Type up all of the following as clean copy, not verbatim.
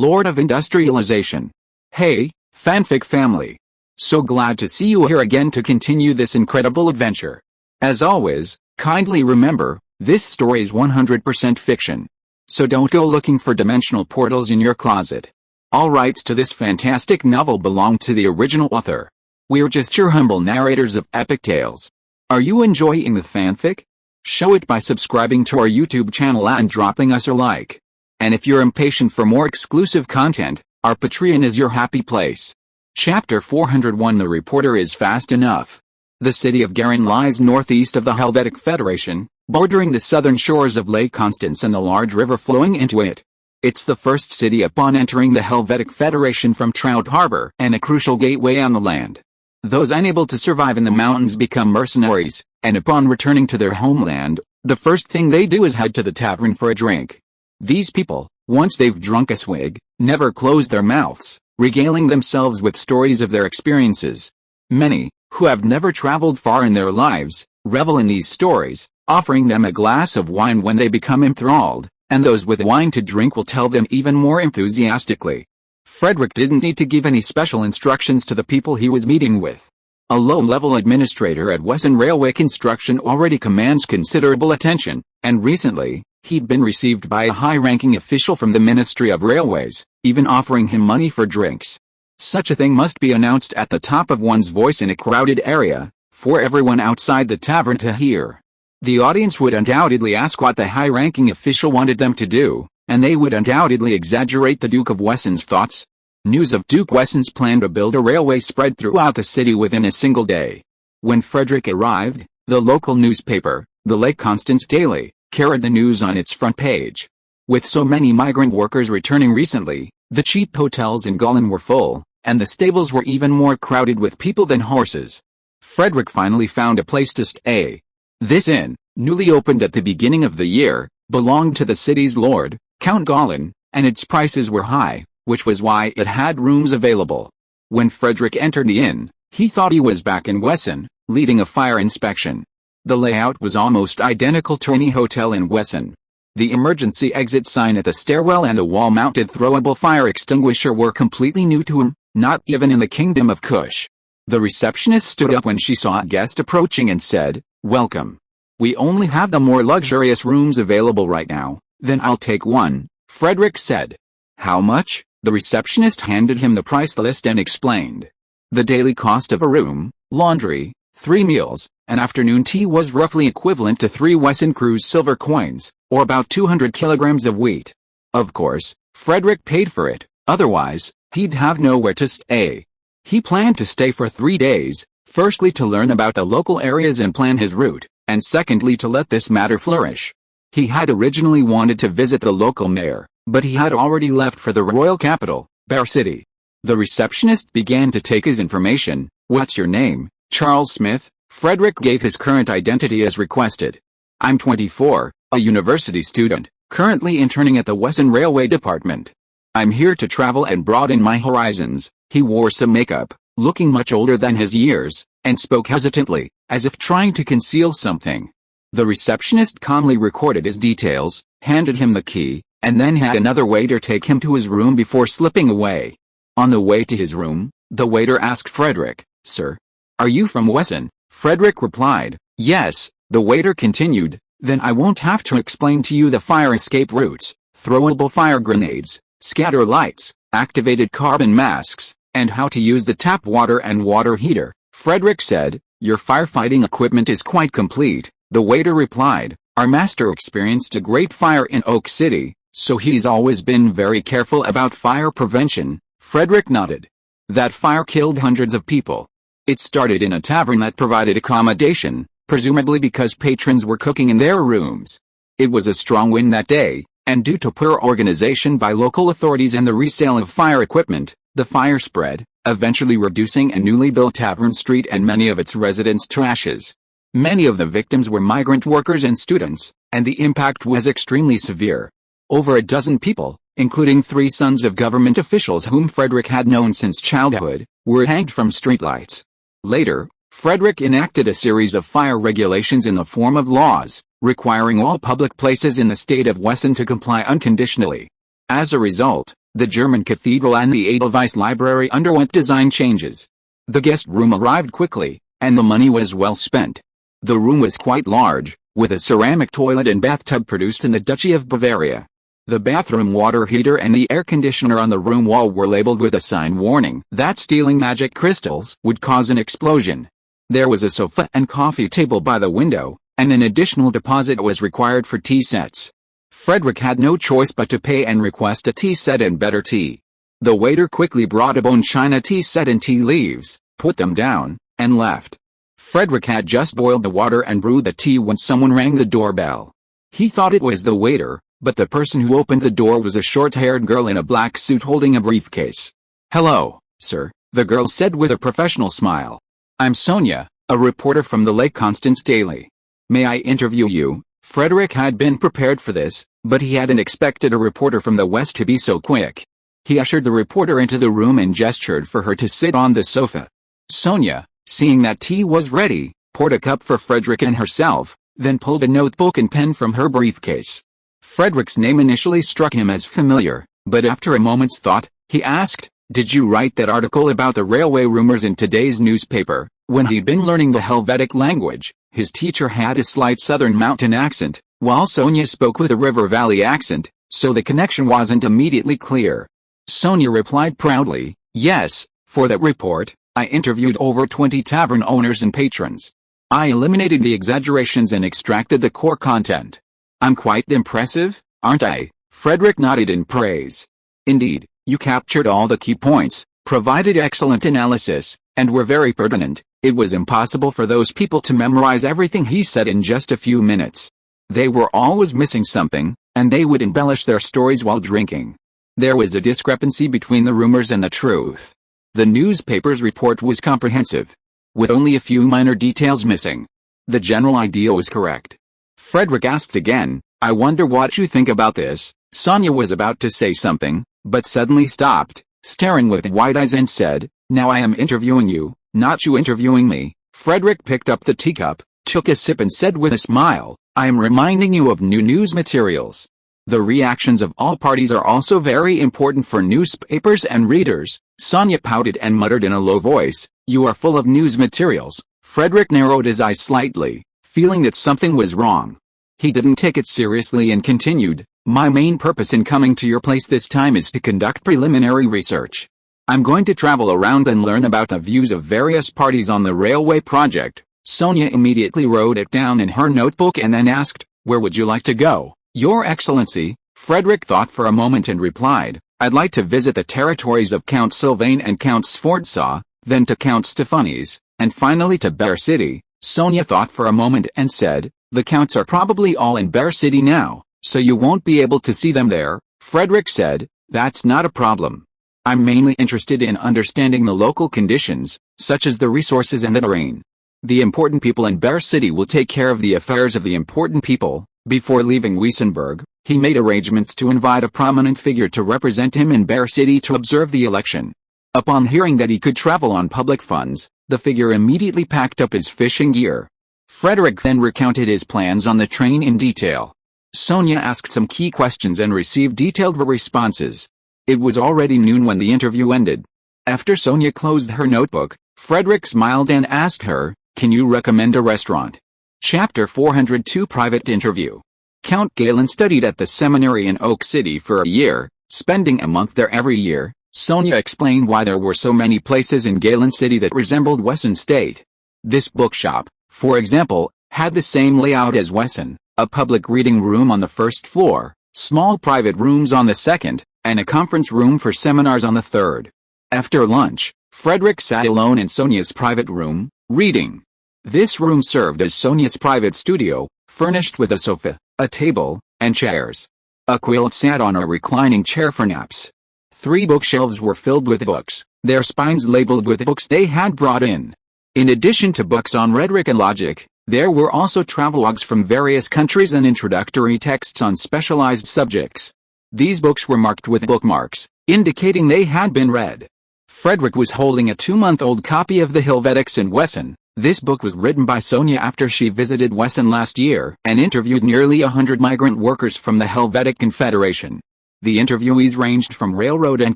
Lord of Industrialization. Hey, fanfic family. So glad to see you here again to continue this incredible adventure. As always, kindly remember, this story is 100% fiction. So don't go looking for dimensional portals in your closet. All rights to this fantastic novel belong to the original author. We're just your humble narrators of epic tales. Are you enjoying the fanfic? Show it by subscribing to our YouTube channel and dropping us a like. And if you're impatient for more exclusive content, our Patreon is your happy place. Chapter 401. The reporter is fast enough. The city of Garin lies northeast of the Helvetic Federation, bordering the southern shores of Lake Constance and the large river flowing into it. It's the first city upon entering the Helvetic Federation from Trout Harbor and a crucial gateway on the land. Those unable to survive in the mountains become mercenaries, and upon returning to their homeland, the first thing they do is head to the tavern for a drink. These people, once they've drunk a swig, never close their mouths, regaling themselves with stories of their experiences. Many, who have never traveled far in their lives, revel in these stories, offering them a glass of wine when they become enthralled, and those with wine to drink will tell them even more enthusiastically. Frederick didn't need to give any special instructions to the people he was meeting with. A low-level administrator at Wessenland Railway Construction already commands considerable attention, and recently, he'd been received by a high-ranking official from the Ministry of Railways, even offering him money for drinks. Such a thing must be announced at the top of one's voice in a crowded area, for everyone outside the tavern to hear. The audience would undoubtedly ask what the high-ranking official wanted them to do, and they would undoubtedly exaggerate the Duke of Wessen's thoughts. News of Duke Wessen's plan to build a railway spread throughout the city within a single day. When Frederick arrived, the local newspaper, the Lake Constance Daily, carried the news on its front page. With so many migrant workers returning recently, the cheap hotels in Golem were full, and the stables were even more crowded with people than horses. Frederick finally found a place to stay. This inn, newly opened at the beginning of the year, belonged to the city's lord, Count Golem, and its prices were high, which was why it had rooms available. When Frederick entered the inn, he thought he was back in Wessenland, leading a fire inspection. The layout was almost identical to any hotel in Wessenland. The emergency exit sign at the stairwell and the wall-mounted throwable fire extinguisher were completely new to him, not even in the Kingdom of Kush. The receptionist stood up when she saw a guest approaching and said, "Welcome. We only have the more luxurious rooms available right now." "Then I'll take one," Frederick said. "How much?" The receptionist handed him the price list and explained. The daily cost of a room, laundry, 3 meals, and afternoon tea was roughly equivalent to 3 Wessenland Cruise silver coins, or about 200 kilograms of wheat. Of course, Frederick paid for it, otherwise, he'd have nowhere to stay. He planned to stay for 3 days, firstly to learn about the local areas and plan his route, and secondly to let this matter flourish. He had originally wanted to visit the local mayor, but he had already left for the royal capital, Bear City. The receptionist began to take his information. "What's your name?" "Charles Smith." Frederick gave his current identity as requested. "I'm 24, a university student, currently interning at the Wessenland Railway Department. I'm here to travel and broaden my horizons." He wore some makeup, looking much older than his years, and spoke hesitantly, as if trying to conceal something. The receptionist calmly recorded his details, handed him the key, and then had another waiter take him to his room before slipping away. On the way to his room, the waiter asked Frederick, "Sir, are you from Wessenland?" Frederick replied, "Yes." The waiter continued, "Then I won't have to explain to you the fire escape routes, throwable fire grenades, scatter lights, activated carbon masks, and how to use the tap water and water heater." Frederick said, "Your firefighting equipment is quite complete." The waiter replied, "Our master experienced a great fire in Oak City, so he's always been very careful about fire prevention." Frederick nodded. "That fire killed hundreds of people. It started in a tavern that provided accommodation, presumably because patrons were cooking in their rooms. It was a strong wind that day, and due to poor organization by local authorities and the resale of fire equipment, the fire spread, eventually reducing a newly built tavern street and many of its residents to ashes. Many of the victims were migrant workers and students, and the impact was extremely severe. Over a dozen people, including 3 sons of government officials whom Frederick had known since childhood, were hanged from streetlights. Later, Frederick enacted a series of fire regulations in the form of laws, requiring all public places in the state of Wessenland to comply unconditionally. As a result, The German cathedral and the Edelweiss library underwent design changes. The guest room arrived quickly, and the money was well spent. The room was quite large, with a ceramic toilet and bathtub produced in the Duchy of Bavaria. The bathroom water heater and the air conditioner on the room wall were labeled with a sign warning that stealing magic crystals would cause an explosion. There was a sofa and coffee table by the window, and an additional deposit was required for tea sets. Frederick had no choice but to pay and request a tea set and better tea. The waiter quickly brought a bone china tea set and tea leaves, put them down, and left. Frederick had just boiled the water and brewed the tea when someone rang the doorbell. He thought it was the waiter, but the person who opened the door was a short-haired girl in a black suit holding a briefcase. "Hello, sir," the girl said with a professional smile. "I'm Sonia, a reporter from the Lake Constance Daily. May I interview you?" Frederick had been prepared for this, but he hadn't expected a reporter from the West to be so quick. He ushered the reporter into the room and gestured for her to sit on the sofa. Sonia, seeing that tea was ready, poured a cup for Frederick and herself, then pulled a notebook and pen from her briefcase. Frederick's name initially struck him as familiar, but after a moment's thought, he asked, "Did you write that article about the railway rumors in today's newspaper?" When he'd been learning the Helvetic language, his teacher had a slight southern mountain accent, while Sonia spoke with a river valley accent, so the connection wasn't immediately clear. Sonia replied proudly, "Yes, for that report, I interviewed over 20 tavern owners and patrons. I eliminated the exaggerations and extracted the core content. I'm quite impressive, aren't I?" Frederick nodded in praise. "Indeed, you captured all the key points, provided excellent analysis, and were very pertinent. It was impossible for those people to memorize everything he said in just a few minutes. They were always missing something, and they would embellish their stories while drinking. There was a discrepancy between the rumors and the truth. The newspaper's report was comprehensive, with only a few minor details missing. The general idea was correct." Frederick asked again, "I wonder what you think about this." Sonia was about to say something, but suddenly stopped, staring with wide eyes and said, "Now I am interviewing you, not you interviewing me." Frederick picked up the teacup, took a sip and said with a smile, "I am reminding you of new news materials. The reactions of all parties are also very important for newspapers and readers." Sonia pouted and muttered in a low voice, "You are full of news materials." Frederick narrowed his eyes slightly, feeling that something was wrong. He didn't take it seriously and continued, "My main purpose in coming to your place this time is to conduct preliminary research. I'm going to travel around and learn about the views of various parties on the railway project." Sonia immediately wrote it down in her notebook and then asked, "Where would you like to go, Your Excellency?" Frederick thought for a moment and replied, "I'd like to visit the territories of Count Sylvain and Count Sforza, then to Count Stefani's, and finally to Bear City." Sonia thought for a moment and said, "The counts are probably all in Bear City now, so you won't be able to see them there." Frederick said, "That's not a problem. I'm mainly interested in understanding the local conditions, such as the resources and the terrain. The important people in Bear City will take care of the affairs of the important people." Before leaving Weissenberg, he made arrangements to invite a prominent figure to represent him in Bear City to observe the election. Upon hearing that he could travel on public funds, the figure immediately packed up his fishing gear. Frederick then recounted his plans on the train in detail. Sonia asked some key questions and received detailed responses. It was already noon when the interview ended. After Sonia closed her notebook, Frederick smiled and asked her, "Can you recommend a restaurant?" Chapter 402 Private Interview. Count Galen studied at the seminary in Oak City for a year, spending a month there every year. Sonia explained why there were so many places in Galen City that resembled Wesson State. This bookshop, for example, had the same layout as Wesson, a public reading room on the first floor, small private rooms on the second, and a conference room for seminars on the third. After lunch, Frederick sat alone in Sonia's private room, reading. This room served as Sonia's private studio, furnished with a sofa, a table, and chairs. A quilt sat on a reclining chair for naps. 3 bookshelves were filled with books, their spines labeled with books they had brought in. In addition to books on rhetoric and logic, there were also travelogues from various countries and introductory texts on specialized subjects. These books were marked with bookmarks, indicating they had been read. Frederick was holding a 2-month-old copy of the Helvetics in Wesson. This book was written by Sonia after she visited Wesson last year and interviewed nearly 100 migrant workers from the Helvetic Confederation. The interviewees ranged from railroad and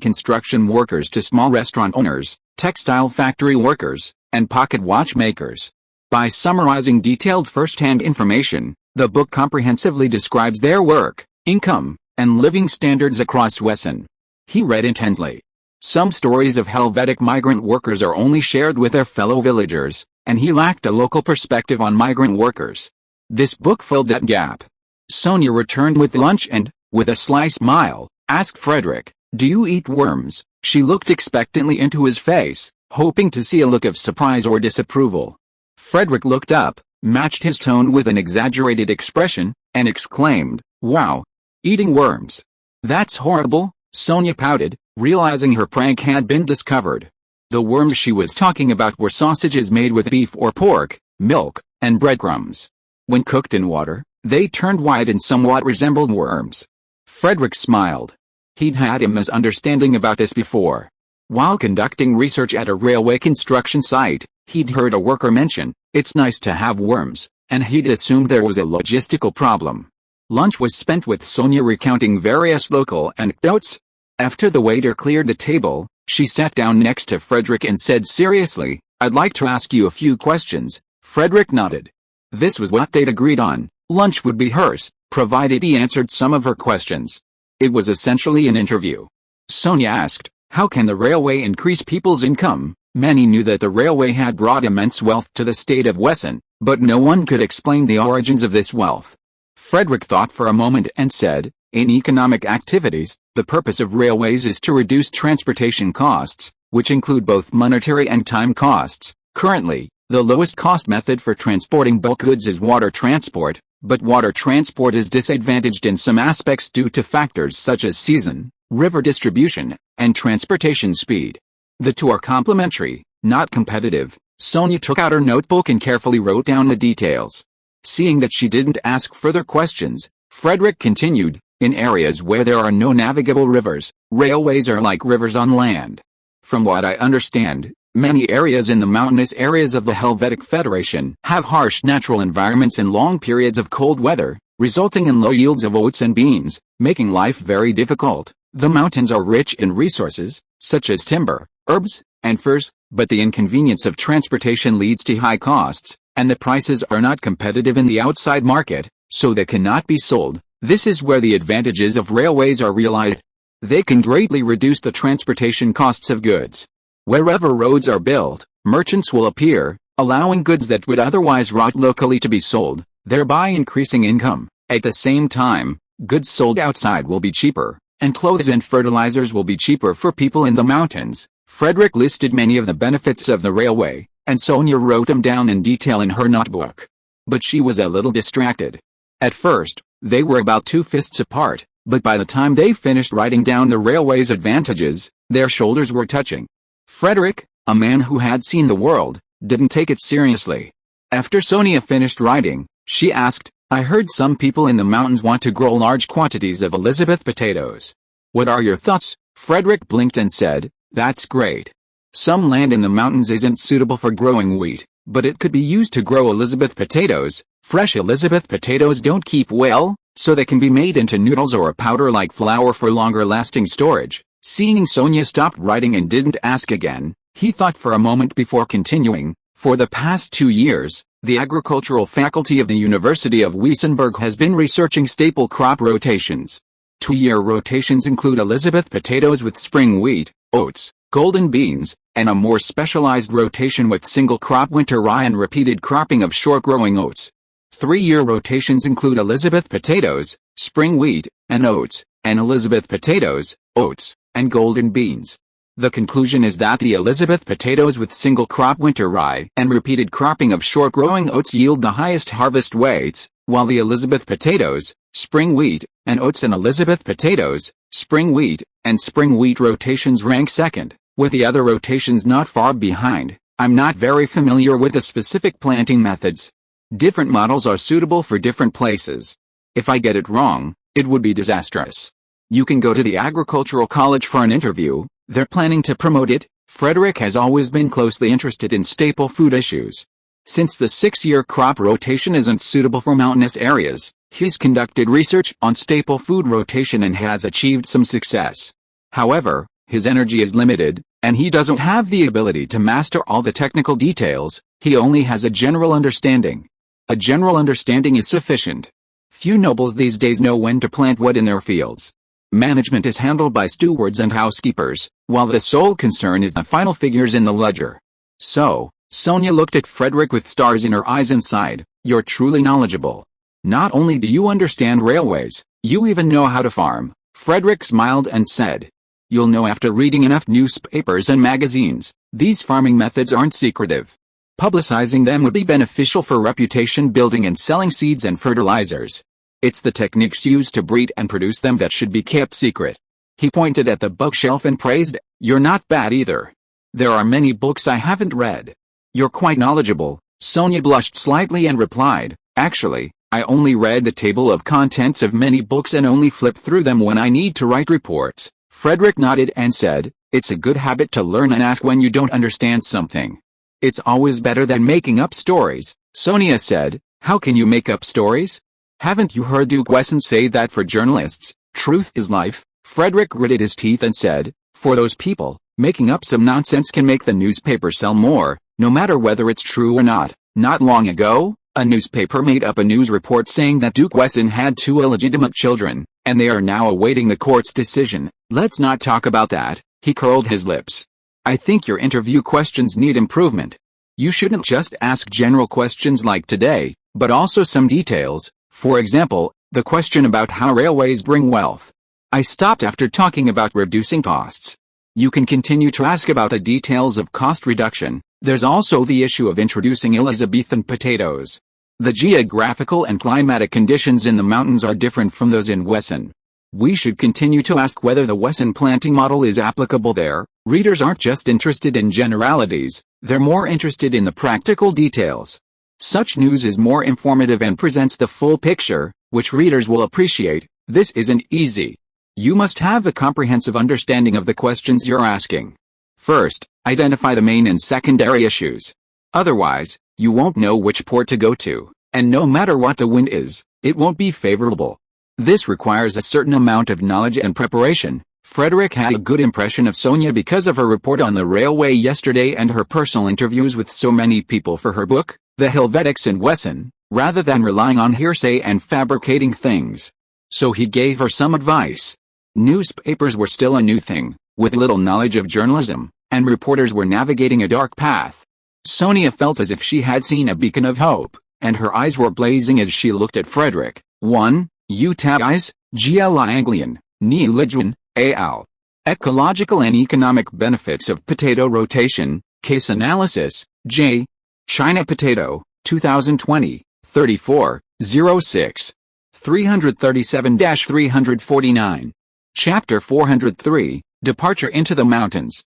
construction workers to small restaurant owners, textile factory workers, and pocket watchmakers. By summarizing detailed first-hand information, the book comprehensively describes their work, income, and living standards across Wesson. He read intently. Some stories of Helvetic migrant workers are only shared with their fellow villagers, and he lacked a local perspective on migrant workers. This book filled that gap. Sonia returned with lunch and, with a sly smile, asked Frederick, "Do you eat worms?" She looked expectantly into his face, hoping to see a look of surprise or disapproval. Frederick looked up, matched his tone with an exaggerated expression, and exclaimed, "Wow! Eating worms? That's horrible," Sonia pouted, realizing her prank had been discovered. The worms she was talking about were sausages made with beef or pork, milk, and breadcrumbs. When cooked in water, they turned white and somewhat resembled worms. Frederick smiled. He'd had a misunderstanding about this before. While conducting research at a railway construction site, he'd heard a worker mention, "It's nice to have worms," and he'd assumed there was a logistical problem. Lunch was spent with Sonia recounting various local anecdotes. After the waiter cleared the table, she sat down next to Frederick and said seriously, "I'd like to ask you a few questions." Frederick nodded. This was what they'd agreed on. Lunch would be hers, provided he answered some of her questions. It was essentially an interview. Sonia asked, "How can the railway increase people's income?" Many knew that the railway had brought immense wealth to the state of Wesson, but no one could explain the origins of this wealth. Frederick thought for a moment and said, "In economic activities, the purpose of railways is to reduce transportation costs, which include both monetary and time costs. Currently, the lowest cost method for transporting bulk goods is water transport, but water transport is disadvantaged in some aspects due to factors such as season, river distribution, and transportation speed. The two are complementary, not competitive." Sonia took out her notebook and carefully wrote down the details. Seeing that she didn't ask further questions, Frederick continued, "In areas where there are no navigable rivers, railways are like rivers on land. From what I understand, many areas in the mountainous areas of the Helvetic Federation have harsh natural environments and long periods of cold weather, resulting in low yields of oats and beans, making life very difficult. The mountains are rich in resources, such as timber, herbs, and furs, but the inconvenience of transportation leads to high costs, and the prices are not competitive in the outside market, so they cannot be sold. This is where the advantages of railways are realized. They can greatly reduce the transportation costs of goods. Wherever roads are built, merchants will appear, allowing goods that would otherwise rot locally to be sold, thereby increasing income. At the same time, goods sold outside will be cheaper, and clothes and fertilizers will be cheaper for people in the mountains." Frederick listed many of the benefits of the railway, and Sonia wrote them down in detail in her notebook. But she was a little distracted. At first, they were about 2 fists apart, but by the time they finished writing down the railway's advantages, their shoulders were touching. Frederick, a man who had seen the world, didn't take it seriously. After Sonia finished writing, she asked, "I heard some people in the mountains want to grow large quantities of Elizabeth potatoes. What are your thoughts?" Frederick blinked and said, "That's great. Some land in the mountains isn't suitable for growing wheat, but it could be used to grow Elizabeth potatoes. Fresh Elizabeth potatoes don't keep well, so they can be made into noodles or a powder like flour for longer-lasting storage." Seeing Sonia stopped writing and didn't ask again, he thought for a moment before continuing, "For the past 2 years, the agricultural faculty of the University of Wessenberg has been researching staple crop rotations. 2-year rotations include Elizabeth potatoes with spring wheat, oats, golden beans, and a more specialized rotation with single crop winter rye and repeated cropping of short-growing oats. 3-year rotations include Elizabeth potatoes, spring wheat, and oats, and Elizabeth potatoes, oats, and golden beans. The conclusion is that the Elizabeth potatoes with single crop winter rye and repeated cropping of short-growing oats yield the highest harvest weights, while the Elizabeth potatoes, spring wheat, and oats and Elizabeth potatoes, spring wheat, and spring wheat rotations rank second, with the other rotations not far behind. I'm not very familiar with the specific planting methods. Different models are suitable for different places. If I get it wrong, it would be disastrous. You can go to the agricultural college for an interview. They're planning to promote it." Frederick has always been closely interested in staple food issues. Since the 6-year crop rotation isn't suitable for mountainous areas, He's conducted research on staple food rotation and has achieved some success. However, his energy is limited, and he doesn't have the ability to master all the technical details. He only has a general understanding. A general understanding is sufficient. Few nobles these days know when to plant what in their fields. Management is handled by stewards and housekeepers, while the sole concern is the final figures in the ledger. So, Sonia looked at Frederick with stars in her eyes and sighed, "You're truly knowledgeable. Not only do you understand railways, you even know how to farm." Frederick smiled and said, "You'll know after reading enough newspapers and magazines. These farming methods aren't secretive. Publicizing them would be beneficial for reputation building and selling seeds and fertilizers. It's the techniques used to breed and produce them that should be kept secret." He pointed at the bookshelf and praised, "You're not bad either. There are many books I haven't read." "You're quite knowledgeable." Sonia blushed slightly and replied, "Actually, I only read the table of contents of many books and only flip through them when I need to write reports." Frederick nodded and said, "It's a good habit to learn and ask when you don't understand something. It's always better than making up stories." Sonia said, "How can you make up stories? Haven't you heard Duke Wesson say that for journalists, truth is life?" Frederick gritted his teeth and said, "For those people, making up some nonsense can make the newspaper sell more, no matter whether it's true or not." Not long ago, a newspaper made up a news report saying that Duke Wesson had 2 illegitimate children, and they are now awaiting the court's decision. "Let's not talk about that." He curled his lips. "I think your interview questions need improvement. You shouldn't just ask general questions like today, but also some details. For example, the question about how railways bring wealth. I stopped after talking about reducing costs. You can continue to ask about the details of cost reduction. There's also the issue of introducing Elizabethan potatoes. The geographical and climatic conditions in the mountains are different from those in Wesson. We should continue to ask whether the Wesson planting model is applicable there." Readers aren't just interested in generalities, they're more interested in the practical details. Such news is more informative and presents the full picture, which readers will appreciate. This isn't easy. You must have a comprehensive understanding of the questions you're asking. First, identify the main and secondary issues. Otherwise, you won't know which port to go to, and no matter what the wind is, it won't be favorable. This requires a certain amount of knowledge and preparation. Frederick had a good impression of Sonia because of her report on the railway yesterday and her personal interviews with so many people for her book, The Helvetics in Wesson, rather than relying on hearsay and fabricating things. So he gave her some advice. Newspapers were still a new thing, with little knowledge of journalism, and reporters were navigating a dark path. Sonia felt as if she had seen a beacon of hope, and her eyes were blazing as she looked at Frederick. 1. Utabis, GL Anglian, Neoligion, al. Ecological and economic benefits of potato rotation, case analysis, J. China Potato, 2020, 34-06. 337-349. Chapter 403, Departure into the Mountains.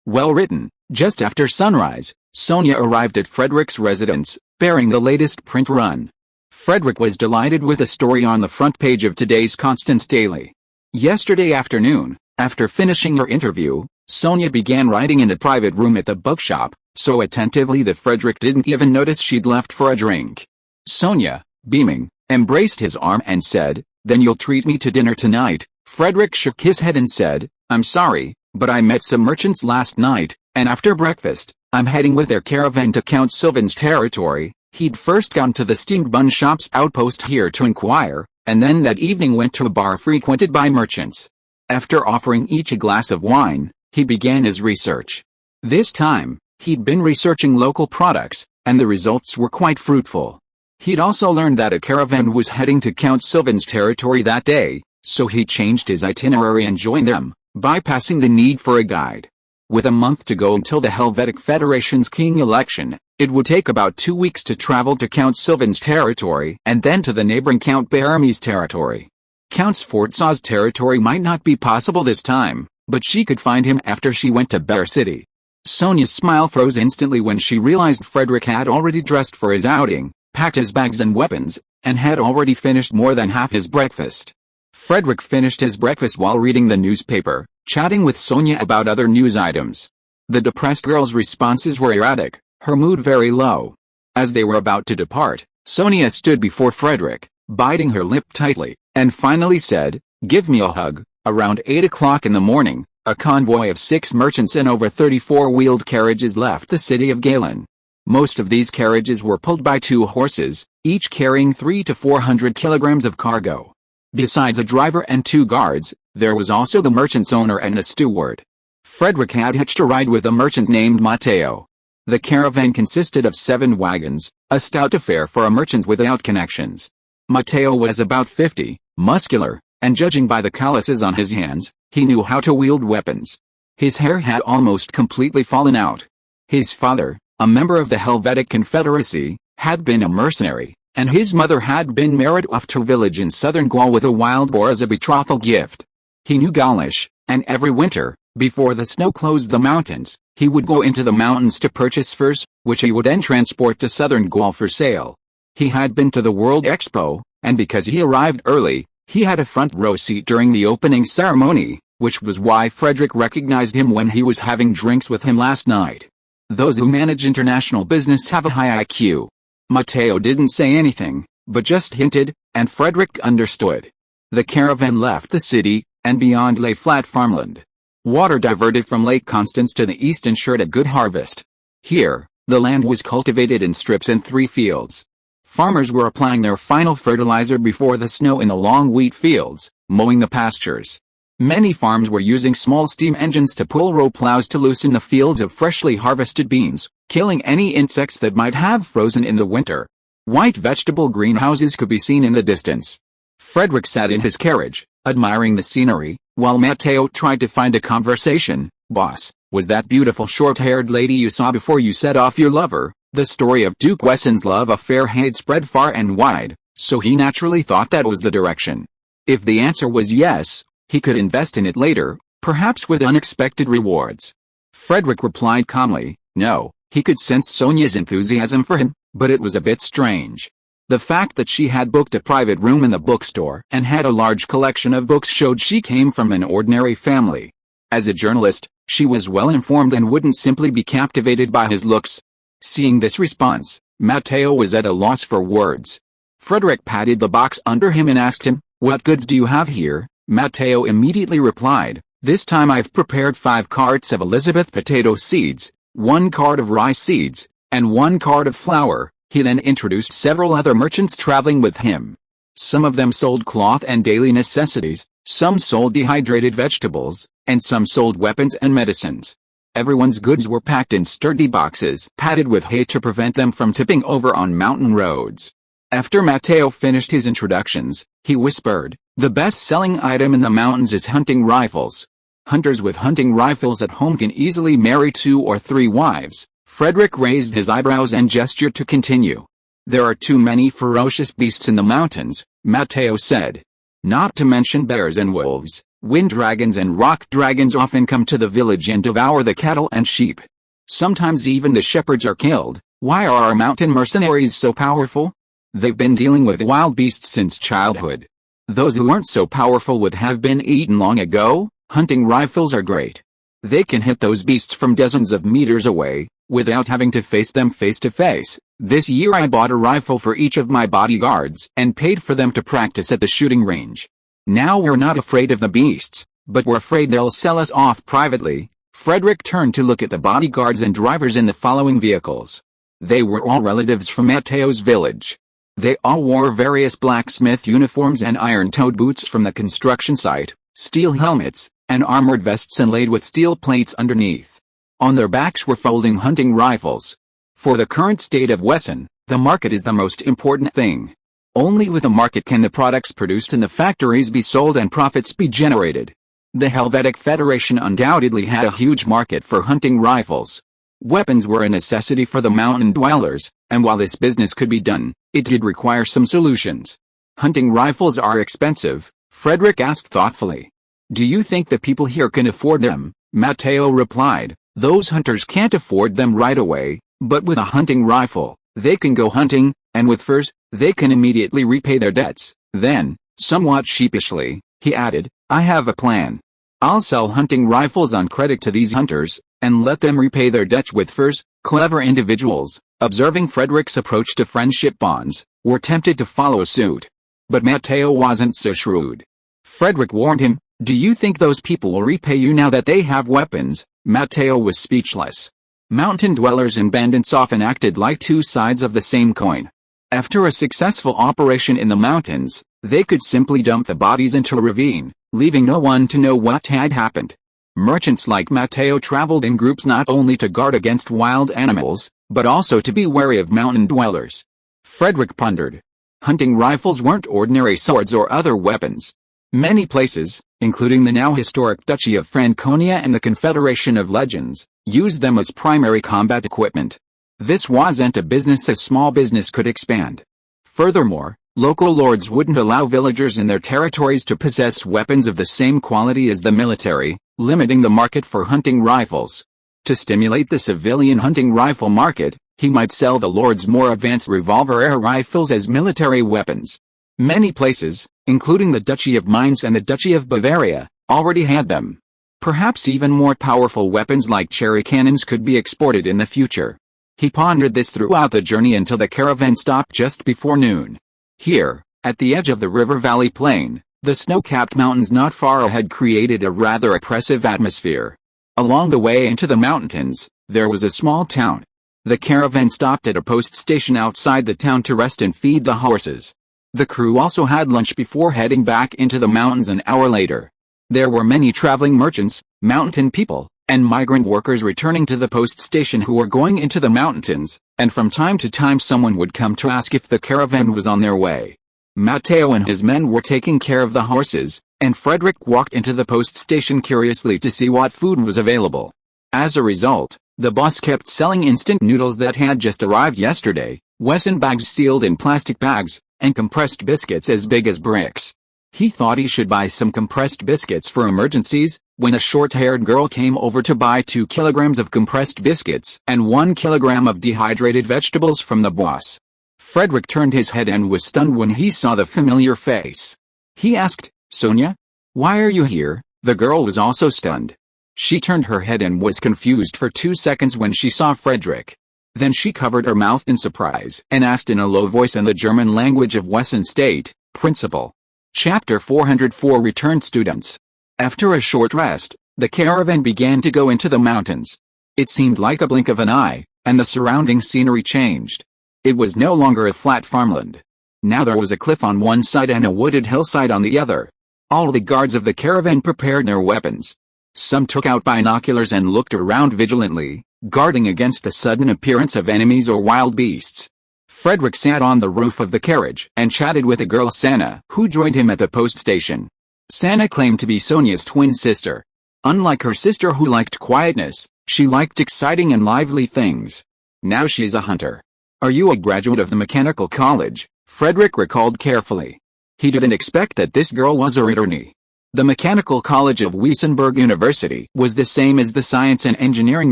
Well written. Just after sunrise, Sonia arrived at Frederick's residence, bearing the latest print run. Frederick was delighted with the story on the front page of today's Constance Daily. Yesterday afternoon, after finishing her interview, Sonia began writing in a private room at the bookshop, so attentively that Frederick didn't even notice she'd left for a drink. Sonia, beaming, embraced his arm and said, "Then you'll treat me to dinner tonight." Frederick shook his head and said, "I'm sorry, but I met some merchants last night, and after breakfast, I'm heading with their caravan to Count Sylvan's territory." He'd first gone to the steamed bun shop's outpost here to inquire, and then that evening went to a bar frequented by merchants. After offering each a glass of wine, he began his research. This time, he'd been researching local products, and the results were quite fruitful. He'd also learned that a caravan was heading to Count Sylvan's territory that day, so he changed his itinerary and joined them, bypassing the need for a guide. With a month to go until the Helvetic Federation's king election, it would take about 2 weeks to travel to Count Sylvan's territory and then to the neighboring Count Baramy's territory. Count Sforzaw's territory might not be possible this time, but she could find him after she went to Bear City. Sonia's smile froze instantly when she realized Frederick had already dressed for his outing, packed his bags and weapons, and had already finished more than half his breakfast. Frederick finished his breakfast while reading the newspaper, chatting with Sonia about other news items. The depressed girl's responses were erratic, her mood very low. As they were about to depart, Sonia stood before Frederick, biting her lip tightly, and finally said, "Give me a hug." Around 8 o'clock in the morning, a convoy of 6 merchants and over 34 wheeled carriages left the city of Galen. Most of these carriages were pulled by 2 horses, each carrying 300 to 400 kilograms of cargo. Besides a driver and 2 guards, there was also the merchant's owner and a steward. Frederick had hitched a ride with a merchant named Matteo. The caravan consisted of 7 wagons, a stout affair for a merchant without connections. Matteo was about 50, muscular, and judging by the calluses on his hands, he knew how to wield weapons. His hair had almost completely fallen out. His father, a member of the Helvetic Confederacy, had been a mercenary, and his mother had been married off to a village in southern Gaul with a wild boar as a betrothal gift. He knew Gaulish, and every winter, before the snow closed the mountains, he would go into the mountains to purchase furs, which he would then transport to southern Gaul for sale. He had been to the World Expo, and because he arrived early, he had a front row seat during the opening ceremony, which was why Frederick recognized him when he was having drinks with him last night. Those who manage international business have a high IQ. Matteo didn't say anything, but just hinted, and Frederick understood. The caravan left the city, and beyond lay flat farmland. Water diverted from Lake Constance to the east ensured a good harvest. Here, the land was cultivated in strips in 3 fields. Farmers were applying their final fertilizer before the snow in the long wheat fields, mowing the pastures. Many farms were using small steam engines to pull row plows to loosen the fields of freshly harvested beans, killing any insects that might have frozen in the winter. White vegetable greenhouses could be seen in the distance. Frederick sat in his carriage, admiring the scenery, while Matteo tried to find a conversation. "Boss, was that beautiful short-haired lady you saw before you set off your lover?" The story of Duke Wessen's love affair had spread far and wide, so he naturally thought that was the direction. If the answer was yes, he could invest in it later, perhaps with unexpected rewards. Frederick replied calmly, no. He could sense Sonia's enthusiasm for him, but it was a bit strange. The fact that she had booked a private room in the bookstore and had a large collection of books showed she came from an ordinary family. As a journalist, she was well informed and wouldn't simply be captivated by his looks. Seeing this response, Matteo was at a loss for words. Frederick patted the box under him and asked him, "What goods do you have here?" Matteo immediately replied, "This time I've prepared 5 carts of Elizabeth potato seeds, 1 cart of rice seeds, and 1 cart of flour." He then introduced several other merchants traveling with him. Some of them sold cloth and daily necessities, some sold dehydrated vegetables, and some sold weapons and medicines. Everyone's goods were packed in sturdy boxes, padded with hay to prevent them from tipping over on mountain roads. After Matteo finished his introductions, he whispered, "The best-selling item in the mountains is hunting rifles. Hunters with hunting rifles at home can easily marry 2 or 3 wives." Frederick raised his eyebrows and gestured to continue. "There are too many ferocious beasts in the mountains," Matteo said. "Not to mention bears and wolves. Wind dragons and rock dragons often come to the village and devour the cattle and sheep. Sometimes even the shepherds are killed. Why are our mountain mercenaries so powerful? They've been dealing with wild beasts since childhood. Those who aren't so powerful would have been eaten long ago. Hunting rifles are great. They can hit those beasts from dozens of meters away, without having to face them face to face. This year I bought a rifle for each of my bodyguards and paid for them to practice at the shooting range. Now we're not afraid of the beasts, but we're afraid they'll sell us off privately." Frederick turned to look at the bodyguards and drivers in the following vehicles. They were all relatives from Matteo's village. They all wore various blacksmith uniforms and iron-toed boots from the construction site, steel helmets, and armored vests inlaid with steel plates underneath. On their backs were folding hunting rifles. For the current state of Wesson, the market is the most important thing. Only with a market can the products produced in the factories be sold and profits be generated. The Helvetic Federation undoubtedly had a huge market for hunting rifles. Weapons were a necessity for the mountain dwellers, and while this business could be done, it did require some solutions. "Hunting rifles are expensive," Frederick asked thoughtfully. "Do you think the people here can afford them?" Matteo replied, "Those hunters can't afford them right away, but with a hunting rifle, they can go hunting, and with furs, they can immediately repay their debts." Then, somewhat sheepishly, he added, "I have a plan. I'll sell hunting rifles on credit to these hunters, and let them repay their debts with furs." Clever individuals, observing Frederick's approach to friendship bonds, were tempted to follow suit. But Matteo wasn't so shrewd. Frederick warned him, "Do you think those people will repay you now that they have weapons?" Matteo was speechless. Mountain dwellers and bandits often acted like two sides of the same coin. After a successful operation in the mountains, they could simply dump the bodies into a ravine, leaving no one to know what had happened. Merchants like Matteo traveled in groups not only to guard against wild animals, but also to be wary of mountain dwellers. Frederick pondered. Hunting rifles weren't ordinary swords or other weapons. Many places, including the now historic Duchy of Franconia and the Confederation of Legends, used them as primary combat equipment. This wasn't a business a small business could expand. Furthermore, local lords wouldn't allow villagers in their territories to possess weapons of the same quality as the military, limiting the market for hunting rifles. To stimulate the civilian hunting rifle market, he might sell the lords more advanced revolver air rifles as military weapons. Many places, including the Duchy of Mainz and the Duchy of Bavaria, already had them. Perhaps even more powerful weapons like cherry cannons could be exported in the future. He pondered this throughout the journey until the caravan stopped just before noon. Here, at the edge of the river valley plain, the snow-capped mountains not far ahead created a rather oppressive atmosphere. Along the way into the mountains, there was a small town. The caravan stopped at a post station outside the town to rest and feed the horses. The crew also had lunch before heading back into the mountains an hour later. There were many traveling merchants, mountain people, and migrant workers returning to the post station who were going into the mountains, and from time to time someone would come to ask if the caravan was on their way. Matteo and his men were taking care of the horses, and Frederick walked into the post station curiously to see what food was available. As a result, the boss kept selling instant noodles that had just arrived yesterday, Wesson bags sealed in plastic bags, and compressed biscuits as big as bricks. He thought he should buy some compressed biscuits for emergencies, when a short-haired girl came over to buy 2 kilograms of compressed biscuits and 1 kilogram of dehydrated vegetables from the boss. Frederick turned his head and was stunned when he saw the familiar face. He asked, "Sonia? Why are you here?" The girl was also stunned. She turned her head and was confused for 2 seconds when she saw Frederick. Then she covered her mouth in surprise and asked in a low voice in the German language of Wesson State, "Principal." Chapter 404 Returned Students. After a short rest, the caravan began to go into the mountains. It seemed like a blink of an eye, and the surrounding scenery changed. It was no longer a flat farmland. Now there was a cliff on one side and a wooded hillside on the other. All the guards of the caravan prepared their weapons. Some took out binoculars and looked around vigilantly, guarding against the sudden appearance of enemies or wild beasts. Frederick sat on the roof of the carriage and chatted with a girl Sanna, who joined him at the post station. Sanna claimed to be Sonia's twin sister. Unlike her sister who liked quietness, she liked exciting and lively things. Now she's a hunter. "Are you a graduate of the mechanical college?" Frederick recalled carefully. He didn't expect that this girl was a returnee. The Mechanical College of Wiesenberg University was the same as the Science and Engineering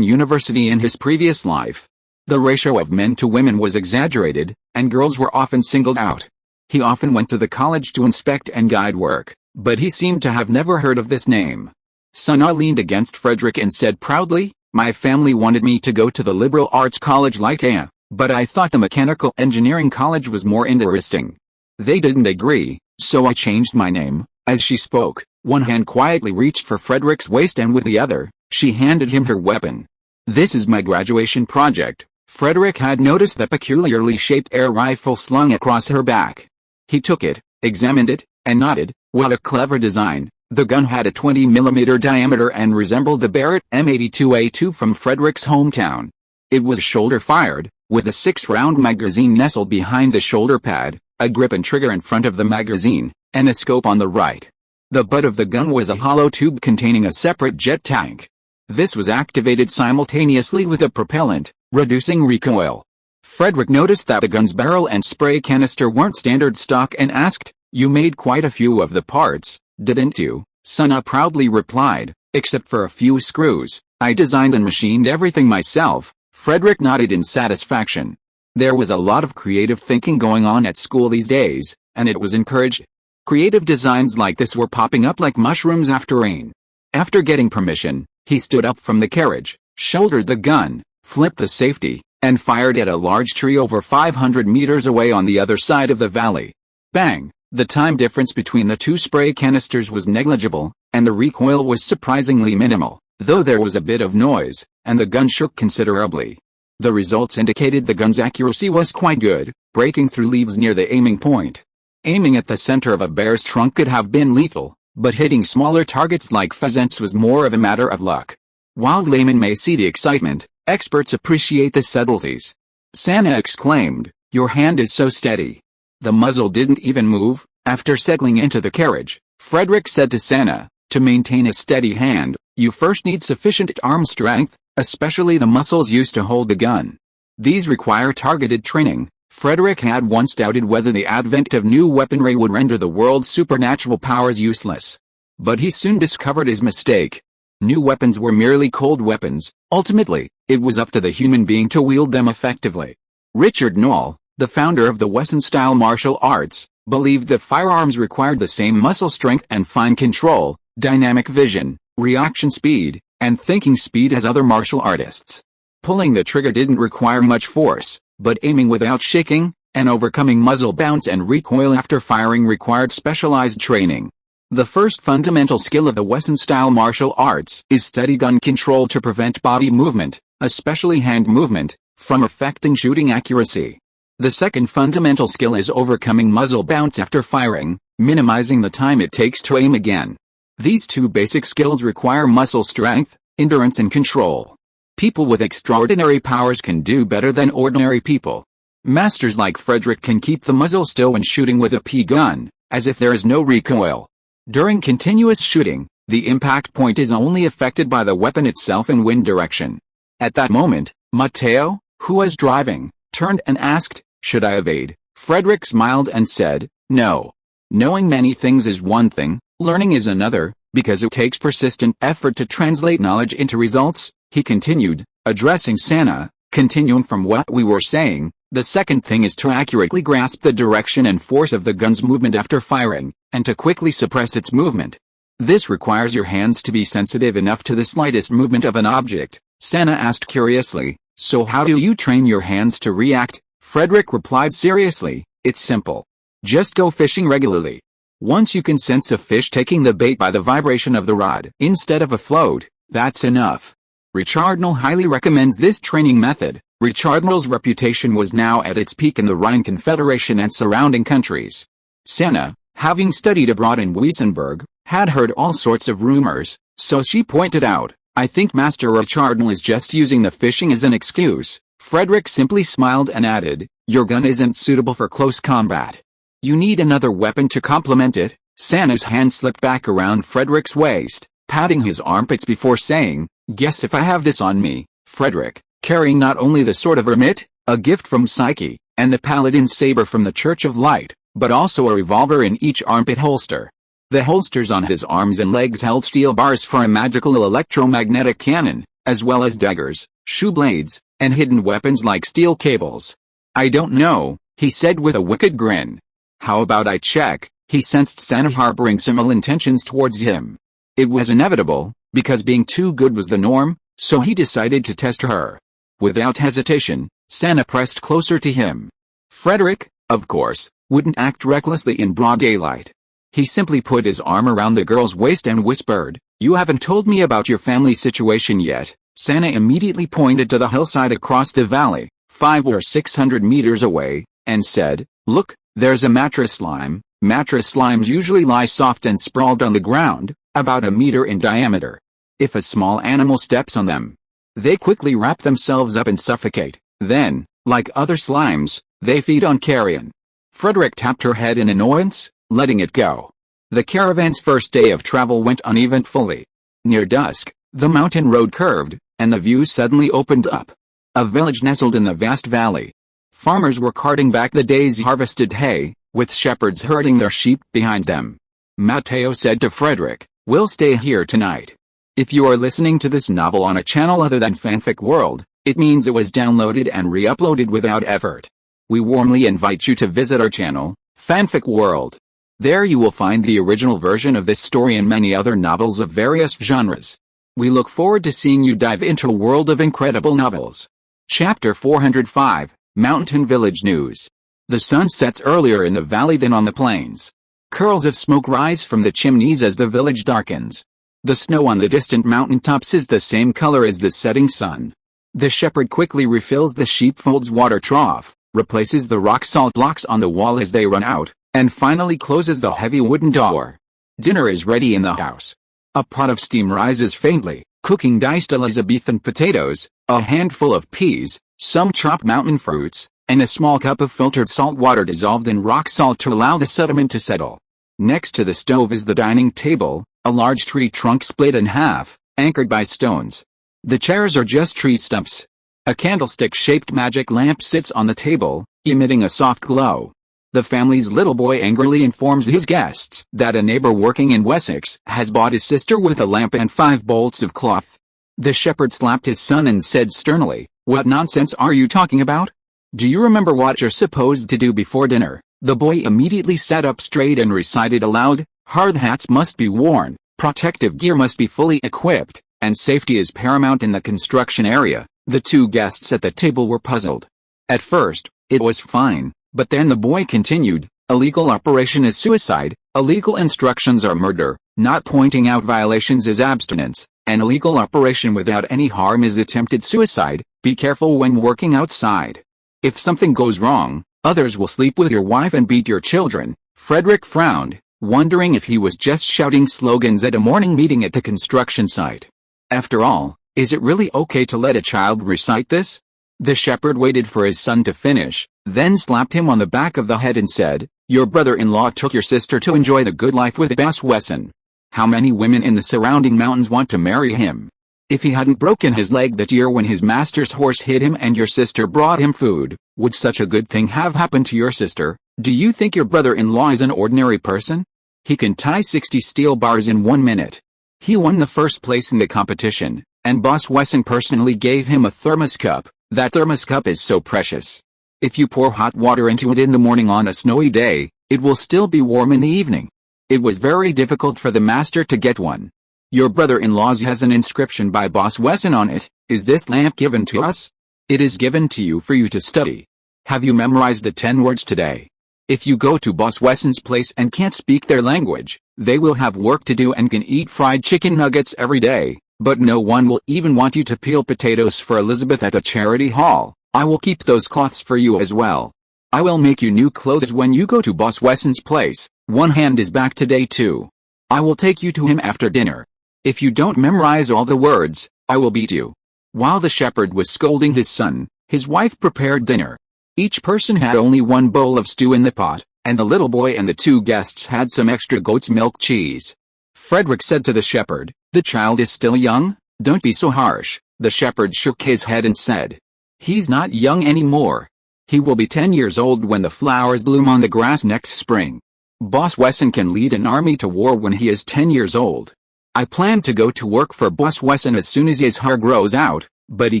University in his previous life. The ratio of men to women was exaggerated, and girls were often singled out. He often went to the college to inspect and guide work, but he seemed to have never heard of this name. Sanna leaned against Frederick and said proudly, "My family wanted me to go to the liberal arts college like Anna, but I thought the mechanical engineering college was more interesting. They didn't agree, so I changed my name." As she spoke, one hand quietly reached for Frederick's waist and with the other, she handed him her weapon. "This is my graduation project." Frederick had noticed the peculiarly shaped air rifle slung across her back. He took it, examined it, and nodded. What a clever design. The gun had a 20mm diameter and resembled the Barrett M82A2 from Frederick's hometown. It was shoulder-fired, with a 6-round magazine nestled behind the shoulder pad, a grip and trigger in front of the magazine, and a scope on the right. The butt of the gun was a hollow tube containing a separate jet tank. This was activated simultaneously with a propellant, reducing recoil. Frederick noticed that the gun's barrel and spray canister weren't standard stock and asked, "You made quite a few of the parts, didn't you?" Sanna proudly replied, "Except for a few screws, I designed and machined everything myself." Frederick nodded in satisfaction. There was a lot of creative thinking going on at school these days, and it was encouraged. Creative designs like this were popping up like mushrooms after rain. After getting permission, he stood up from the carriage, shouldered the gun, flipped the safety, and fired at a large tree over 500 meters away on the other side of the valley. Bang! The time difference between the two spray canisters was negligible, and the recoil was surprisingly minimal, though there was a bit of noise, and the gun shook considerably. The results indicated the gun's accuracy was quite good, breaking through leaves near the aiming point. Aiming at the center of a bear's trunk could have been lethal, but hitting smaller targets like pheasants was more of a matter of luck. While laymen may see the excitement, experts appreciate the subtleties. Santa exclaimed, "Your hand is so steady." The muzzle didn't even move. After settling into the carriage, Frederick said to Santa, "To maintain a steady hand, you first need sufficient arm strength, especially the muscles used to hold the gun. These require targeted training." Frederick had once doubted whether the advent of new weaponry would render the world's supernatural powers useless. But he soon discovered his mistake. New weapons were merely cold weapons. Ultimately, it was up to the human being to wield them effectively. Richard Knoll, the founder of the Wessenland martial arts, believed that firearms required the same muscle strength and fine control, dynamic vision, reaction speed, and thinking speed as other martial artists. Pulling the trigger didn't require much force, but aiming without shaking, and overcoming muzzle bounce and recoil after firing required specialized training. The first fundamental skill of the Wessenland martial arts is steady gun control to prevent body movement, especially hand movement, from affecting shooting accuracy. The second fundamental skill is overcoming muzzle bounce after firing, minimizing the time it takes to aim again. These two basic skills require muscle strength, endurance and control. People with extraordinary powers can do better than ordinary people. Masters like Frederick can keep the muzzle still when shooting with a P gun, as if there is no recoil. During continuous shooting, the impact point is only affected by the weapon itself and wind direction. At that moment, Matteo, who was driving, turned and asked, "Should I evade?" Frederick smiled and said, "No. Knowing many things is one thing, learning is another, because it takes persistent effort to translate knowledge into results." He continued, addressing Santa, "Continuing from what we were saying, the second thing is to accurately grasp the direction and force of the gun's movement after firing, and to quickly suppress its movement. This requires your hands to be sensitive enough to the slightest movement of an object." Santa asked curiously, "So how do you train your hands to react?" Frederick replied seriously, "It's simple. Just go fishing regularly. Once you can sense a fish taking the bait by the vibration of the rod instead of a float, that's enough." Richard Knoll highly recommends this training method. Richard Knoll's reputation was now at its peak in the Rhine Confederation and surrounding countries. Santa, having studied abroad in Wessenland, had heard all sorts of rumors, so she pointed out, "I think Master Richard Knoll is just using the fishing as an excuse." Frederick simply smiled and added, "Your gun isn't suitable for close combat. You need another weapon to complement it." Santa's hand slipped back around Frederick's waist, patting his armpits before saying, "Guess if I have this on me, Frederick," carrying not only the sword of Hermit, a gift from Psyche, and the paladin's saber from the Church of Light, but also a revolver in each armpit holster. The holsters on his arms and legs held steel bars for a magical electromagnetic cannon, as well as daggers, shoe blades, and hidden weapons like steel cables. "I don't know," he said with a wicked grin. "How about I check?" He sensed Santa harboring some ill intentions towards him. It was inevitable, because being too good was the norm, so he decided to test her. Without hesitation, Santa pressed closer to him. Frederick, of course, wouldn't act recklessly in broad daylight. He simply put his arm around the girl's waist and whispered, "You haven't told me about your family situation yet." Santa immediately pointed to the hillside across the valley, 500 or 600 meters away, and said, "Look, there's a mattress slime." Mattress slimes usually lie soft and sprawled on the ground, about a meter in diameter. If a small animal steps on them, they quickly wrap themselves up and suffocate. Then, like other slimes, they feed on carrion. Frederick tapped her head in annoyance, letting it go. The caravan's first day of travel went uneventfully. Near dusk, the mountain road curved, and the view suddenly opened up. A village nestled in the vast valley. Farmers were carting back the day's harvested hay, with shepherds herding their sheep behind them. Matteo said to Frederick, "We'll stay here tonight." If you are listening to this novel on a channel other than Fanfic World, it means it was downloaded and re-uploaded without effort. We warmly invite you to visit our channel, Fanfic World. There you will find the original version of this story and many other novels of various genres. We look forward to seeing you dive into a world of incredible novels. Chapter 405, Mountain Village News. The sun sets earlier in the valley than on the plains. Curls of smoke rise from the chimneys as the village darkens. The snow on the distant mountaintops is the same color as the setting sun. The shepherd quickly refills the sheepfold's water trough, replaces the rock salt blocks on the wall as they run out, and finally closes the heavy wooden door. Dinner is ready in the house. A pot of steam rises faintly, cooking diced Elizabethan potatoes, a handful of peas, some chopped mountain fruits, and a small cup of filtered salt water dissolved in rock salt to allow the sediment to settle. Next to the stove is the dining table, a large tree trunk split in half, anchored by stones. The chairs are just tree stumps. A candlestick-shaped magic lamp sits on the table, emitting a soft glow. The family's little boy angrily informs his guests that a neighbor working in Wessex has bought his sister with a lamp and 5 bolts of cloth. The shepherd slapped his son and said sternly, "What nonsense are you talking about? Do you remember what you're supposed to do before dinner?" The boy immediately sat up straight and recited aloud, "Hard hats must be worn, protective gear must be fully equipped, and safety is paramount in the construction area." The 2 guests at the table were puzzled. At first, it was fine, but then the boy continued, "A legal operation is suicide, illegal instructions are murder, not pointing out violations is abstinence, an illegal operation without any harm is attempted suicide, be careful when working outside. If something goes wrong, others will sleep with your wife and beat your children." Frederick frowned, wondering if he was just shouting slogans at a morning meeting at the construction site. After all, is it really okay to let a child recite this? The shepherd waited for his son to finish, then slapped him on the back of the head and said, "Your brother-in-law took your sister to enjoy the good life with Boss Wesson. How many women in the surrounding mountains want to marry him? If he hadn't broken his leg that year when his master's horse hit him and your sister brought him food, would such a good thing have happened to your sister? Do you think your brother-in-law is an ordinary person? He can tie 60 steel bars in 1 minute. He won the first place in the competition, and Boss Wesson personally gave him a thermos cup. That thermos cup is so precious. If you pour hot water into it in the morning on a snowy day, it will still be warm in the evening. It was very difficult for the master to get one. Your brother-in-law's has an inscription by Boss Wesson on it. Is this lamp given to us? It is given to you for you to study. Have you memorized the 10 words today? If you go to Boss Wesson's place and can't speak their language, they will have work to do and can eat fried chicken nuggets every day, but no one will even want you to peel potatoes for Elizabeth at a charity hall. I will keep those cloths for you as well. I will make you new clothes when you go to Boss Wesson's place. One hand is back today too. I will take you to him after dinner. If you don't memorize all the words, I will beat you." While the shepherd was scolding his son, his wife prepared dinner. Each person had only 1 bowl of stew in the pot, and the little boy and the 2 guests had some extra goat's milk cheese. Frederick said to the shepherd, "The child is still young, don't be so harsh." The shepherd shook his head and said, "He's not young anymore. He will be 10 years old when the flowers bloom on the grass next spring. Boss Wesson can lead an army to war when he is 10 years old. I plan to go to work for Boss Wesson as soon as his hair grows out, but he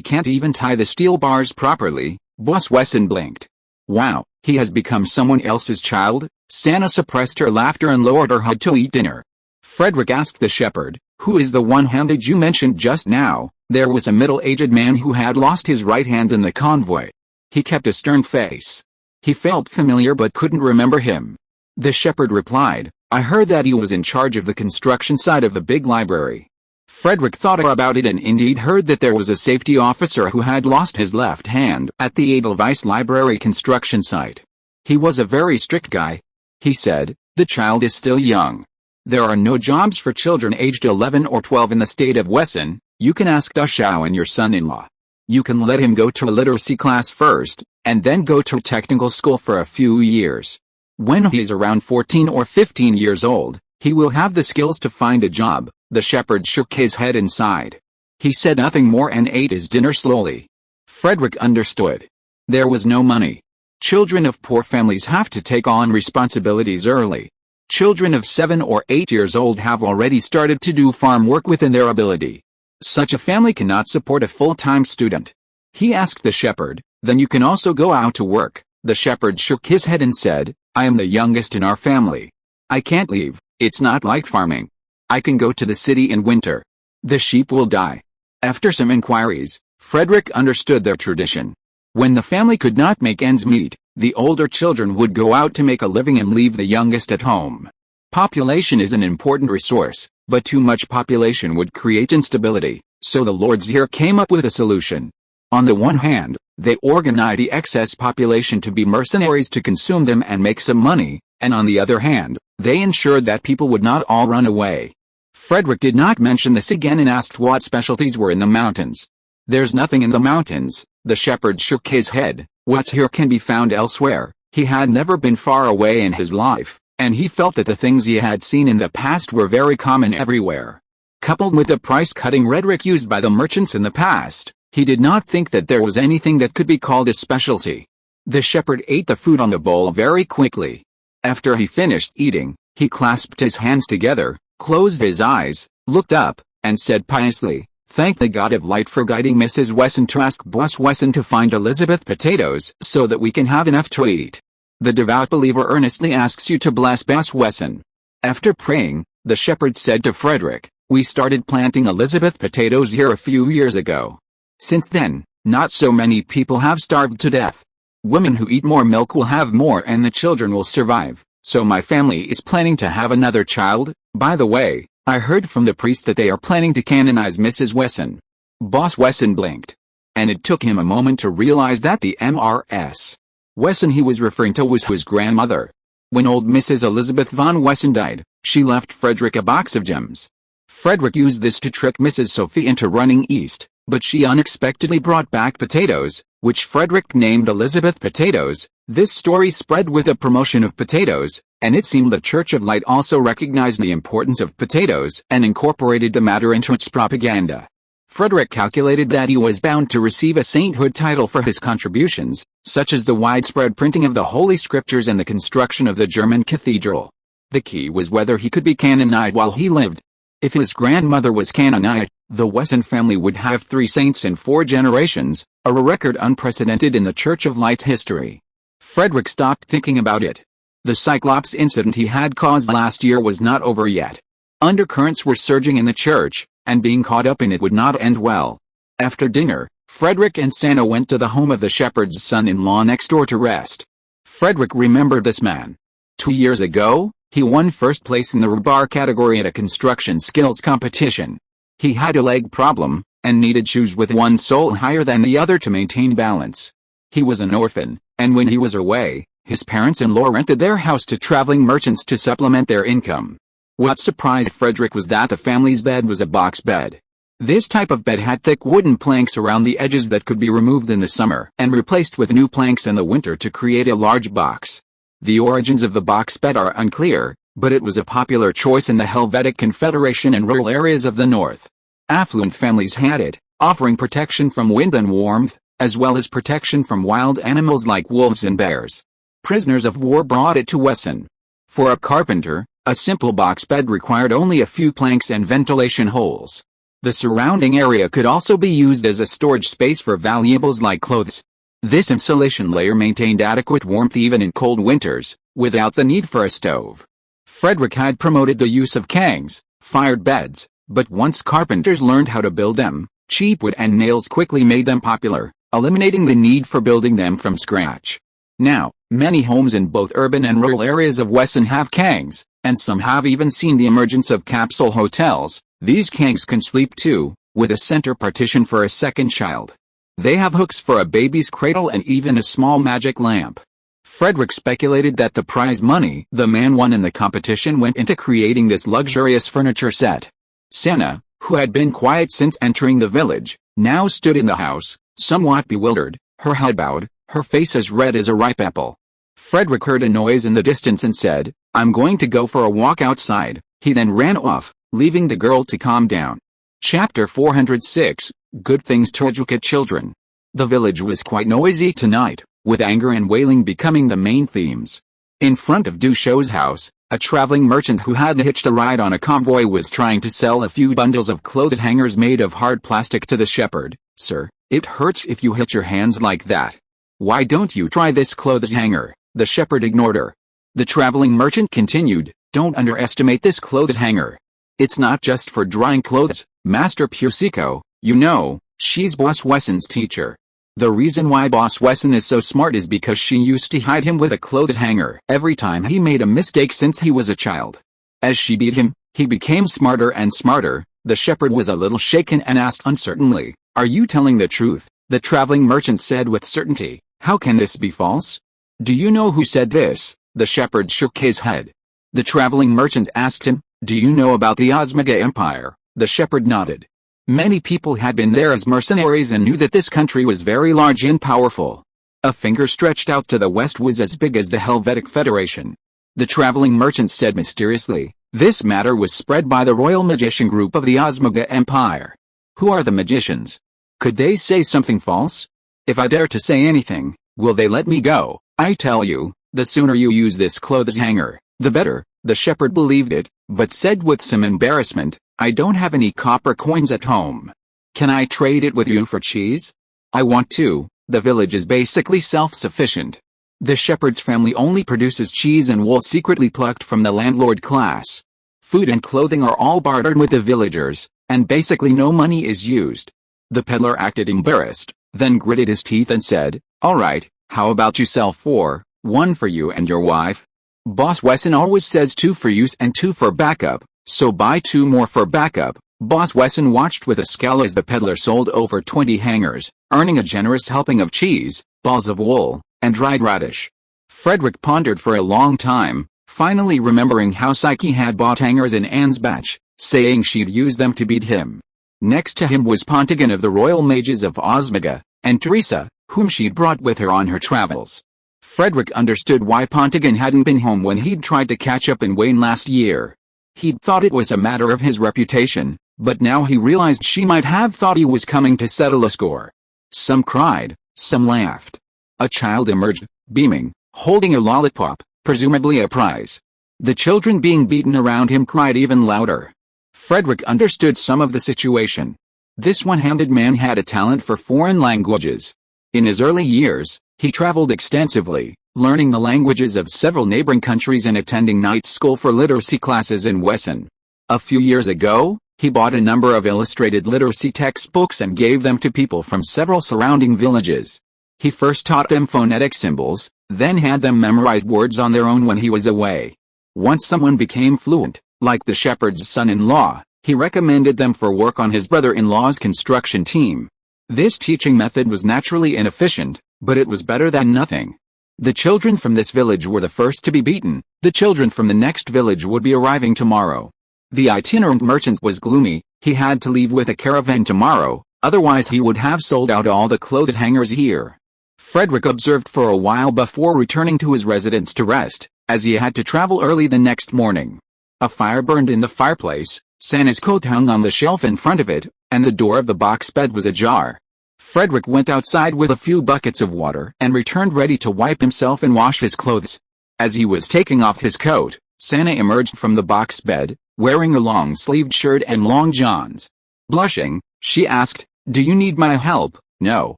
can't even tie the steel bars properly." Boss Wesson blinked. "Wow, he has become someone else's child?" Santa suppressed her laughter and lowered her head to eat dinner. Frederick asked the shepherd, "Who is the one-handed you mentioned just now?" There was a middle-aged man who had lost his right hand in the convoy. He kept a stern face. He felt familiar but couldn't remember him. The shepherd replied, "I heard that he was in charge of the construction side of the big library." Frederick thought about it and indeed heard that there was a safety officer who had lost his left hand at the Edelweiss library construction site. He was a very strict guy. He said, "The child is still young. There are no jobs for children aged 11 or 12 in the state of Wesson. You can ask Dachau and your son-in-law. You can let him go to a literacy class first, and then go to technical school for a few years. When he is around 14 or 15 years old, he will have the skills to find a job." The shepherd shook his head and sighed. He said nothing more and ate his dinner slowly. Frederick understood. There was no money. Children of poor families have to take on responsibilities early. Children of 7 or 8 years old have already started to do farm work within their ability. Such a family cannot support a full-time student. He asked the shepherd, "Then you can also go out to work?" The shepherd shook his head and said, "I am the youngest in our family. I can't leave. It's not like farming. I can go to the city in winter. The sheep will die." After some inquiries, Frederick understood their tradition. When the family could not make ends meet, the older children would go out to make a living and leave the youngest at home. Population is an important resource, but too much population would create instability, so the lords here came up with a solution. On the one hand, they organized the excess population to be mercenaries to consume them and make some money, and on the other hand, they ensured that people would not all run away. Frederick did not mention this again and asked what specialties were in the mountains. There's nothing in the mountains, the shepherd shook his head. What's here can be found elsewhere. He had never been far away in his life, and he felt that the things he had seen in the past were very common everywhere. Coupled with the price-cutting rhetoric used by the merchants in the past, he did not think that there was anything that could be called a specialty. The shepherd ate the food on the bowl very quickly. After he finished eating, he clasped his hands together, closed his eyes, looked up, and said piously, "Thank the God of light for guiding Mrs. Wesson to ask Boss Wesson to find Elizabeth potatoes so that we can have enough to eat. The devout believer earnestly asks you to bless Boss Wesson." After praying, the shepherd said to Frederick, "We started planting Elizabeth potatoes here a few years ago. Since then, not so many people have starved to death. Women who eat more milk will have more and the children will survive, so my family is planning to have another child. By the way, I heard from the priest that they are planning to canonize Mrs. Wesson." Boss Wesson blinked. And it took him a moment to realize that the Mrs. Wesson he was referring to was his grandmother. When old Mrs. Elizabeth von Wesson died, she left Frederick a box of gems. Frederick used this to trick Mrs. Sophie into running east, but she unexpectedly brought back potatoes, which Frederick named Elizabeth potatoes. This story spread with the promotion of potatoes, and it seemed the Church of Light also recognized the importance of potatoes and incorporated the matter into its propaganda. Frederick calculated that he was bound to receive a sainthood title for his contributions, such as the widespread printing of the Holy Scriptures and the construction of the German cathedral. The key was whether he could be canonized while he lived. If his grandmother was canonized, the Wesson family would have 3 saints in 4 generations, a record unprecedented in the Church of Light's history. Frederick stopped thinking about it. The Cyclops incident he had caused last year was not over yet. Undercurrents were surging in the church, and being caught up in it would not end well. After dinner, Frederick and Santa went to the home of the shepherd's son-in-law next door to rest. Frederick remembered this man. 2 years ago, he won first place in the rebar category at a construction skills competition. He had a leg problem, and needed shoes with one sole higher than the other to maintain balance. He was an orphan, and when he was away, his parents-in-law rented their house to traveling merchants to supplement their income. What surprised Frederick was that the family's bed was a box bed. This type of bed had thick wooden planks around the edges that could be removed in the summer and replaced with new planks in the winter to create a large box. The origins of the box bed are unclear, but it was a popular choice in the Helvetic Confederation and rural areas of the north. Affluent families had it, offering protection from wind and warmth, as well as protection from wild animals like wolves and bears. Prisoners of war brought it to Wesson. For a carpenter, a simple box bed required only a few planks and ventilation holes. The surrounding area could also be used as a storage space for valuables like clothes. This insulation layer maintained adequate warmth even in cold winters, without the need for a stove. Frederick had promoted the use of kangs, fired beds, but once carpenters learned how to build them, cheap wood and nails quickly made them popular, eliminating the need for building them from scratch. Now, many homes in both urban and rural areas of Wesson have kangs, and some have even seen the emergence of capsule hotels. These kangs can sleep too, with a center partition for a second child. They have hooks for a baby's cradle and even a small magic lamp. Frederick speculated that the prize money the man won in the competition went into creating this luxurious furniture set. Santa, who had been quiet since entering the village, now stood in the house, somewhat bewildered, her head bowed, her face as red as a ripe apple. Frederick heard a noise in the distance and said, "I'm going to go for a walk outside." He then ran off, leaving the girl to calm down. Chapter 406, Good Things to Educate Children. The village was quite noisy tonight, with anger and wailing becoming the main themes. In front of Duchot's house, a traveling merchant who had hitched a ride on a convoy was trying to sell a few bundles of clothes hangers made of hard plastic to the shepherd. "Sir, it hurts if you hit your hands like that. Why don't you try this clothes hanger?" The shepherd ignored her. The traveling merchant continued, "Don't underestimate this clothes hanger. It's not just for drying clothes, Master Pusico, you know, she's Boss Wesson's teacher. The reason why Boss Wesson is so smart is because she used to hide him with a clothes hanger every time he made a mistake since he was a child. As she beat him, he became smarter and smarter. The shepherd was a little shaken and asked uncertainly, "Are you telling the truth?" The traveling merchant said with certainty, "How can this be false?" "Do you know who said this?" The shepherd shook his head. The traveling merchant asked him, "Do you know about the Osmiga Empire?" The shepherd nodded. Many people had been there as mercenaries and knew that this country was very large and powerful. A finger stretched out to the west was as big as the Helvetic Federation. The traveling merchant said mysteriously, "This matter was spread by the royal magician group of the Osmiga Empire." "Who are the magicians? Could they say something false? If I dare to say anything, will they let me go? I tell you, the sooner you use this clothes hanger, the better." The shepherd believed it, but said with some embarrassment, "I don't have any copper coins at home. Can I trade it with you for cheese? I want to." The village is basically self-sufficient. The shepherd's family only produces cheese and wool secretly plucked from the landlord class. Food and clothing are all bartered with the villagers, and basically no money is used. The peddler acted embarrassed, then gritted his teeth and said, "All right, how about you sell 4, 1 for you and your wife? Boss Wesson always says 2 for use and 2 for backup, so buy 2 more for backup." Boss Wesson watched with a scowl as the peddler sold over 20 hangers, earning a generous helping of cheese, balls of wool, and dried radish. Frederick pondered for a long time, finally remembering how Psyche had bought hangers in Anne's batch, saying she'd use them to beat him. Next to him was Pontigan of the Royal Mages of Osmiga, and Teresa, whom she'd brought with her on her travels. Frederick understood why Pontigan hadn't been home when he'd tried to catch up in Wayne last year. He'd thought it was a matter of his reputation, but now he realized she might have thought he was coming to settle a score. Some cried, some laughed. A child emerged, beaming, holding a lollipop, presumably a prize. The children being beaten around him cried even louder. Frederick understood some of the situation. This one-handed man had a talent for foreign languages. In his early years, he traveled extensively, learning the languages of several neighboring countries and attending night school for literacy classes in Wesson. A few years ago, he bought a number of illustrated literacy textbooks and gave them to people from several surrounding villages. He first taught them phonetic symbols, then had them memorize words on their own when he was away. Once someone became fluent, like the shepherd's son-in-law, he recommended them for work on his brother-in-law's construction team. This teaching method was naturally inefficient, but it was better than nothing. The children from this village were the first to be beaten. The children from the next village would be arriving tomorrow. The itinerant merchant was gloomy. He had to leave with a caravan tomorrow, otherwise he would have sold out all the clothes hangers here. Frederick observed for a while before returning to his residence to rest, as he had to travel early the next morning. A fire burned in the fireplace, Santa's coat hung on the shelf in front of it, and the door of the box bed was ajar. Frederick went outside with a few buckets of water and returned ready to wipe himself and wash his clothes. As he was taking off his coat, Santa emerged from the box bed, wearing a long-sleeved shirt and long johns. Blushing, she asked, "Do you need my help?" "No."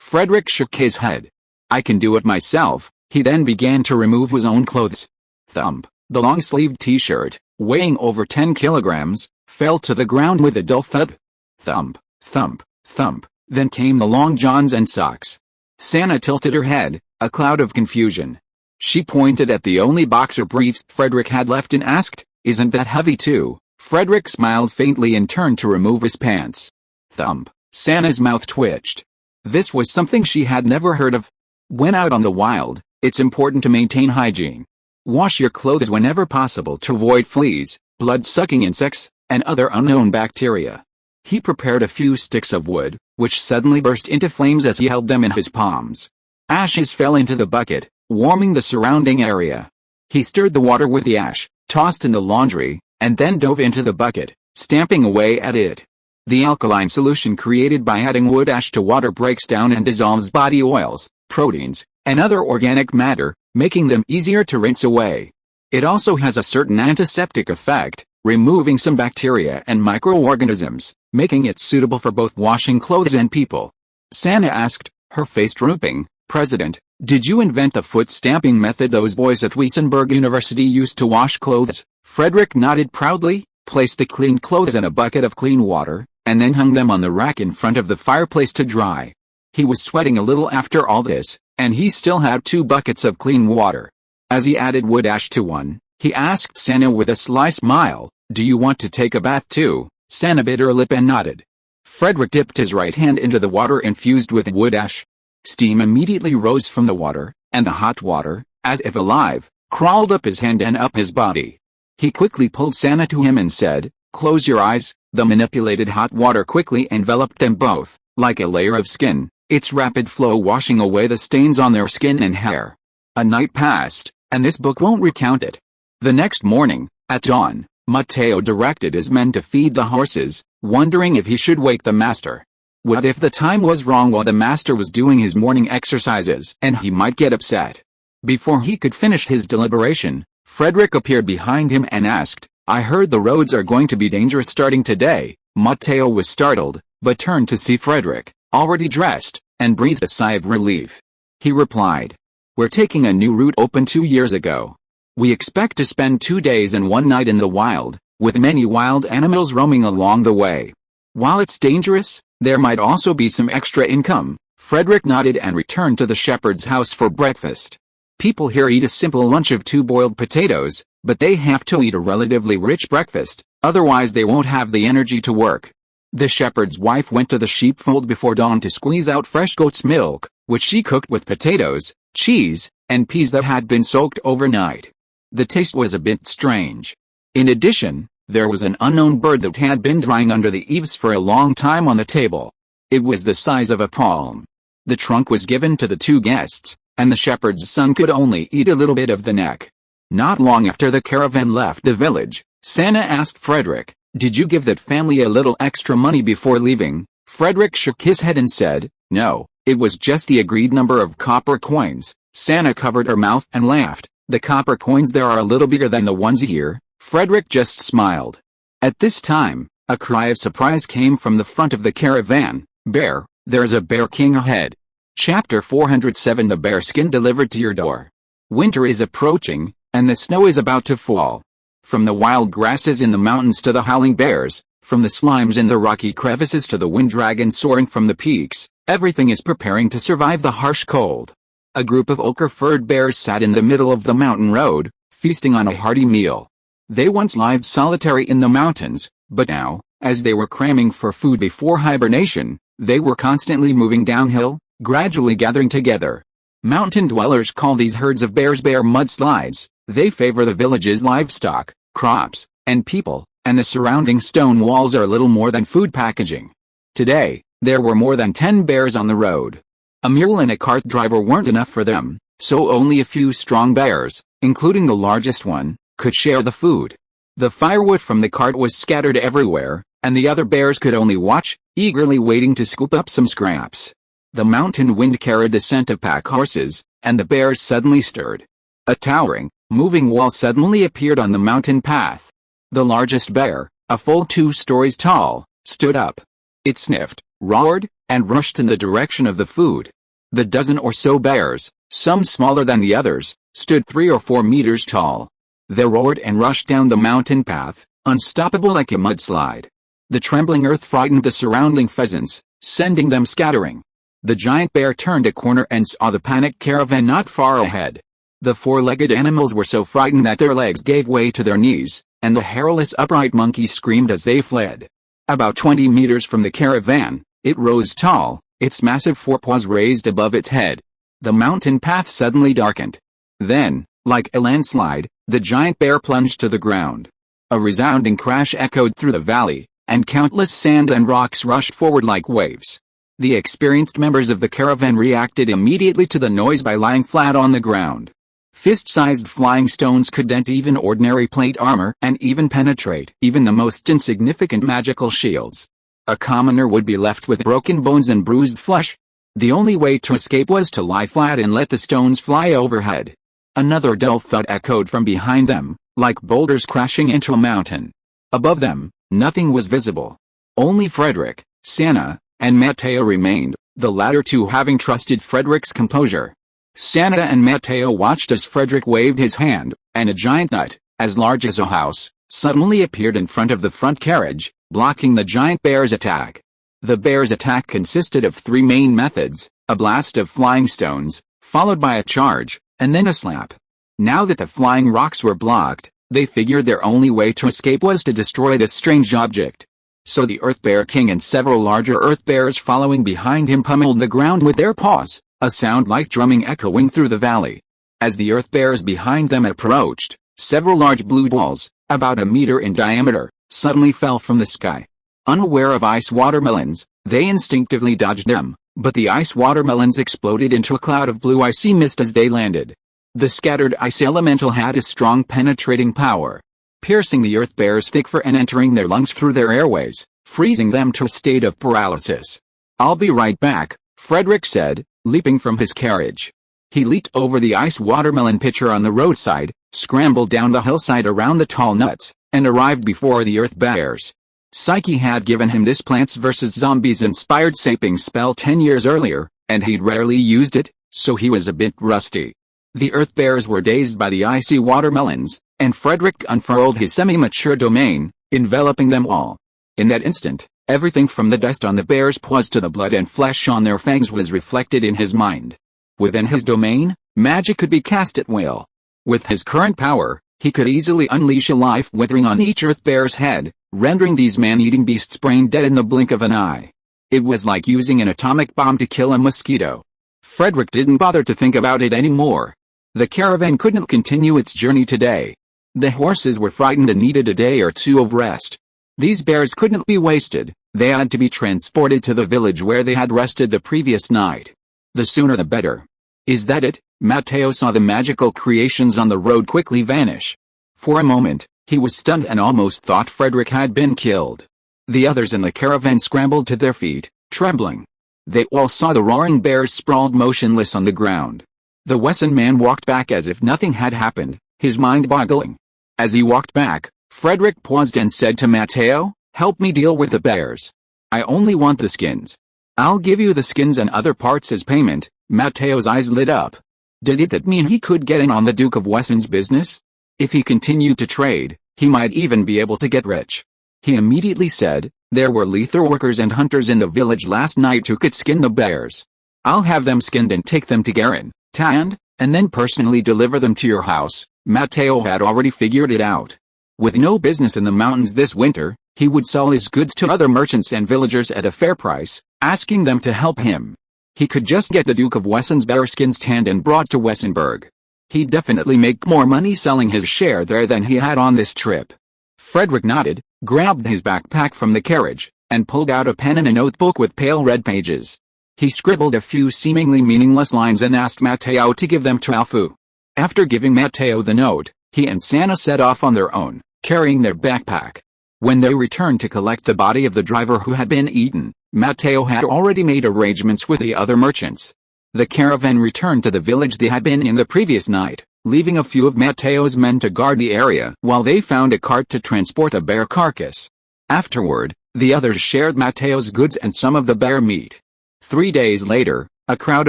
Frederick shook his head. "I can do it myself." He then began to remove his own clothes. Thump. The long-sleeved t-shirt, weighing over 10 kilograms, fell to the ground with a dull thud. Thump, thump, thump. Then came the long johns and socks. Santa tilted her head, a cloud of confusion. She pointed at the only boxer briefs Frederick had left and asked, "Isn't that heavy too?" Frederick smiled faintly and turned to remove his pants. Thump. Santa's mouth twitched. This was something she had never heard of. When out on the wild, it's important to maintain hygiene. Wash your clothes whenever possible to avoid fleas, blood-sucking insects, and other unknown bacteria. He prepared a few sticks of wood, which suddenly burst into flames as he held them in his palms. Ashes fell into the bucket, warming the surrounding area. He stirred the water with the ash, tossed in the laundry, and then dove into the bucket, stamping away at it. The alkaline solution created by adding wood ash to water breaks down and dissolves body oils, proteins, and other organic matter, making them easier to rinse away. It also has a certain antiseptic effect, removing some bacteria and microorganisms, making it suitable for both washing clothes and people. Santa asked, her face drooping, "President, did you invent the foot stamping method those boys at Wiesenberg University used to wash clothes?" Frederick nodded proudly, placed the clean clothes in a bucket of clean water, and then hung them on the rack in front of the fireplace to dry. He was sweating a little after all this, and he still had 2 buckets of clean water. As he added wood ash to one, He asked Santa with a sly smile, "Do you want to take a bath too?" Santa bit her lip and nodded. Frederick dipped his right hand into the water infused with wood ash. Steam immediately rose from the water, and the hot water, as if alive, crawled up his hand and up his body. He quickly pulled Santa to him and said, "Close your eyes." The manipulated hot water quickly enveloped them both, like a layer of skin, its rapid flow washing away the stains on their skin and hair. A night passed, and this book won't recount it. The next morning, at dawn, Matteo directed his men to feed the horses, wondering if he should wake the master. What if the time was wrong while the master was doing his morning exercises and he might get upset? Before he could finish his deliberation, Frederick appeared behind him and asked, "I heard the roads are going to be dangerous starting today." Matteo was startled, but turned to see Frederick, already dressed, and breathed a sigh of relief. He replied, "We're taking a new route opened 2 years ago. We expect to spend 2 days and 1 night in the wild, with many wild animals roaming along the way. While it's dangerous, there might also be some extra income." Frederick nodded and returned to the shepherd's house for breakfast. People here eat a simple lunch of 2 boiled potatoes, but they have to eat a relatively rich breakfast, otherwise they won't have the energy to work. The shepherd's wife went to the sheepfold before dawn to squeeze out fresh goat's milk, which she cooked with potatoes, cheese, and peas that had been soaked overnight. The taste was a bit strange. In addition, there was an unknown bird that had been drying under the eaves for a long time on the table. It was the size of a palm. The trunk was given to the 2 guests, and the shepherd's son could only eat a little bit of the neck. Not long after the caravan left the village, Santa asked Frederick, "Did you give that family a little extra money before leaving?" Frederick shook his head and said, "No, it was just the agreed number of copper coins." Santa covered her mouth and laughed. "The copper coins there are a little bigger than the ones here." Frederick just smiled. At this time, a cry of surprise came from the front of the caravan. "Bear, there's a bear king ahead." Chapter 407 The bearskin delivered to your door. Winter is approaching, and the snow is about to fall. From the wild grasses in the mountains to the howling bears, from the slimes in the rocky crevices to the wind dragons soaring from the peaks, everything is preparing to survive the harsh cold. A group of ochre-furred bears sat in the middle of the mountain road, feasting on a hearty meal. They once lived solitary in the mountains, but now, as they were cramming for food before hibernation, they were constantly moving downhill, gradually gathering together. Mountain dwellers call these herds of bears bear mudslides. They favor the village's livestock, crops, and people, and the surrounding stone walls are little more than food packaging. Today, there were more than 10 bears on the road. A mule and a cart driver weren't enough for them, so only a few strong bears, including the largest one, could share the food. The firewood from the cart was scattered everywhere, and the other bears could only watch, eagerly waiting to scoop up some scraps. The mountain wind carried the scent of pack horses, and the bears suddenly stirred. A towering, moving wall suddenly appeared on the mountain path. The largest bear, a full 2 stories tall, stood up. It sniffed, roared, and rushed in the direction of the food. The dozen or so bears, some smaller than the others, stood 3 or 4 meters tall. They roared and rushed down the mountain path, unstoppable like a mudslide. The trembling earth frightened the surrounding pheasants, sending them scattering. The giant bear turned a corner and saw the panicked caravan not far ahead. The 4-legged animals were so frightened that their legs gave way to their knees, and the hairless upright monkeys screamed as they fled. About 20 meters from the caravan, it rose tall, its massive forepaws raised above its head. The mountain path suddenly darkened. Then, like a landslide, the giant bear plunged to the ground. A resounding crash echoed through the valley, and countless sand and rocks rushed forward like waves. The experienced members of the caravan reacted immediately to the noise by lying flat on the ground. Fist-sized flying stones could dent even ordinary plate armor and even penetrate even the most insignificant magical shields. A commoner would be left with broken bones and bruised flesh. The only way to escape was to lie flat and let the stones fly overhead. Another dull thud echoed from behind them, like boulders crashing into a mountain. Above them, nothing was visible. Only Frederick, Santa, and Matteo remained, the latter two having trusted Frederick's composure. Santa and Matteo watched as Frederick waved his hand, and a giant nut, as large as a house, suddenly appeared in front of the front carriage, blocking the giant bear's attack. The bear's attack consisted of 3 main methods: a blast of flying stones, followed by a charge, and then a slap. Now that the flying rocks were blocked, they figured their only way to escape was to destroy this strange object. So the Earth Bear King and several larger Earth Bears following behind him pummeled the ground with their paws, a sound like drumming echoing through the valley. As the Earth Bears behind them approached, several large blue balls, about a meter in diameter, suddenly fell from the sky. Unaware of ice watermelons, they instinctively dodged them, but the ice watermelons exploded into a cloud of blue icy mist as they landed. The scattered ice elemental had a strong penetrating power, piercing the Earth Bears' thick fur and entering their lungs through their airways, freezing them to a state of paralysis. "I'll be right back," Frederick said, leaping from his carriage. He leaped over the ice watermelon pitcher on the roadside, scrambled down the hillside around the tall nuts, and arrived before the Earth Bears. Psyche had given him this Plants vs. Zombies-inspired saping spell 10 years earlier, and he'd rarely used it, so he was a bit rusty. The Earth Bears were dazed by the icy watermelons, and Frederick unfurled his semi-mature domain, enveloping them all. In that instant, everything from the dust on the bears' paws to the blood and flesh on their fangs was reflected in his mind. Within his domain, magic could be cast at will. With his current power, he could easily unleash a life withering on each Earth Bear's head, rendering these man-eating beasts brain dead in the blink of an eye. It was like using an atomic bomb to kill a mosquito. Frederick didn't bother to think about it anymore. The caravan couldn't continue its journey today. The horses were frightened and needed a day or two of rest. These bears couldn't be wasted, they had to be transported to the village where they had rested the previous night. The sooner the better. Is that it? Matteo saw the magical creations on the road quickly vanish. For a moment, he was stunned and almost thought Frederick had been killed. The others in the caravan scrambled to their feet, trembling. They all saw the roaring bears sprawled motionless on the ground. The Wesson man walked back as if nothing had happened, his mind boggling. As he walked back, Frederick paused and said to Matteo, "Help me deal with the bears. I only want the skins." "I'll give you the skins and other parts as payment." Matteo's eyes lit up. Did that mean he could get in on the Duke of Wesson's business? If he continued to trade, he might even be able to get rich. He immediately said, "There were lethal workers and hunters in the village last night who could skin the bears. I'll have them skinned and take them to Garin, tanned, and then personally deliver them to your house." Matteo had already figured it out. With no business in the mountains this winter, he would sell his goods to other merchants and villagers at a fair price, asking them to help him. He could just get the Duke of Wesson's bear skins tanned and brought to Wessenberg. He'd definitely make more money selling his share there than he had on this trip. Frederick nodded, grabbed his backpack from the carriage, and pulled out a pen and a notebook with pale red pages. He scribbled a few seemingly meaningless lines and asked Matteo to give them to Alfu. After giving Matteo the note, he and Santa set off on their own, carrying their backpack. When they returned to collect the body of the driver who had been eaten, Matteo had already made arrangements with the other merchants. The caravan returned to the village they had been in the previous night, leaving a few of Matteo's men to guard the area while they found a cart to transport a bear carcass. Afterward, the others shared Matteo's goods and some of the bear meat. 3 days later, a crowd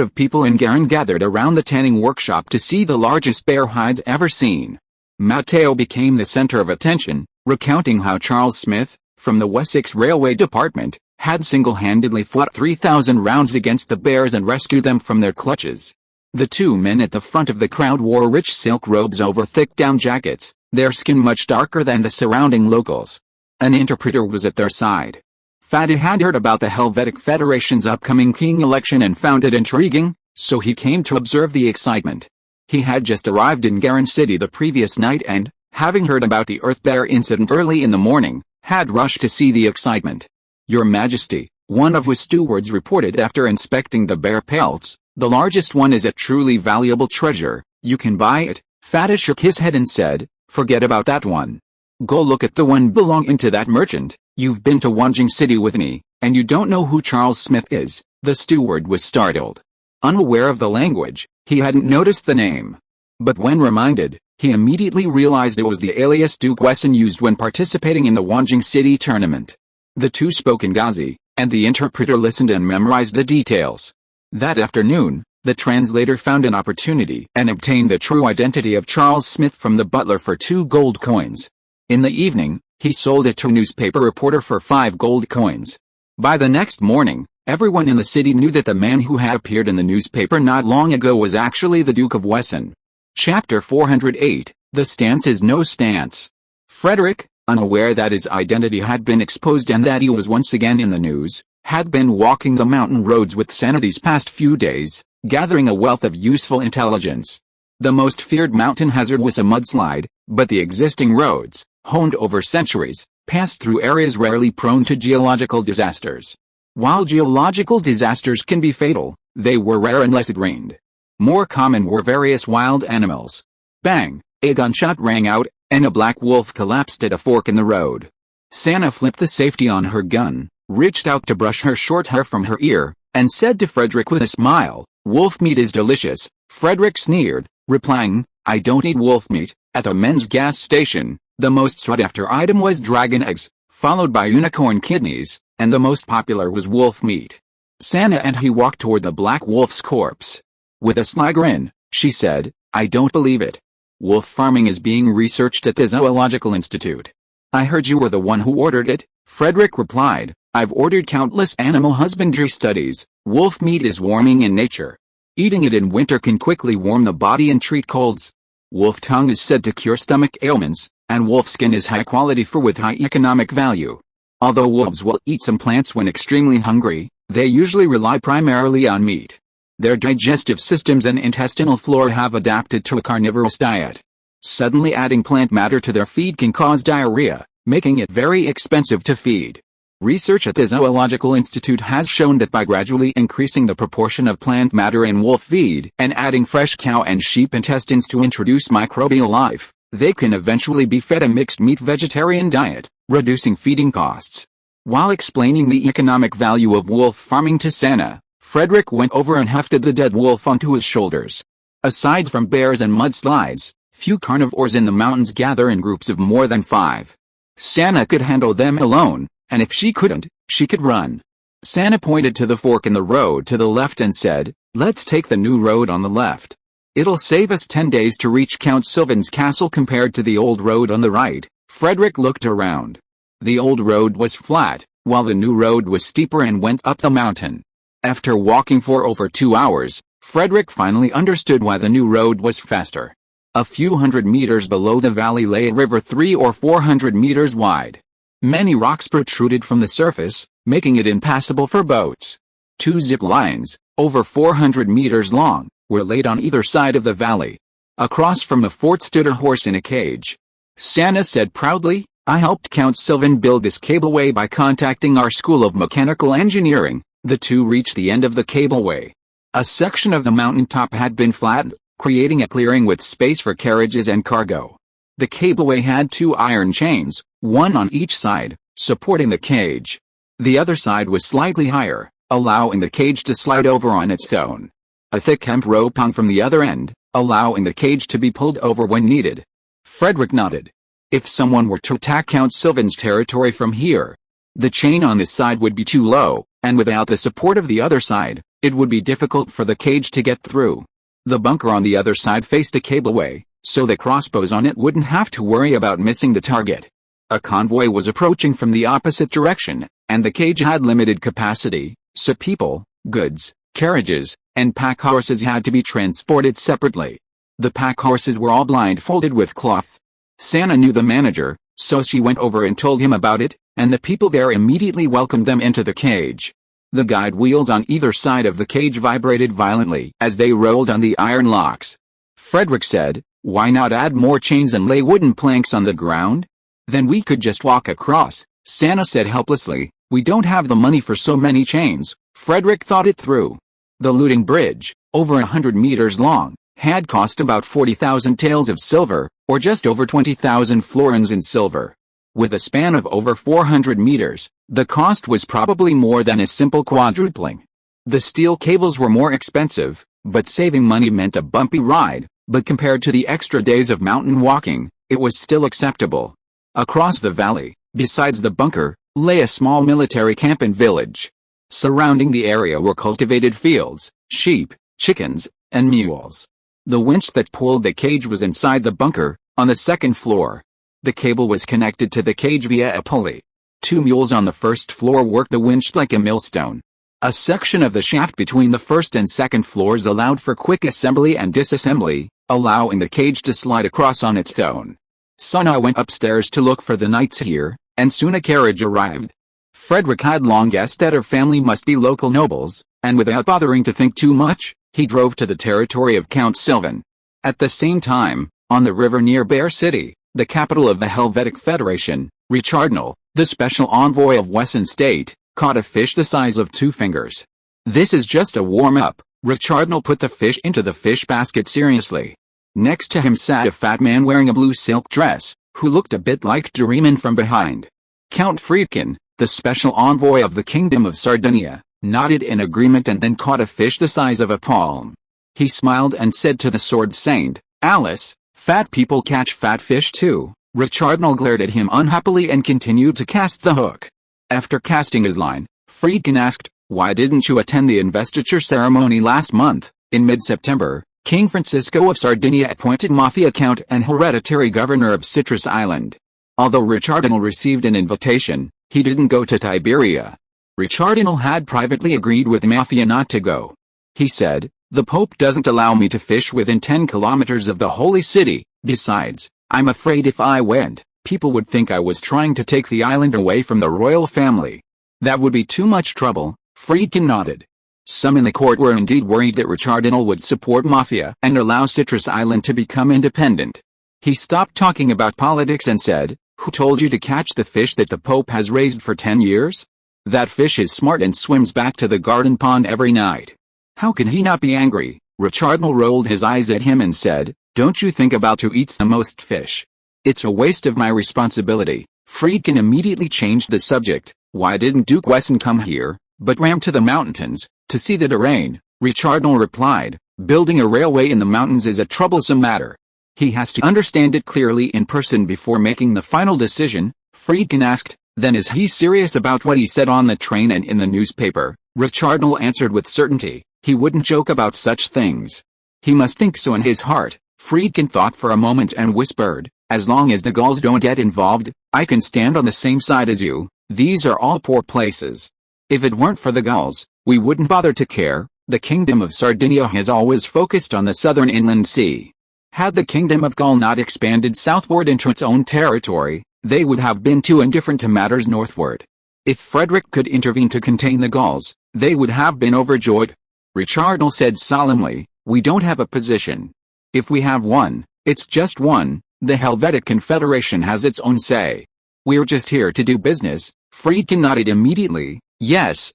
of people in Garin gathered around the tanning workshop to see the largest bear hides ever seen. Matteo became the center of attention, recounting how Charles Smith, from the Wessex Railway Department, had single-handedly fought 3,000 rounds against the bears and rescued them from their clutches. The two men at the front of the crowd wore rich silk robes over thick down jackets, their skin much darker than the surrounding locals. An interpreter was at their side. Fadi had heard about the Helvetic Federation's upcoming king election and found it intriguing, so he came to observe the excitement. He had just arrived in Garin City the previous night and, having heard about the Earth Bear incident early in the morning, had rushed to see the excitement. "Your Majesty," one of his stewards reported after inspecting the bear pelts, "the largest one is a truly valuable treasure. You can buy it." Fadi shook his head and said, "Forget about that one. Go look at the one belonging to that merchant. You've been to Wanjing City with me, and you don't know who Charles Smith is." The steward was startled. Unaware of the language, he hadn't noticed the name. But when reminded, he immediately realized it was the alias Duke Wesson used when participating in the Wanjing City tournament. The two spoke in Ghazi, and the interpreter listened and memorized the details. That afternoon, the translator found an opportunity and obtained the true identity of Charles Smith from the butler for 2 gold coins. In the evening, he sold it to a newspaper reporter for 5 gold coins. By the next morning, everyone in the city knew that the man who had appeared in the newspaper not long ago was actually the Duke of Wesson. Chapter 408, The Stance is No Stance. Frederick, unaware that his identity had been exposed and that he was once again in the news, had been walking the mountain roads with Senna these past few days, gathering a wealth of useful intelligence. The most feared mountain hazard was a mudslide, but the existing roads, honed over centuries, passed through areas rarely prone to geological disasters. While geological disasters can be fatal, they were rare unless it rained. More common were various wild animals. Bang! A gunshot rang out, and a black wolf collapsed at a fork in the road. Senna flipped the safety on her gun, reached out to brush her short hair from her ear, and said to Frederick with a smile, "Wolf meat is delicious." Frederick sneered, replying, "I don't eat wolf meat." At the men's gas station, the most sought-after item was dragon eggs, followed by unicorn kidneys, and the most popular was wolf meat. Senna and he walked toward the black wolf's corpse. With a sly grin, she said, "I don't believe it. Wolf farming is being researched at the Zoological Institute." "I heard you were the one who ordered it," Frederick replied. "I've ordered countless animal husbandry studies. Wolf meat is warming in nature. Eating it in winter can quickly warm the body and treat colds. Wolf tongue is said to cure stomach ailments, and wolf skin is high quality fur with high economic value. Although wolves will eat some plants when extremely hungry, they usually rely primarily on meat. Their digestive systems and intestinal flora have adapted to a carnivorous diet. Suddenly adding plant matter to their feed can cause diarrhea, making it very expensive to feed. Research at the Zoological Institute has shown that by gradually increasing the proportion of plant matter in wolf feed and adding fresh cow and sheep intestines to introduce microbial life, they can eventually be fed a mixed meat vegetarian diet, reducing feeding costs. While explaining the economic value of wolf farming to Senna, Frederick went over and hefted the dead wolf onto his shoulders. Aside from bears and mudslides, few carnivores in the mountains gather in groups of more than 5. Senna could handle them alone, and if she couldn't, she could run. Senna pointed to the fork in the road to the left and said, "Let's take the new road on the left. It'll save us 10 days to reach Count Sylvan's castle compared to the old road on the right." Frederick looked around. The old road was flat, while the new road was steeper and went up the mountain. After walking for over 2 hours, Frederick finally understood why the new road was faster. A few hundred meters below the valley lay a river 300 or 400 meters wide. Many rocks protruded from the surface, making it impassable for boats. 2 zip lines, over 400 meters long, were laid on either side of the valley. Across from the fort stood a horse in a cage. Senna said proudly, "I helped Count Sylvan build this cableway by contacting our School of Mechanical Engineering." The two reached the end of the cableway. A section of the mountaintop had been flattened, creating a clearing with space for carriages and cargo. The cableway had 2 iron chains, one on each side, supporting the cage. The other side was slightly higher, allowing the cage to slide over on its own. A thick hemp rope hung from the other end, allowing the cage to be pulled over when needed. Frederick nodded. If someone were to attack Count Sylvan's territory from here, the chain on this side would be too low, and without the support of the other side, it would be difficult for the cage to get through. The bunker on the other side faced the cableway, so the crossbows on it wouldn't have to worry about missing the target. A convoy was approaching from the opposite direction, and the cage had limited capacity, so people, goods, carriages, and pack horses had to be transported separately. The pack horses were all blindfolded with cloth. Senna knew the manager, so she went over and told him about it, and the people there immediately welcomed them into the cage. The guide wheels on either side of the cage vibrated violently as they rolled on the iron locks. Frederick said, "Why not add more chains and lay wooden planks on the ground? Then we could just walk across," Senna said helplessly. "We don't have the money for so many chains." Frederick thought it through. The looting bridge, over 100 meters long, had cost about 40,000 taels of silver, or just over 20,000 florins in silver. With a span of over 400 meters, the cost was probably more than a simple quadrupling. The steel cables were more expensive, but saving money meant a bumpy ride, but compared to the extra days of mountain walking, it was still acceptable. Across the valley, besides the bunker, lay a small military camp and village. Surrounding the area were cultivated fields, sheep, chickens, and mules. The winch that pulled the cage was inside the bunker, on the second floor. The cable was connected to the cage via a pulley. 2 mules on the first floor worked the winch like a millstone. A section of the shaft between the first and second floors allowed for quick assembly and disassembly, allowing the cage to slide across on its own. Sana went upstairs to look for the knights here, and soon a carriage arrived. Frederick had long guessed that her family must be local nobles, and without bothering to think too much, he drove to the territory of Count Sylvan. At the same time, on the river near Bear City, the capital of the Helvetic Federation, Richardnal, the special envoy of Wesson State, caught a fish the size of 2 fingers. "This is just a warm-up." Richardnal put the fish into the fish basket seriously. Next to him sat a fat man wearing a blue silk dress, who looked a bit like Doraemon from behind. Count Friedkin, the special envoy of the Kingdom of Sardinia, nodded in agreement and then caught a fish the size of a palm. He smiled and said to the sword saint, "Alice, fat people catch fat fish too." Richardnal glared at him unhappily and continued to cast the hook. After casting his line, Friedkin asked, "Why didn't you attend the investiture ceremony last month?" In mid-September, King Francisco of Sardinia appointed Mafia Count and hereditary governor of Citrus Island. Although Richardnal received an invitation, he didn't go to Tiberia. Richardnal had privately agreed with Mafia not to go. He said, "The Pope doesn't allow me to fish within 10 kilometers of the Holy City. Besides, I'm afraid if I went, people would think I was trying to take the island away from the royal family. That would be too much trouble." Friedkin nodded. Some in the court were indeed worried that Richardnal would support Mafia and allow Citrus Island to become independent. He stopped talking about politics and said, "Who told you to catch the fish that the Pope has raised for 10 years? That fish is smart and swims back to the garden pond every night. How can he not be angry?" Richardnal rolled his eyes at him and said, "Don't you think about who eats the most fish? It's a waste of my responsibility." Friedkin immediately changed the subject. "Why didn't Duke Wesson come here, but ran to the mountains, to see the terrain?" Richardnal replied, "Building a railway in the mountains is a troublesome matter. He has to understand it clearly in person before making the final decision." Friedkin asked, "Then is he serious about what he said on the train and in the newspaper?" Richardnal answered with certainty, "He wouldn't joke about such things. He must think so in his heart." Friedkin thought for a moment and whispered, "As long as the Gauls don't get involved, I can stand on the same side as you. These are all poor places. If it weren't for the Gauls, we wouldn't bother to care. The Kingdom of Sardinia has always focused on the southern inland sea. Had the Kingdom of Gaul not expanded southward into its own territory, they would have been too indifferent to matters northward. If Frederick could intervene to contain the Gauls, they would have been overjoyed." Richardnal said solemnly, "We don't have a position. If we have one, it's just one. The Helvetic Confederation has its own say. We're just here to do business." Friedkin nodded immediately. Yes,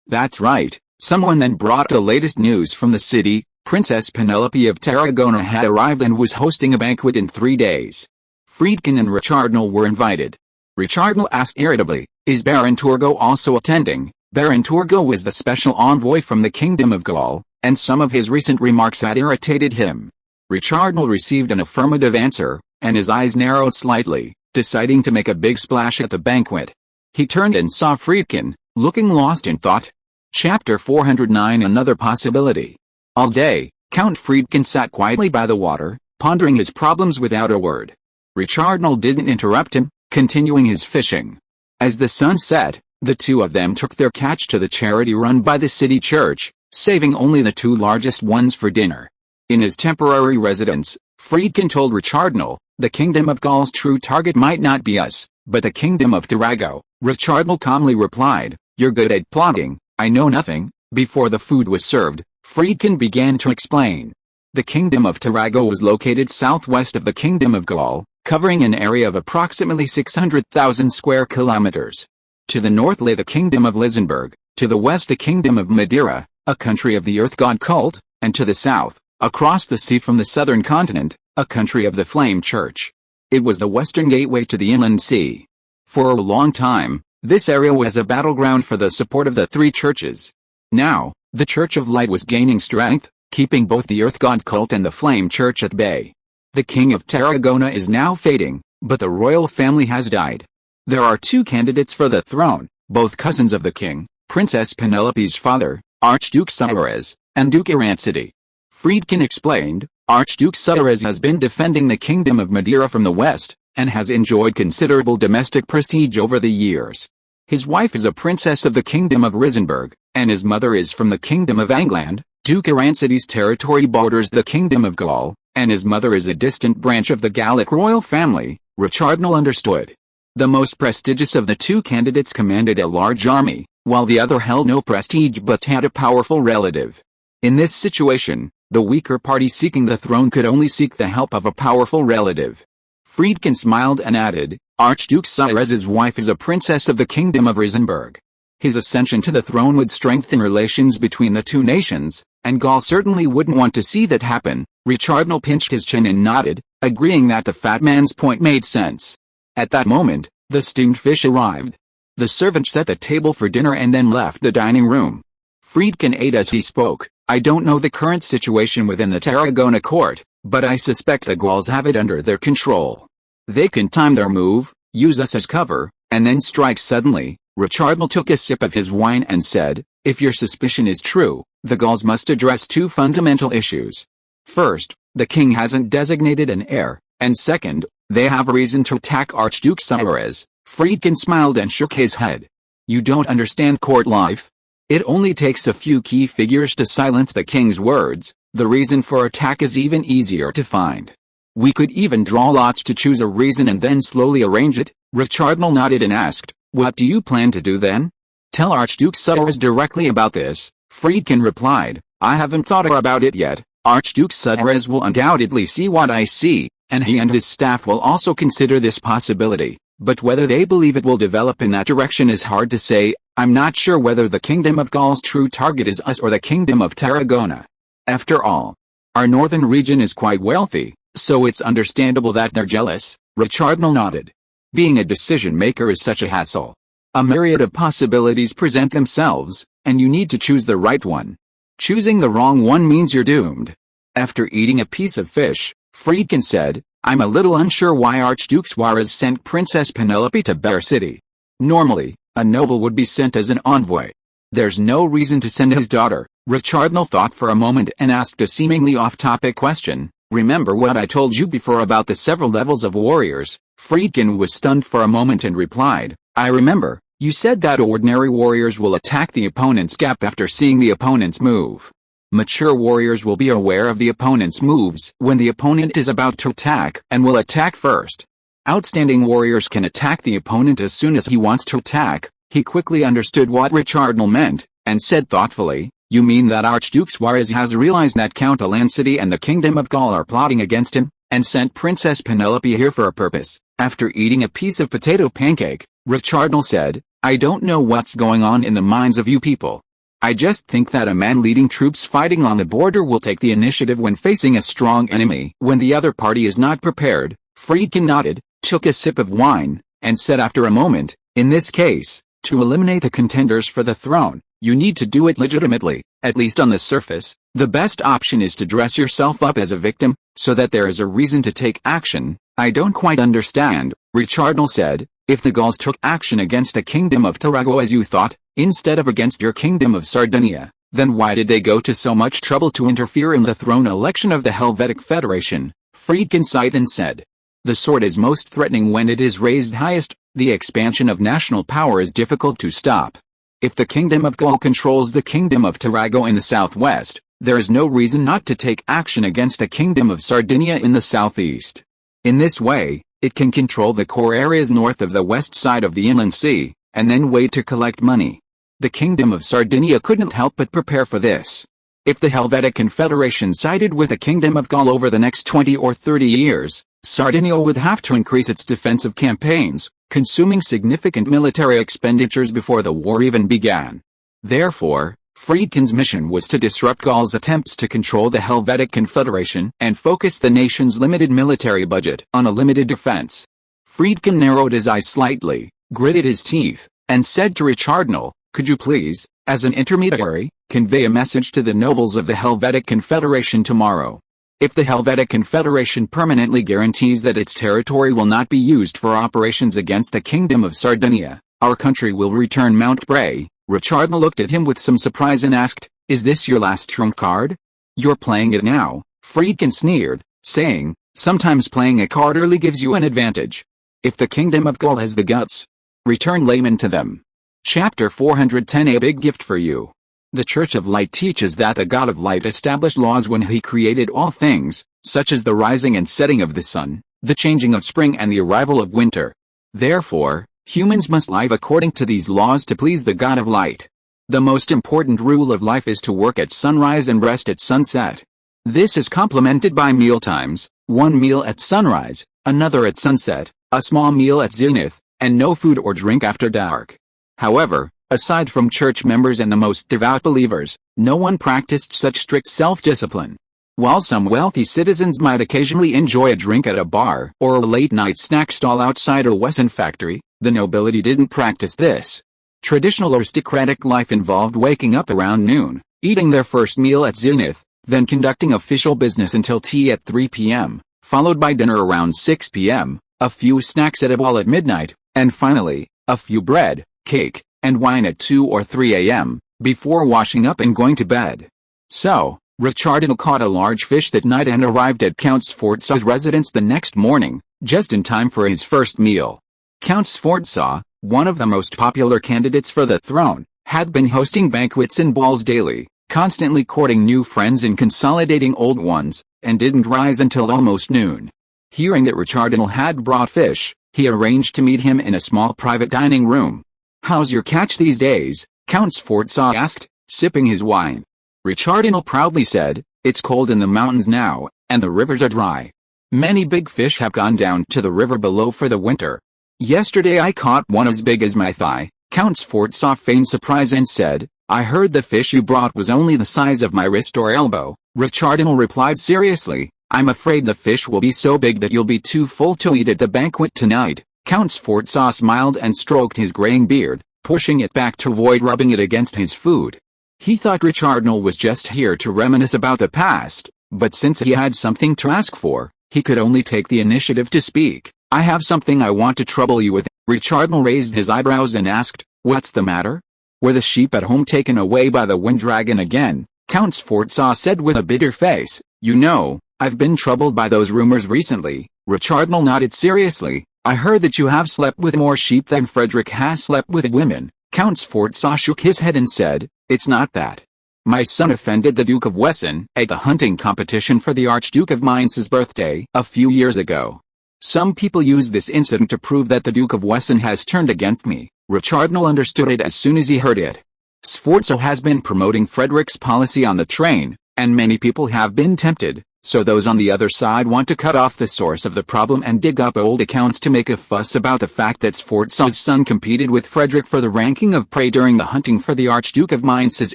that's right." Someone then brought the latest news from the city. Princess Penelope of Tarragona had arrived and was hosting a banquet in 3 days. Friedkin and Richardnal were invited. Richardnal asked irritably, "Is Baron Turgot also attending?" Baron Turgot was the special envoy from the Kingdom of Gaul, and some of his recent remarks had irritated him. Richardnal received an affirmative answer, and his eyes narrowed slightly, deciding to make a big splash at the banquet. He turned and saw Friedkin, looking lost in thought. Chapter 409 Another Possibility. All day, Count Friedkin sat quietly by the water, pondering his problems without a word. Richardnal didn't interrupt him, continuing his fishing. As the sun set, the two of them took their catch to the charity run by the city church, saving only the 2 largest ones for dinner. In his temporary residence, Friedkin told Richardnal, "The Kingdom of Gaul's true target might not be us, but the Kingdom of Tarago." Richardnal calmly replied, "You're good at plotting, I know nothing." Before the food was served, Friedkin began to explain. The Kingdom of Tarago was located southwest of the Kingdom of Gaul, covering an area of approximately 600,000 square kilometers. To the north lay the Kingdom of Lisenberg, to the west the Kingdom of Madeira, a country of the earth god cult, and to the south, across the sea from the southern continent, a country of the Flame Church. It was the western gateway to the inland sea. For a long time, this area was a battleground for the support of the 3 churches. Now, the Church of Light was gaining strength, keeping both the Earth God cult and the Flame Church at bay. The King of Tarragona is now fading, but the royal family has died. There are 2 candidates for the throne, both cousins of the king, Princess Penelope's father, Archduke Suarez, and Duke Irancity. Friedkin explained, Archduke Suarez has been defending the Kingdom of Madeira from the west, and has enjoyed considerable domestic prestige over the years. His wife is a princess of the Kingdom of Risenberg, and his mother is from the Kingdom of Angland. Duke Arancides' territory borders the Kingdom of Gaul, and his mother is a distant branch of the Gallic royal family, Richardnal understood. The most prestigious of the two candidates commanded a large army, while the other held no prestige but had a powerful relative. In this situation, the weaker party seeking the throne could only seek the help of a powerful relative. Friedkin smiled and added, Archduke Cyrez's wife is a princess of the Kingdom of Risenberg. His ascension to the throne would strengthen relations between the two nations, and Gaul certainly wouldn't want to see that happen. Richardnal pinched his chin and nodded, agreeing that the fat man's point made sense. At that moment, the steamed fish arrived. The servant set the table for dinner and then left the dining room. Friedkin ate as he spoke. I don't know the current situation within the Tarragona court, but I suspect the Gauls have it under their control. They can time their move, use us as cover, and then strike suddenly. Richardnal took a sip of his wine and said, if your suspicion is true, the Gauls must address two fundamental issues. First, the king hasn't designated an heir, and second, they have a reason to attack Archduke Cyrez. Friedkin smiled and shook his head. You don't understand court life? It only takes a few key figures to silence the king's words. The reason for attack is even easier to find. We could even draw lots to choose a reason and then slowly arrange it. Richardnal nodded and asked, what do you plan to do then? Tell Archduke Cyrez directly about this. Friedkin replied, I haven't thought about it yet. Archduke Cyrez will undoubtedly see what I see, and he and his staff will also consider this possibility. But whether they believe it will develop in that direction is hard to say. I'm not sure whether the Kingdom of Gaul's true target is us or the Kingdom of Tarragona. After all, our northern region is quite wealthy, so it's understandable that they're jealous. Richardnal nodded. Being a decision maker is such a hassle. A myriad of possibilities present themselves, and you need to choose the right one. Choosing the wrong one means you're doomed. After eating a piece of fish, Friedkin said, I'm a little unsure why Archduke Suarez sent Princess Penelope to Bear City. Normally, a noble would be sent as an envoy. There's no reason to send his daughter. Richardnal thought for a moment and asked a seemingly off-topic question. Remember what I told you before about the several levels of warriors? Friedkin was stunned for a moment and replied, I remember. You said that ordinary warriors will attack the opponent's gap after seeing the opponent's move. Mature warriors will be aware of the opponent's moves when the opponent is about to attack and will attack first. Outstanding warriors can attack the opponent as soon as he wants to attack. He quickly understood what Richardnal meant, and said thoughtfully, you mean that Archduke Suarez has realized that Count Alancity and the Kingdom of Gaul are plotting against him, and sent Princess Penelope here for a purpose? After eating a piece of potato pancake, Richardnal said, I don't know what's going on in the minds of you people. I just think that a man leading troops fighting on the border will take the initiative when facing a strong enemy when the other party is not prepared. Friedkin nodded, took a sip of wine, and said after a moment, in this case, to eliminate the contenders for the throne, you need to do it legitimately, at least on the surface. The best option is to dress yourself up as a victim, so that there is a reason to take action. I don't quite understand, Richardnal said. If the Gauls took action against the Kingdom of Tarragona as you thought, instead of against your Kingdom of Sardinia, then why did they go to so much trouble to interfere in the throne election of the Helvetic Federation? Friedkin sighed and said, the sword is most threatening when it is raised highest. The expansion of national power is difficult to stop. If the Kingdom of Gaul controls the Kingdom of Tarragona in the southwest, there is no reason not to take action against the Kingdom of Sardinia in the southeast. In this way, it can control the core areas north of the west side of the inland sea, and then wait to collect money. The Kingdom of Sardinia couldn't help but prepare for this. If the Helvetic Confederation sided with the Kingdom of Gaul over the next 20 or 30 years, Sardinia would have to increase its defensive campaigns, consuming significant military expenditures before the war even began. Therefore, Friedkin's mission was to disrupt Gaul's attempts to control the Helvetic Confederation and focus the nation's limited military budget on a limited defense. Friedkin narrowed his eyes slightly, gritted his teeth, and said to Richardnal, could you please, as an intermediary, convey a message to the nobles of the Helvetic Confederation tomorrow? If the Helvetic Confederation permanently guarantees that its territory will not be used for operations against the Kingdom of Sardinia, our country will return Mount Bray. Richardnal looked at him with some surprise and asked, is this your last trump card? You're playing it now, Friedkin sneered, saying, sometimes playing a card early gives you an advantage. If the Kingdom of Gaul has the guts, return laymen to them. Chapter 410 A big gift for you. The Church of Light teaches that the God of Light established laws when he created all things, such as the rising and setting of the sun, the changing of spring and the arrival of winter. Therefore, humans must live according to these laws to please the God of Light. The most important rule of life is to work at sunrise and rest at sunset. This is complemented by mealtimes, one meal at sunrise, another at sunset, a small meal at zenith, and no food or drink after dark. However, aside from church members and the most devout believers, no one practiced such strict self-discipline. While some wealthy citizens might occasionally enjoy a drink at a bar or a late-night snack stall outside a Wesson factory, the nobility didn't practice this. Traditional aristocratic life involved waking up around noon, eating their first meal at zenith, then conducting official business until tea at 3 p.m., followed by dinner around 6 p.m., a few snacks edible at midnight, and finally, a few bread, cake, and wine at 2 or 3 a.m., before washing up and going to bed. So, Richardon caught a large fish that night and arrived at Count Sforza's residence the next morning, just in time for his first meal. Count Sforza, one of the most popular candidates for the throne, had been hosting banquets and balls daily, constantly courting new friends and consolidating old ones, and didn't rise until almost noon. Hearing that Richardon had brought fish, he arranged to meet him in a small private dining room. "How's your catch these days?" Count Sforza asked, sipping his wine. Richardon proudly said, "It's cold in the mountains now, and the rivers are dry. Many big fish have gone down to the river below for the winter. Yesterday I caught one as big as my thigh." Count Sforza feigned surprise and said, "I heard the fish you brought was only the size of my wrist or elbow." Richardon replied seriously, "I'm afraid the fish will be so big that you'll be too full to eat at the banquet tonight." Count Sforza smiled and stroked his graying beard, pushing it back to avoid rubbing it against his food. He thought Richardon was just here to reminisce about the past, but since he had something to ask for, he could only take the initiative to speak. "I have something I want to trouble you with." Richardon raised his eyebrows and asked, "What's the matter? Were the sheep at home taken away by the wind dragon again?" Count Sforza said with a bitter face, "You know, I've been troubled by those rumors recently." Richardon nodded seriously. "I heard that you have slept with more sheep than Frederick has slept with women." Count Sforza shook his head and said, "It's not that. My son offended the Duke of Wesson at the hunting competition for the Archduke of Mainz's birthday a few years ago. Some people use this incident to prove that the Duke of Wesson has turned against me." Richardon understood it as soon as he heard it. Sforza has been promoting Frederick's policy on the train, and many people have been tempted, so those on the other side want to cut off the source of the problem and dig up old accounts to make a fuss about the fact that Sforza's son competed with Frederick for the ranking of prey during the hunting for the Archduke of Mainz's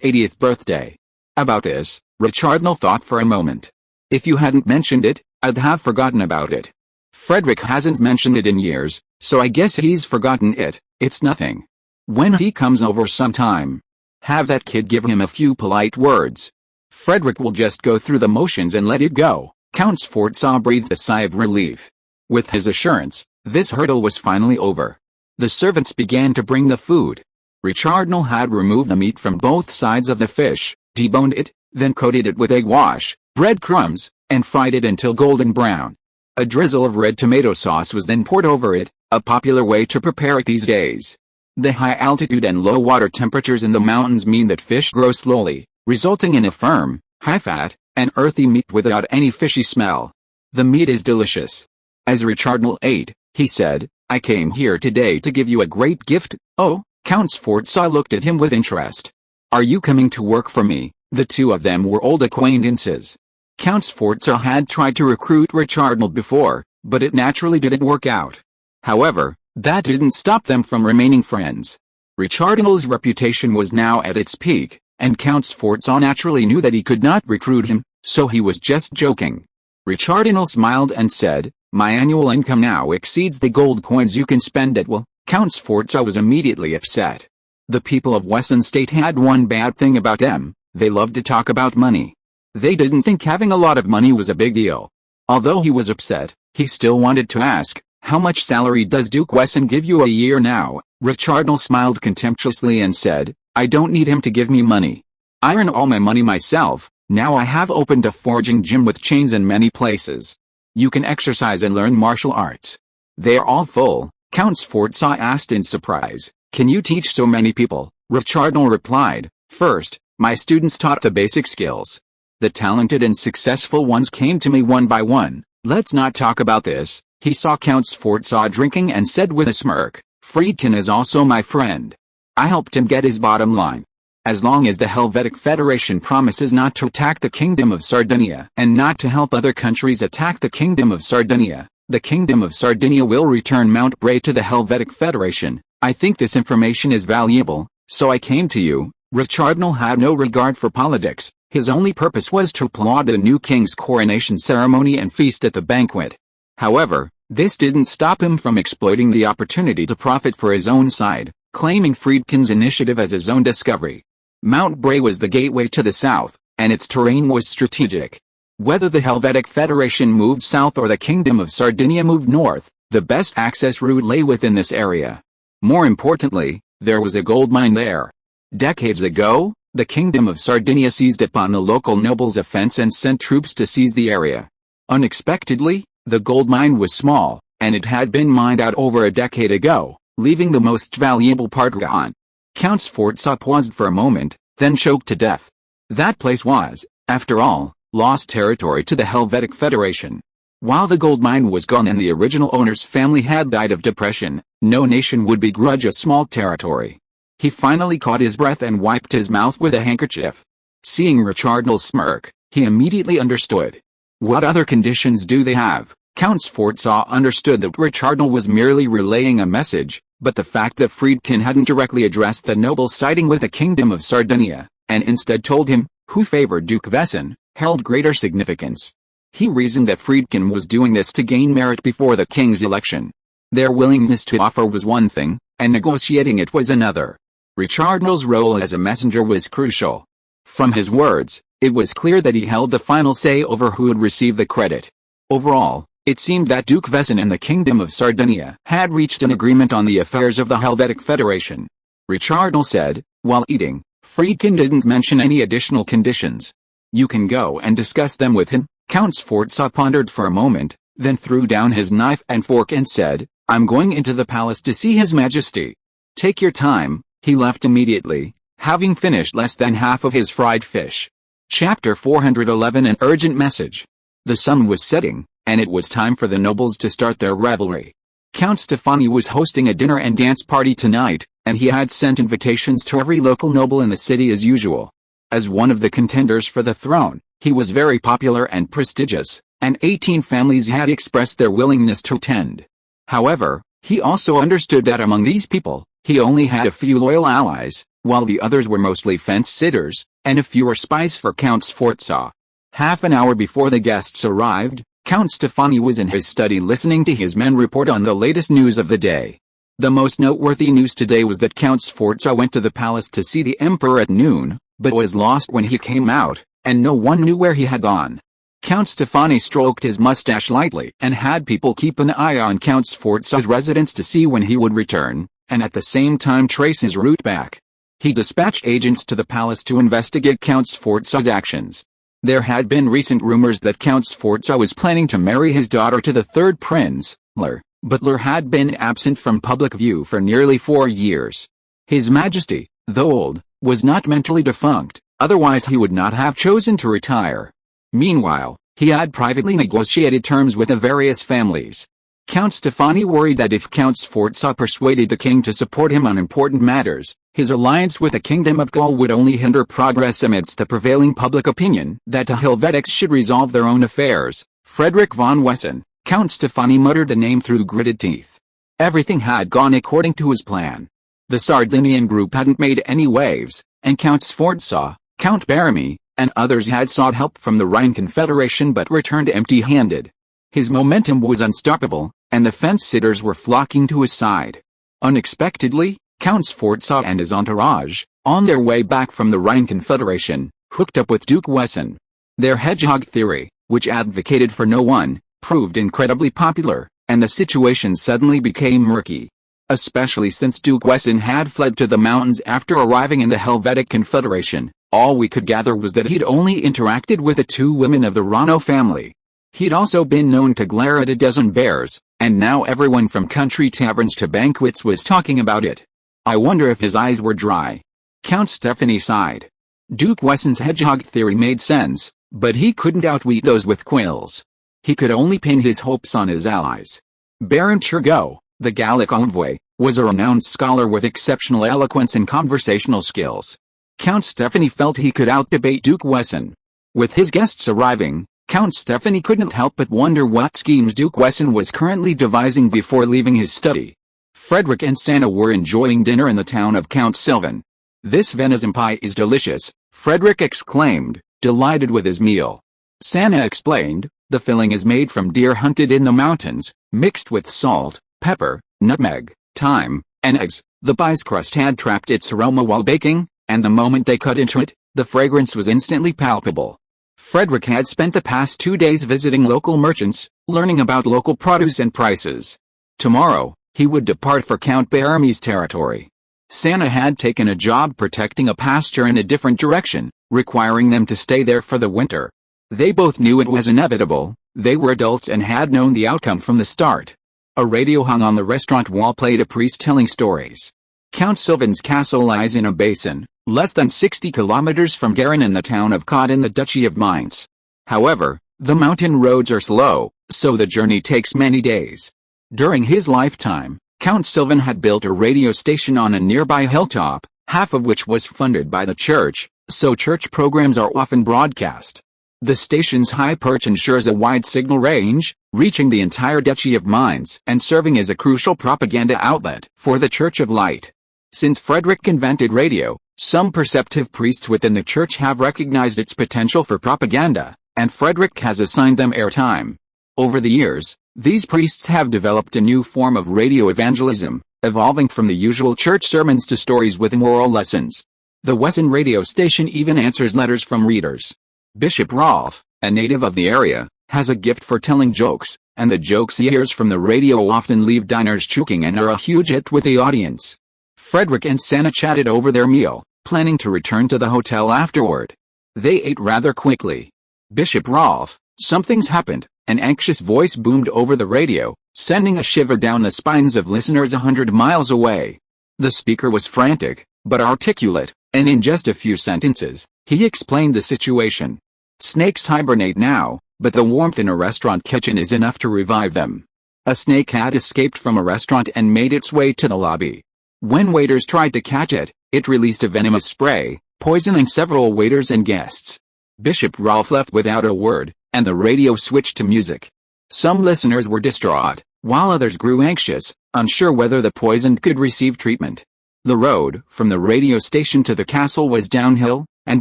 80th birthday. About this, Richardon thought for a moment. "If you hadn't mentioned it, I'd have forgotten about it. Frederick hasn't mentioned it in years, so I guess he's forgotten it. It's nothing. When he comes over sometime, have that kid give him a few polite words. Frederick will just go through the motions and let it go." Count Sforza breathed a sigh of relief. With his assurance, this hurdle was finally over. The servants began to bring the food. Richardon had removed the meat from both sides of the fish, deboned it, then coated it with egg wash, breadcrumbs, and fried it until golden brown. A drizzle of red tomato sauce was then poured over it, a popular way to prepare it these days. The high altitude and low water temperatures in the mountains mean that fish grow slowly, resulting in a firm, high-fat, and earthy meat without any fishy smell. The meat is delicious. As Richardon ate, he said, "I came here today to give you a great gift." "Oh?" Count Sforza looked at him with interest. "Are you coming to work for me?" The two of them were old acquaintances. Count Sforza had tried to recruit Richardon before, but it naturally didn't work out. However, that didn't stop them from remaining friends. Richardon's reputation was now at its peak, and Count Sforza naturally knew that he could not recruit him, so he was just joking. Richardon smiled and said, "My annual income now exceeds the gold coins you can spend at will." Count Sforza was immediately upset. The people of Wesson State had one bad thing about them: they loved to talk about money. They didn't think having a lot of money was a big deal. Although he was upset, he still wanted to ask, "How much salary does Duke Wesson give you a year now?" Richardon smiled contemptuously and said, "I don't need him to give me money. I earn all my money myself. Now I have opened a forging gym with chains in many places. You can exercise and learn martial arts." "They are all full," Count Sforza asked in surprise. "Can you teach so many people?" Richardon replied, "First, My students taught the basic skills. The talented and successful ones came to me one by one. Let's not talk about this. He saw Count Sforza drinking and said with a smirk, Friedkin is also my friend. I helped him get his bottom line. As long as the Helvetic Federation promises not to attack the Kingdom of Sardinia and not to help other countries attack the Kingdom of Sardinia, the Kingdom of Sardinia will return Mount Bray to the Helvetic Federation. I think this information is valuable, so I came to you. Richardnal had no regard for politics. His only purpose was to applaud the new king's coronation ceremony and feast at the banquet. However, this didn't stop him from exploiting the opportunity to profit for his own side, claiming Friedkin's initiative as his own discovery. Mount Bray was the gateway to the south, and its terrain was strategic. Whether the Helvetic Federation moved south or the Kingdom of Sardinia moved north, the best access route lay within this area. More importantly, there was a gold mine there. Decades ago, the Kingdom of Sardinia seized upon the local nobles' offense and sent troops to seize the area. Unexpectedly, the gold mine was small, and it had been mined out over a decade ago, leaving the most valuable part gone. Count Sforza paused for a moment, then choked to death. That place was, after all, lost territory to the Helvetic Federation. While the gold mine was gone and the original owner's family had died of depression, no nation would begrudge a small territory. He finally caught his breath and wiped his mouth with a handkerchief. Seeing Richardnal's smirk, he immediately understood. What other conditions do they have? Count Sforza understood that Richardnal was merely relaying a message, but the fact that Friedkin hadn't directly addressed the nobles siding with the Kingdom of Sardinia, and instead told him, who favored Duke Wesson, held greater significance. He reasoned that Friedkin was doing this to gain merit before the king's election. Their willingness to offer was one thing, and negotiating it was another. Richardnal's role as a messenger was crucial. From his words, it was clear that he held the final say over who would receive the credit. Overall, it seemed that Duke Wesson and the Kingdom of Sardinia had reached an agreement on the affairs of the Helvetic Federation. Richardnal said, while eating, Friedkin didn't mention any additional conditions. You can go and discuss them with him. Count Sforza pondered for a moment, then threw down his knife and fork and said, I'm going into the palace to see His Majesty. Take your time. He left immediately, having finished less than half of his fried fish. Chapter 411 An urgent message. The sun was setting, and it was time for the nobles to start their revelry. Count Stefani was hosting a dinner and dance party tonight, and he had sent invitations to every local noble in the city as usual. As one of the contenders for the throne, he was very popular and prestigious, and 18 families had expressed their willingness to attend. However, he also understood that among these people, he only had a few loyal allies, while the others were mostly fence-sitters, and a few were spies for Count Sforza. Half an hour before the guests arrived, Count Stefani was in his study listening to his men report on the latest news of the day. The most noteworthy news today was that Count Sforza went to the palace to see the emperor at noon, but was lost when he came out, and no one knew where he had gone. Count Stefani stroked his mustache lightly and had people keep an eye on Count Sforza's residence to see when he would return, and at the same time trace his route back. He dispatched agents to the palace to investigate Count Sforza's actions. There had been recent rumors that Count Sforza was planning to marry his daughter to the third prince, Lurk, but Lurk had been absent from public view for nearly 4 years. His Majesty, though old, was not mentally defunct, otherwise he would not have chosen to retire. Meanwhile, he had privately negotiated terms with the various families. Count Stefani worried that if Count Sforza persuaded the king to support him on important matters, his alliance with the Kingdom of Gaul would only hinder progress amidst the prevailing public opinion that the Helvetics should resolve their own affairs. Frederick von Wesson, Count Stefani muttered the name through gritted teeth. Everything had gone according to his plan. The Sardinian group hadn't made any waves, and Count Sforza, Count Baramy, and others had sought help from the Rhine Confederation but returned empty-handed. His momentum was unstoppable, and the fence-sitters were flocking to his side. Unexpectedly, Count Sforza and his entourage, on their way back from the Rhine Confederation, hooked up with Duke Wesson. Their hedgehog theory, which advocated for no one, proved incredibly popular, and the situation suddenly became murky. Especially since Duke Wesson had fled to the mountains after arriving in the Helvetic Confederation, all we could gather was that he'd only interacted with the 2 women of the Rano family. He'd also been known to glare at a dozen bears, and now everyone from country taverns to banquets was talking about it. I wonder if his eyes were dry. Count Stefani sighed. Duke Wessen's hedgehog theory made sense, but he couldn't outwit those with quills. He could only pin his hopes on his allies. Baron Turgot, the Gallic envoy, was a renowned scholar with exceptional eloquence and conversational skills. Count Stephanie felt he could outdebate Duke Wesson. With his guests arriving, Count Stephanie couldn't help but wonder what schemes Duke Wesson was currently devising before leaving his study. Frederick and Santa were enjoying dinner in the town of Count Sylvan. "This venison pie is delicious," Frederick exclaimed, delighted with his meal. Santa explained, "The filling is made from deer hunted in the mountains, mixed with salt, pepper, nutmeg, thyme, and eggs." The pie's crust had trapped its aroma while baking, and the moment they cut into it, the fragrance was instantly palpable. Frederick had spent the past 2 days visiting local merchants, learning about local produce and prices. Tomorrow, he would depart for Count Baramy's territory. Santa had taken a job protecting a pasture in a different direction, requiring them to stay there for the winter. They both knew it was inevitable. They were adults and had known the outcome from the start. A radio hung on the restaurant wall played a priest telling stories. Count Sylvan's castle lies in a basin, less than 60 kilometers from Garin in the town of Cod in the Duchy of Mainz. However, the mountain roads are slow, so the journey takes many days. During his lifetime, Count Sylvan had built a radio station on a nearby hilltop, half of which was funded by the church, so church programs are often broadcast. The station's high perch ensures a wide signal range, reaching the entire Duchy of Mainz and serving as a crucial propaganda outlet for the Church of Light. Since Frederick invented radio, some perceptive priests within the church have recognized its potential for propaganda, and Frederick has assigned them airtime. Over the years, these priests have developed a new form of radio evangelism, evolving from the usual church sermons to stories with moral lessons. The Wesson radio station even answers letters from readers. Bishop Rolfe, a native of the area, has a gift for telling jokes, and the jokes he hears from the radio often leave diners choking and are a huge hit with the audience. Frederick and Santa chatted over their meal, planning to return to the hotel afterward. They ate rather quickly. "Bishop Rolfe, something's happened," an anxious voice boomed over the radio, sending a shiver down the spines of listeners 100 miles away. The speaker was frantic, but articulate, and in just a few sentences, he explained the situation. "Snakes hibernate now, but the warmth in a restaurant kitchen is enough to revive them." A snake had escaped from a restaurant and made its way to the lobby. When waiters tried to catch it, it released a venomous spray, poisoning several waiters and guests. Bishop Rolfe left without a word, and the radio switched to music. Some listeners were distraught, while others grew anxious, unsure whether the poisoned could receive treatment. The road from the radio station to the castle was downhill, and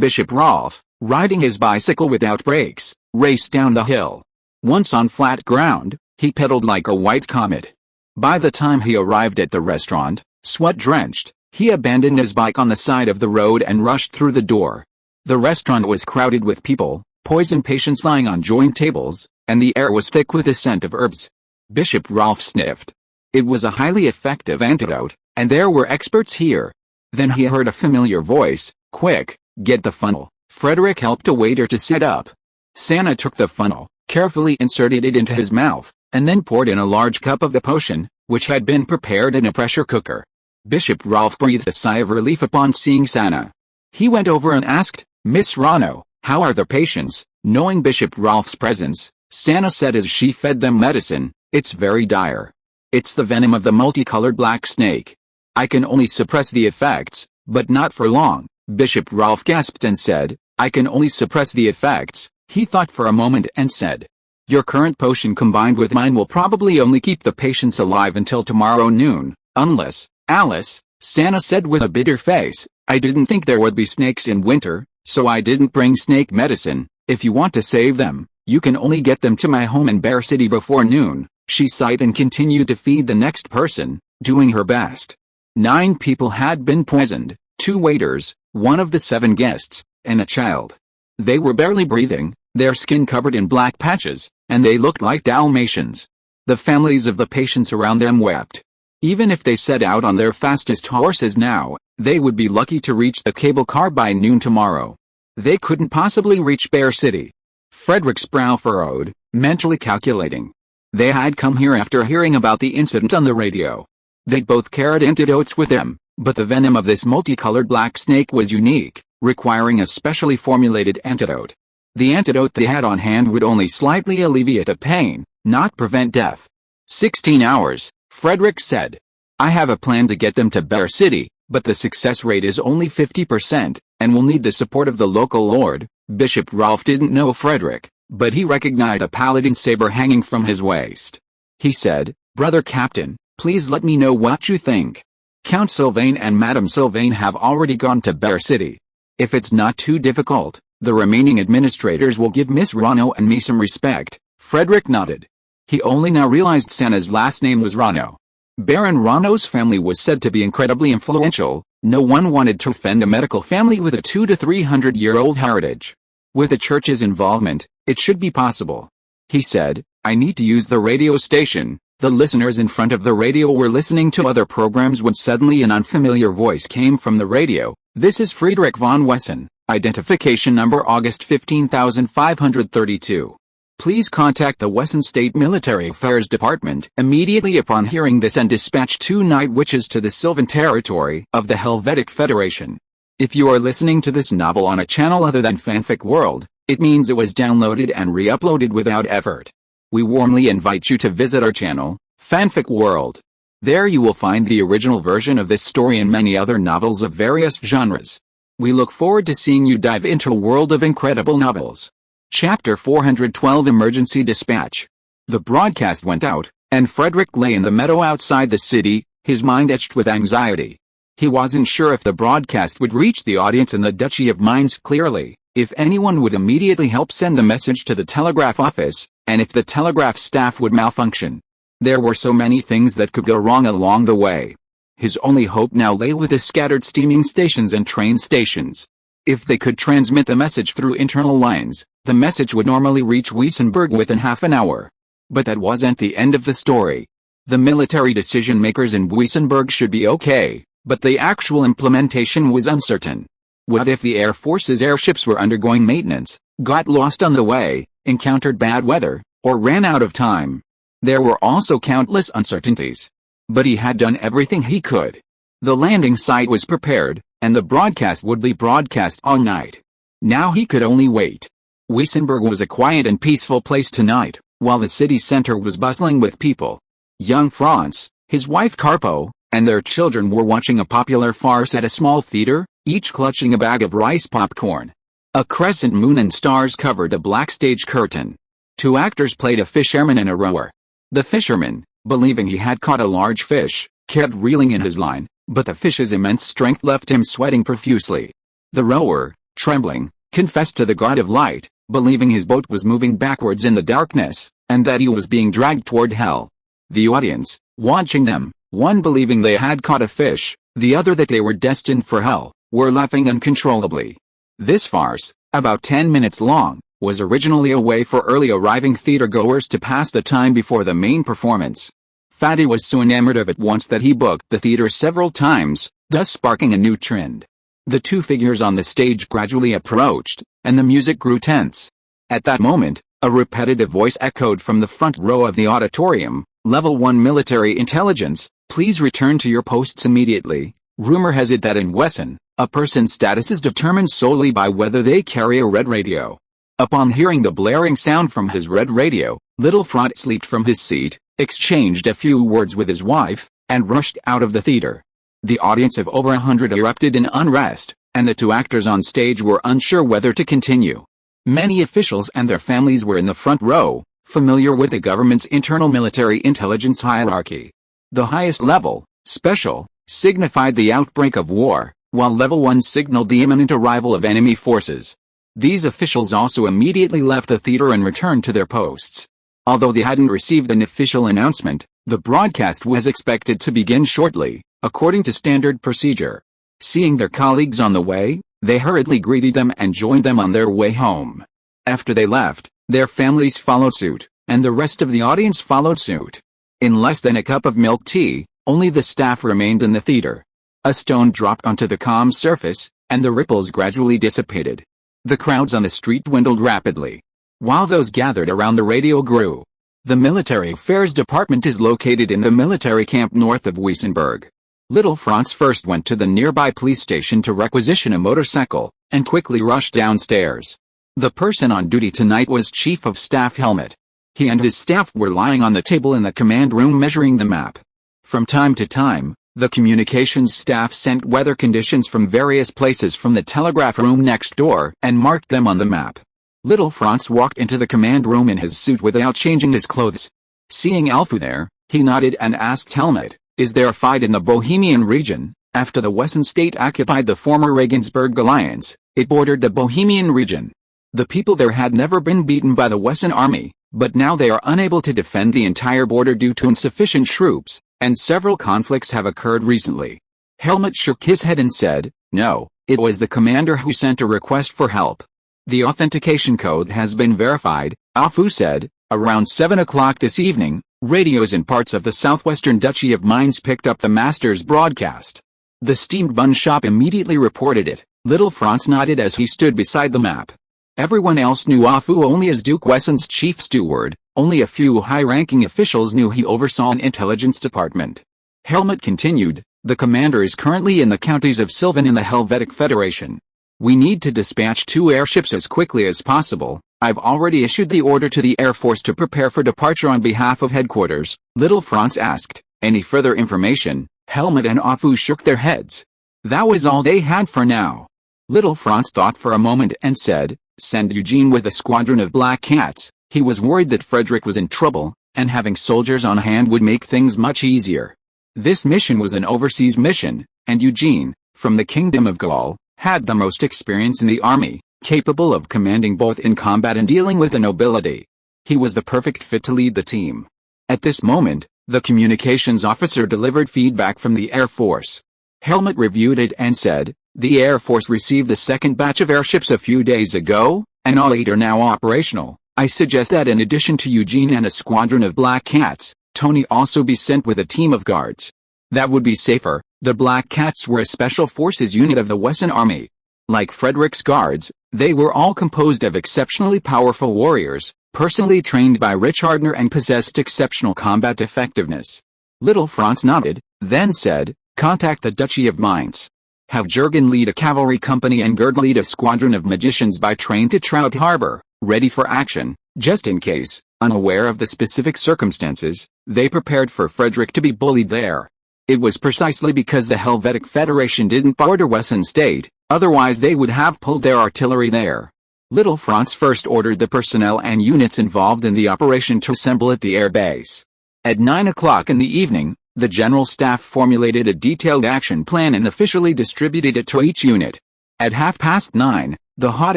Bishop Rolfe, riding his bicycle without brakes, raced down the hill. Once on flat ground, he pedaled like a white comet. By the time he arrived at the restaurant, sweat-drenched, he abandoned his bike on the side of the road and rushed through the door. The restaurant was crowded with people, poison patients lying on joint tables, and the air was thick with the scent of herbs. Bishop Rolfe sniffed. It was a highly effective antidote, and there were experts here. Then he heard a familiar voice, "Quick, get the funnel." Frederick helped a waiter to sit up. Santa took the funnel, carefully inserted it into his mouth, and then poured in a large cup of the potion, which had been prepared in a pressure cooker. Bishop Rolfe breathed a sigh of relief upon seeing Santa. He went over and asked, "Miss Rano, how are the patients?" Knowing Bishop Rolfe's presence, Santa said as she fed them medicine, "It's very dire. It's the venom of the multicolored black snake. I can only suppress the effects, but not for long." Bishop Rolfe gasped and said, "I can only suppress the effects." He thought for a moment and said, "Your current potion combined with mine will probably only keep the patients alive until tomorrow noon, unless..." "Alice," Santa said with a bitter face, "I didn't think there would be snakes in winter, so I didn't bring snake medicine. If you want to save them, you can only get them to my home in Bear City before noon." She sighed and continued to feed the next person, doing her best. 9 people had been poisoned, 2 waiters, 1 of the 7 guests, and a child. They were barely breathing, their skin covered in black patches, and they looked like Dalmatians. The families of the patients around them wept. Even if they set out on their fastest horses now, they would be lucky to reach the cable car by noon tomorrow. They couldn't possibly reach Bear City. Frederick's brow furrowed, mentally calculating. They had come here after hearing about the incident on the radio. They both carried antidotes with them, but the venom of this multicolored black snake was unique, requiring a specially formulated antidote. The antidote they had on hand would only slightly alleviate the pain, not prevent death. 16 hours, Frederick said. I have a plan to get them to Bear City, but the success rate is only 50%, and will need the support of the local lord. Bishop Rolf didn't know Frederick, but he recognized a paladin saber hanging from his waist. He said, Brother Captain, please let me know what you think. Count Sylvain and Madame Sylvain have already gone to Bear City. If it's not too difficult, the remaining administrators will give Miss Rano and me some respect. Frederick nodded. He only now realized Santa's last name was Rano. Baron Rano's family was said to be incredibly influential. No one wanted to offend a medical family with a 200 to 300-year-old heritage. With the church's involvement, it should be possible. He said, I need to use the radio station. The listeners in front of the radio were listening to other programs when suddenly an unfamiliar voice came from the radio. This is Friedrich von Wessen, identification number August 15532. Please contact the Wesson State Military Affairs Department immediately upon hearing this and dispatch 2 night witches to the Sylvan territory of the Helvetic Federation. If you are listening to this novel on a channel other than Fanfic World, it means it was downloaded and re-uploaded without effort. We warmly invite you to visit our channel, Fanfic World. There you will find the original version of this story and many other novels of various genres. We look forward to seeing you dive into a world of incredible novels. Chapter 412 Emergency Dispatch. The broadcast went out, and Frederick lay in the meadow outside the city, his mind etched with anxiety. He wasn't sure if the broadcast would reach the audience in the Duchy of Mainz clearly, if anyone would immediately help send the message to the telegraph office, and if the telegraph staff would malfunction. There were so many things that could go wrong along the way. His only hope now lay with the scattered steaming stations and train stations. If they could transmit the message through internal lines, the message would normally reach Weissenberg within half an hour. But that wasn't the end of the story. The military decision-makers in Weissenberg should be okay, but the actual implementation was uncertain. What if the Air Force's airships were undergoing maintenance, got lost on the way, encountered bad weather, or ran out of time? There were also countless uncertainties. But he had done everything he could. The landing site was prepared, and the broadcast would be broadcast all night. Now he could only wait. Weissenberg was a quiet and peaceful place tonight, while the city center was bustling with people. Young Franz, his wife Carpo, and their children were watching a popular farce at a small theater, each clutching a bag of rice popcorn. A crescent moon and stars covered a black stage curtain. 2 actors played a fisherman and a rower. The fisherman, believing he had caught a large fish, kept reeling in his line, but the fish's immense strength left him sweating profusely. The rower, trembling, confessed to the god of light, believing his boat was moving backwards in the darkness, and that he was being dragged toward hell. The audience, watching them, one believing they had caught a fish, the other that they were destined for hell, were laughing uncontrollably. This farce, about 10 minutes long, was originally a way for early arriving theatergoers to pass the time before the main performance. Fatty was so enamored of it once that he booked the theater several times, thus sparking a new trend. The 2 figures on the stage gradually approached, and the music grew tense. At that moment, a repetitive voice echoed from the front row of the auditorium, Level 1 Military Intelligence, please return to your posts immediately. Rumor has it that in Wesson, a person's status is determined solely by whether they carry a red radio. Upon hearing the blaring sound from his red radio, little Franz leaped from his seat, exchanged a few words with his wife, and rushed out of the theater. The audience of over 100 erupted in unrest, and the 2 actors on stage were unsure whether to continue. Many officials and their families were in the front row, familiar with the government's internal military intelligence hierarchy. The highest level, special, signified the outbreak of war, while level 1 signaled the imminent arrival of enemy forces. These officials also immediately left the theater and returned to their posts. Although they hadn't received an official announcement, the broadcast was expected to begin shortly, according to standard procedure. Seeing their colleagues on the way, they hurriedly greeted them and joined them on their way home. After they left, their families followed suit, and the rest of the audience followed suit. In less than a cup of milk tea, only the staff remained in the theater. A stone dropped onto the calm surface, and the ripples gradually dissipated. The crowds on the street dwindled rapidly, while those gathered around the radio grew. The Military Affairs Department is located in the military camp north of Weissenberg. Little Franz first went to the nearby police station to requisition a motorcycle, and quickly rushed downstairs. The person on duty tonight was Chief of Staff Helmut. He and his staff were lying on the table in the command room measuring the map. From time to time, the communications staff sent weather conditions from various places from the telegraph room next door and marked them on the map. Little Franz walked into the command room in his suit without changing his clothes. Seeing Alfu there, he nodded and asked Helmut, "Is there a fight in the Bohemian region?" After the Wesson state occupied the former Regensburg Alliance, it bordered the Bohemian region. The people there had never been beaten by the Wesson army, but now they are unable to defend the entire border due to insufficient troops, and several conflicts have occurred recently. Helmut shook his head and said, "No, it was the commander who sent a request for help. The authentication code has been verified," Alfu said. Around 7 o'clock this evening, radios in parts of the southwestern Duchy of Mainz picked up the master's broadcast. The steamed bun shop immediately reported it. Little Franz nodded as he stood beside the map. Everyone else knew Alfu only as Duke Wesson's chief steward. Only a few high-ranking officials knew he oversaw an intelligence department. Helmut continued, "The commander is currently in the counties of Sylvan in the Helvetic Federation. We need to dispatch 2 airships as quickly as possible. I've already issued the order to the Air Force to prepare for departure on behalf of headquarters." Little Franz asked, "Any further information?" Helmut and Alfu shook their heads. That was all they had for now. Little Franz thought for a moment and said, "Send Eugene with a squadron of black cats." He was worried that Frederick was in trouble, and having soldiers on hand would make things much easier. This mission was an overseas mission, and Eugene, from the Kingdom of Gaul, had the most experience in the army, capable of commanding both in combat and dealing with the nobility. He was the perfect fit to lead the team. At this moment, the communications officer delivered feedback from the Air Force. Helmut reviewed it and said, "The Air Force received the second batch of airships a few days ago, and all 8 are now operational. I suggest that in addition to Eugene and a squadron of black cats, Tony also be sent with a team of guards. That would be safer." The black cats were a special forces unit of the Wesson army. Like Frederick's guards, they were all composed of exceptionally powerful warriors, personally trained by Richardner and possessed exceptional combat effectiveness. Little Franz nodded, then said, "Contact the Duchy of Mainz. Have Jürgen lead a cavalry company and Gerd lead a squadron of magicians by train to Trout Harbor, ready for action." Just in case, unaware of the specific circumstances, they prepared for Frederick to be bullied there. It was precisely because the Helvetic Federation didn't border Wesson state, otherwise they would have pulled their artillery there. Little Franz first ordered the personnel and units involved in the operation to assemble at the air base. At 9 o'clock in the evening, the General Staff formulated a detailed action plan and officially distributed it to each unit. At 9:30, the hot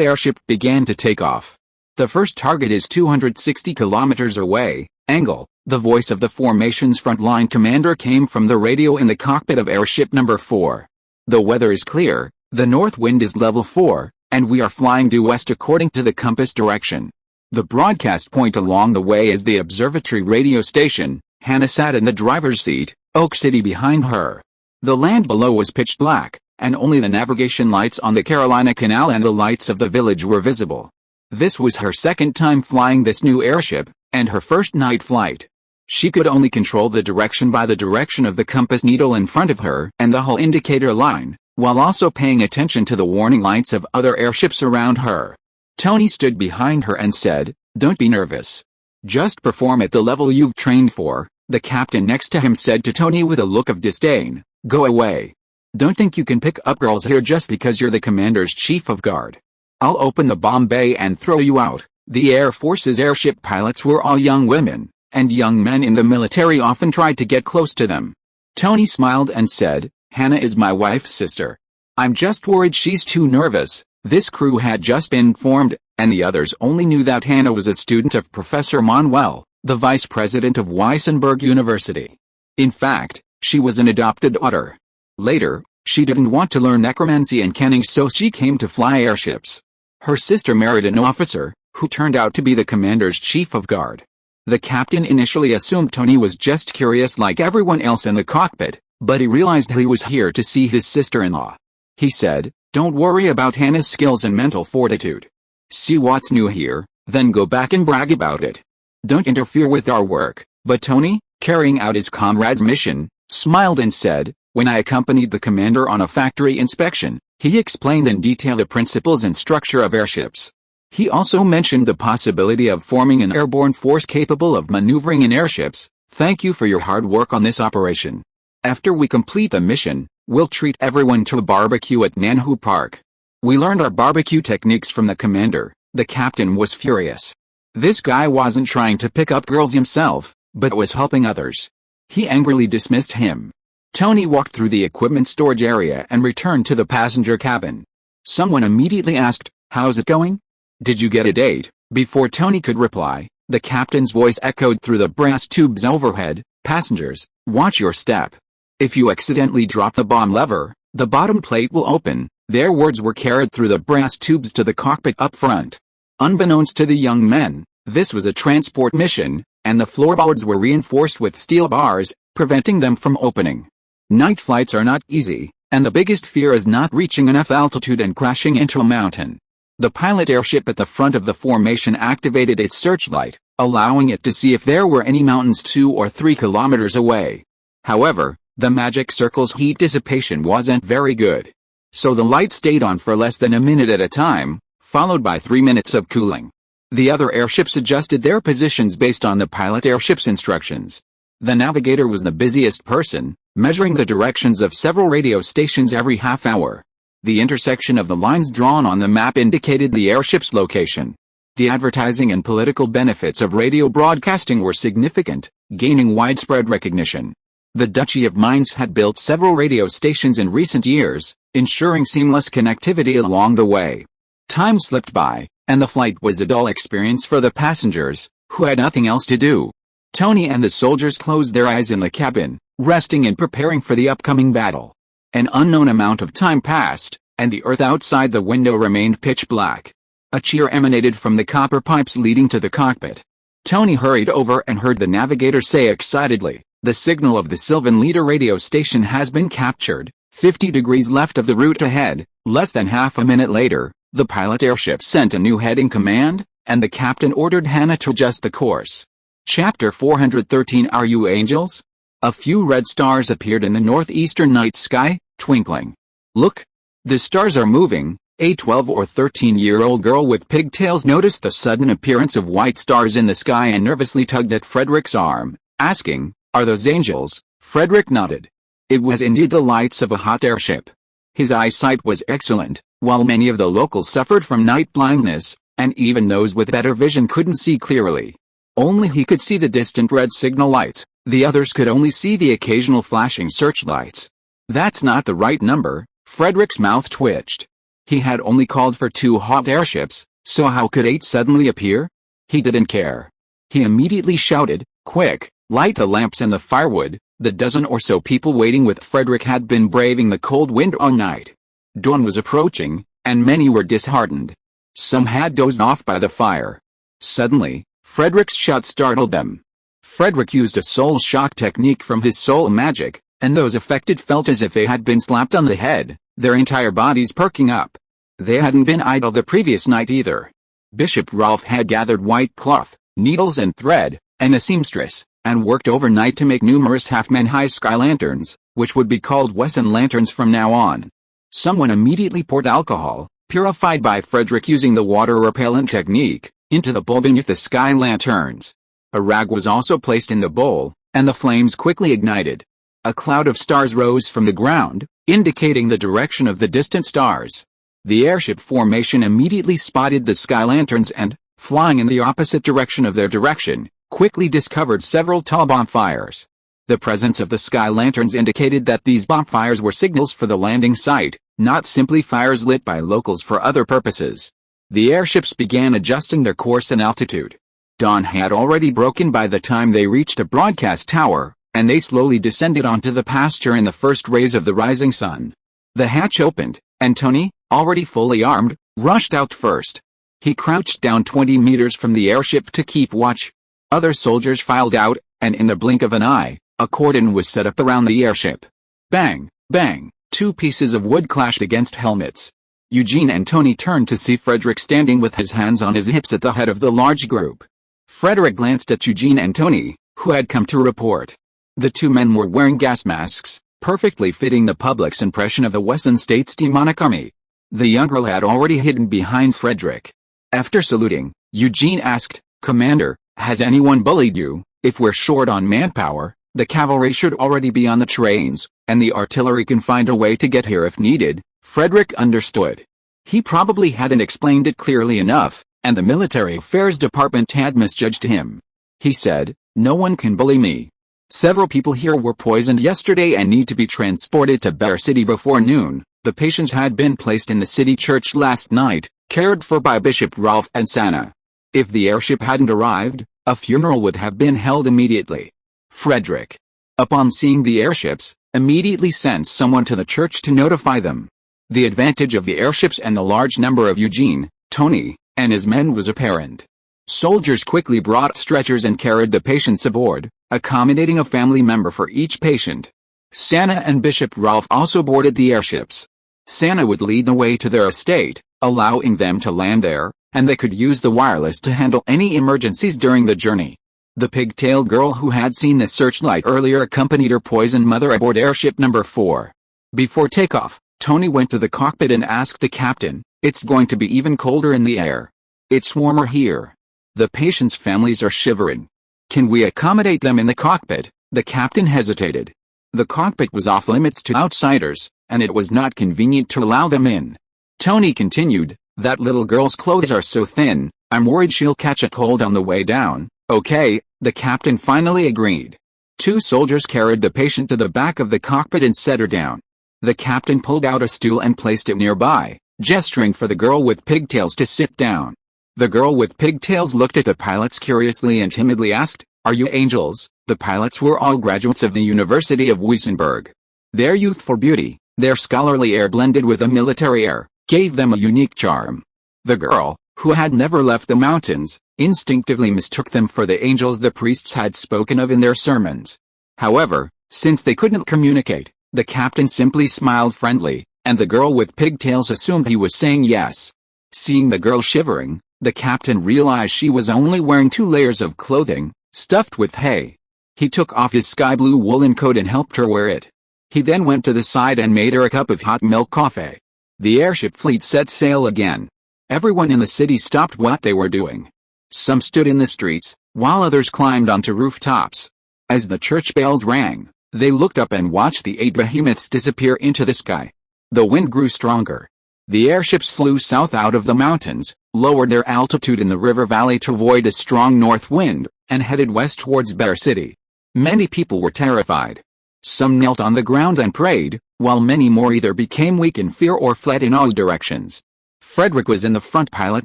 airship began to take off. The first target is 260 kilometers away. Angle. The voice of the formation's frontline commander came from the radio in the cockpit of airship number 4. "The weather is clear, the north wind is level 4, and we are flying due west according to the compass direction." The broadcast point along the way is the observatory radio station. Hannah sat in the driver's seat, Oak City behind her. The land below was pitch black, and only the navigation lights on the Carolina Canal and the lights of the village were visible. This was her second time flying this new airship, and her first night flight. She could only control the direction by the direction of the compass needle in front of her and the hull indicator line, while also paying attention to the warning lights of other airships around her. Tony stood behind her and said, "Don't be nervous. Just perform at the level you've trained for." The captain next to him said to Tony with a look of disdain, "Go away. Don't think you can pick up girls here just because you're the commander's chief of guard. I'll open the bomb bay and throw you out." The Air Force's airship pilots were all young women, and young men in the military often tried to get close to them. Tony smiled and said, "Hannah is my wife's sister. I'm just worried she's too nervous." This crew had just been formed, and the others only knew that Hannah was a student of Professor Manuel, the vice president of Weissenberg University. In fact, she was an adopted daughter. Later, she didn't want to learn necromancy and canning, so she came to fly airships. Her sister married an officer, who turned out to be the commander's chief of guard. The captain initially assumed Tony was just curious like everyone else in the cockpit, but he realized he was here to see his sister-in-law. He said, "Don't worry about Hannah's skills and mental fortitude. See what's new here, then go back and brag about it. Don't interfere with our work." But Tony, carrying out his comrade's mission, smiled and said, When I accompanied the commander on a factory inspection, he explained in detail the principles and structure of airships. He also mentioned the possibility of forming an airborne force capable of maneuvering in airships. Thank you for your hard work on this operation. After we complete the mission, we'll treat everyone to a barbecue at Nanhu Park. We learned our barbecue techniques from the commander. The captain was furious. This guy wasn't trying to pick up girls himself, but was helping others. He angrily dismissed him. Tony walked through the equipment storage area and returned to the passenger cabin. Someone immediately asked, "How's it going? Did you get a date?" Before Tony could reply, the captain's voice echoed through the brass tubes overhead, "Passengers, watch your step. If you accidentally drop the bomb lever, the bottom plate will open." Their words were carried through the brass tubes to the cockpit up front. Unbeknownst to the young men, this was a transport mission, and the floorboards were reinforced with steel bars, preventing them from opening. Night flights are not easy, and the biggest fear is not reaching enough altitude and crashing into a mountain. The pilot airship at the front of the formation activated its searchlight, allowing it to see if there were any mountains 2 or 3 kilometers away. However, the magic circle's heat dissipation wasn't very good. So the light stayed on for less than a minute at a time, followed by 3 minutes of cooling. The other airships adjusted their positions based on the pilot airship's instructions. The navigator was the busiest person, measuring the directions of several radio stations every half hour. The intersection of the lines drawn on the map indicated the airship's location. The advertising and political benefits of radio broadcasting were significant, gaining widespread recognition. The Duchy of Mainz had built several radio stations in recent years, ensuring seamless connectivity along the way. Time slipped by, and the flight was a dull experience for the passengers, who had nothing else to do. Tony and the soldiers closed their eyes in the cabin, resting and preparing for the upcoming battle. An unknown amount of time passed, and the earth outside the window remained pitch black. A cheer emanated from the copper pipes leading to the cockpit. Tony hurried over and heard the navigator say excitedly, "The signal of the Sylvan Leader radio station has been captured, 50 degrees left of the route ahead." Less than half a minute later, the pilot airship sent a new heading command, and the captain ordered Hannah to adjust the course. Chapter 413 Are You Angels? A few red stars appeared in the northeastern night sky, twinkling. "Look! The stars are moving." A 12 or 13-year-old girl with pigtails noticed the sudden appearance of white stars in the sky and nervously tugged at Frederick's arm, asking, "Are those angels?" Frederick nodded. It was indeed the lights of a hot airship. His eyesight was excellent, while many of the locals suffered from night blindness, and even those with better vision couldn't see clearly. Only he could see the distant red signal lights, the others could only see the occasional flashing searchlights. "That's not the right number." Frederick's mouth twitched. He had only called for 2 hot airships, so how could 8 suddenly appear? He didn't care. He immediately shouted, "Quick, light the lamps and the firewood." The dozen or so people waiting with Frederick had been braving the cold wind all night. Dawn was approaching, and many were disheartened. Some had dozed off by the fire. Suddenly, Frederick's shout startled them. Frederick used a soul shock technique from his soul magic, and those affected felt as if they had been slapped on the head, their entire bodies perking up. They hadn't been idle the previous night either. Bishop Rolf had gathered white cloth, needles and thread, and a seamstress, and worked overnight to make numerous half-man-high sky lanterns, which would be called Wessenland lanterns from now on. Someone immediately poured alcohol, purified by Frederick using the water repellent technique, into the bowl beneath the sky lanterns. A rag was also placed in the bowl, and the flames quickly ignited. A cloud of stars rose from the ground, indicating the direction of the distant stars. The airship formation immediately spotted the sky lanterns and, flying in the opposite direction of their direction, quickly discovered several tall bonfires. The presence of the sky lanterns indicated that these bonfires were signals for the landing site, not simply fires lit by locals for other purposes. The airships began adjusting their course and altitude. Dawn had already broken by the time they reached a broadcast tower, and they slowly descended onto the pasture in the first rays of the rising sun. The hatch opened, and Tony, already fully armed, rushed out first. He crouched down 20 meters from the airship to keep watch. Other soldiers filed out, and in the blink of an eye, a cordon was set up around the airship. Bang, bang, 2 pieces of wood clashed against helmets. Eugene and Tony turned to see Frederick standing with his hands on his hips at the head of the large group. Frederick glanced at Eugene and Tony, who had come to report. The 2 men were wearing gas masks, perfectly fitting the public's impression of the Wesson state's demonic army. The young girl had already hidden behind Frederick. After saluting, Eugene asked, "Commander, has anyone bullied you? If we're short on manpower, the cavalry should already be on the trains, and the artillery can find a way to get here if needed." Frederick understood. He probably hadn't explained it clearly enough, and the military affairs department had misjudged him. He said, "No one can bully me. Several people here were poisoned yesterday and need to be transported to Bear City before noon. The patients had been placed in the city church last night, cared for by Bishop Rolf and Sana. If the airship hadn't arrived, a funeral would have been held immediately." Frederick, upon seeing the airships, immediately sent someone to the church to notify them. The advantage of the airships and the large number of Eugene, Tony, and his men was apparent. Soldiers quickly brought stretchers and carried the patients aboard, accommodating a family member for each patient. Sana and Bishop Rolf also boarded the airships. Sana would lead the way to their estate, allowing them to land there, and they could use the wireless to handle any emergencies during the journey. The pig-tailed girl who had seen the searchlight earlier accompanied her poisoned mother aboard airship number 4. Before takeoff, Tony went to the cockpit and asked the captain, "It's going to be even colder in the air. It's warmer here. The patients' families are shivering. Can we accommodate them in the cockpit?" The captain hesitated. The cockpit was off limits to outsiders, and it was not convenient to allow them in. Tony continued, "That little girl's clothes are so thin, I'm worried she'll catch a cold on the way down." "Okay," the captain finally agreed. 2 soldiers carried the patient to the back of the cockpit and set her down. The captain pulled out a stool and placed it nearby, gesturing for the girl with pigtails to sit down. The girl with pigtails looked at the pilots curiously and timidly asked, "Are you angels?" The pilots were all graduates of the University of Wessenland. Their youthful beauty, their scholarly air blended with a military air, gave them a unique charm. The girl, who had never left the mountains, instinctively mistook them for the angels the priests had spoken of in their sermons. However, since they couldn't communicate, the captain simply smiled friendly, and the girl with pigtails assumed he was saying yes. Seeing the girl shivering, the captain realized she was only wearing 2 layers of clothing, stuffed with hay. He took off his sky blue woolen coat and helped her wear it. He then went to the side and made her a cup of hot milk coffee. The airship fleet set sail again. Everyone in the city stopped what they were doing. Some stood in the streets, while others climbed onto rooftops. As the church bells rang, they looked up and watched the 8 behemoths disappear into the sky. The wind grew stronger. The airships flew south out of the mountains, lowered their altitude in the river valley to avoid a strong north wind, and headed west towards Bear City. Many people were terrified. Some knelt on the ground and prayed, while many more either became weak in fear or fled in all directions. Frederick was in the front pilot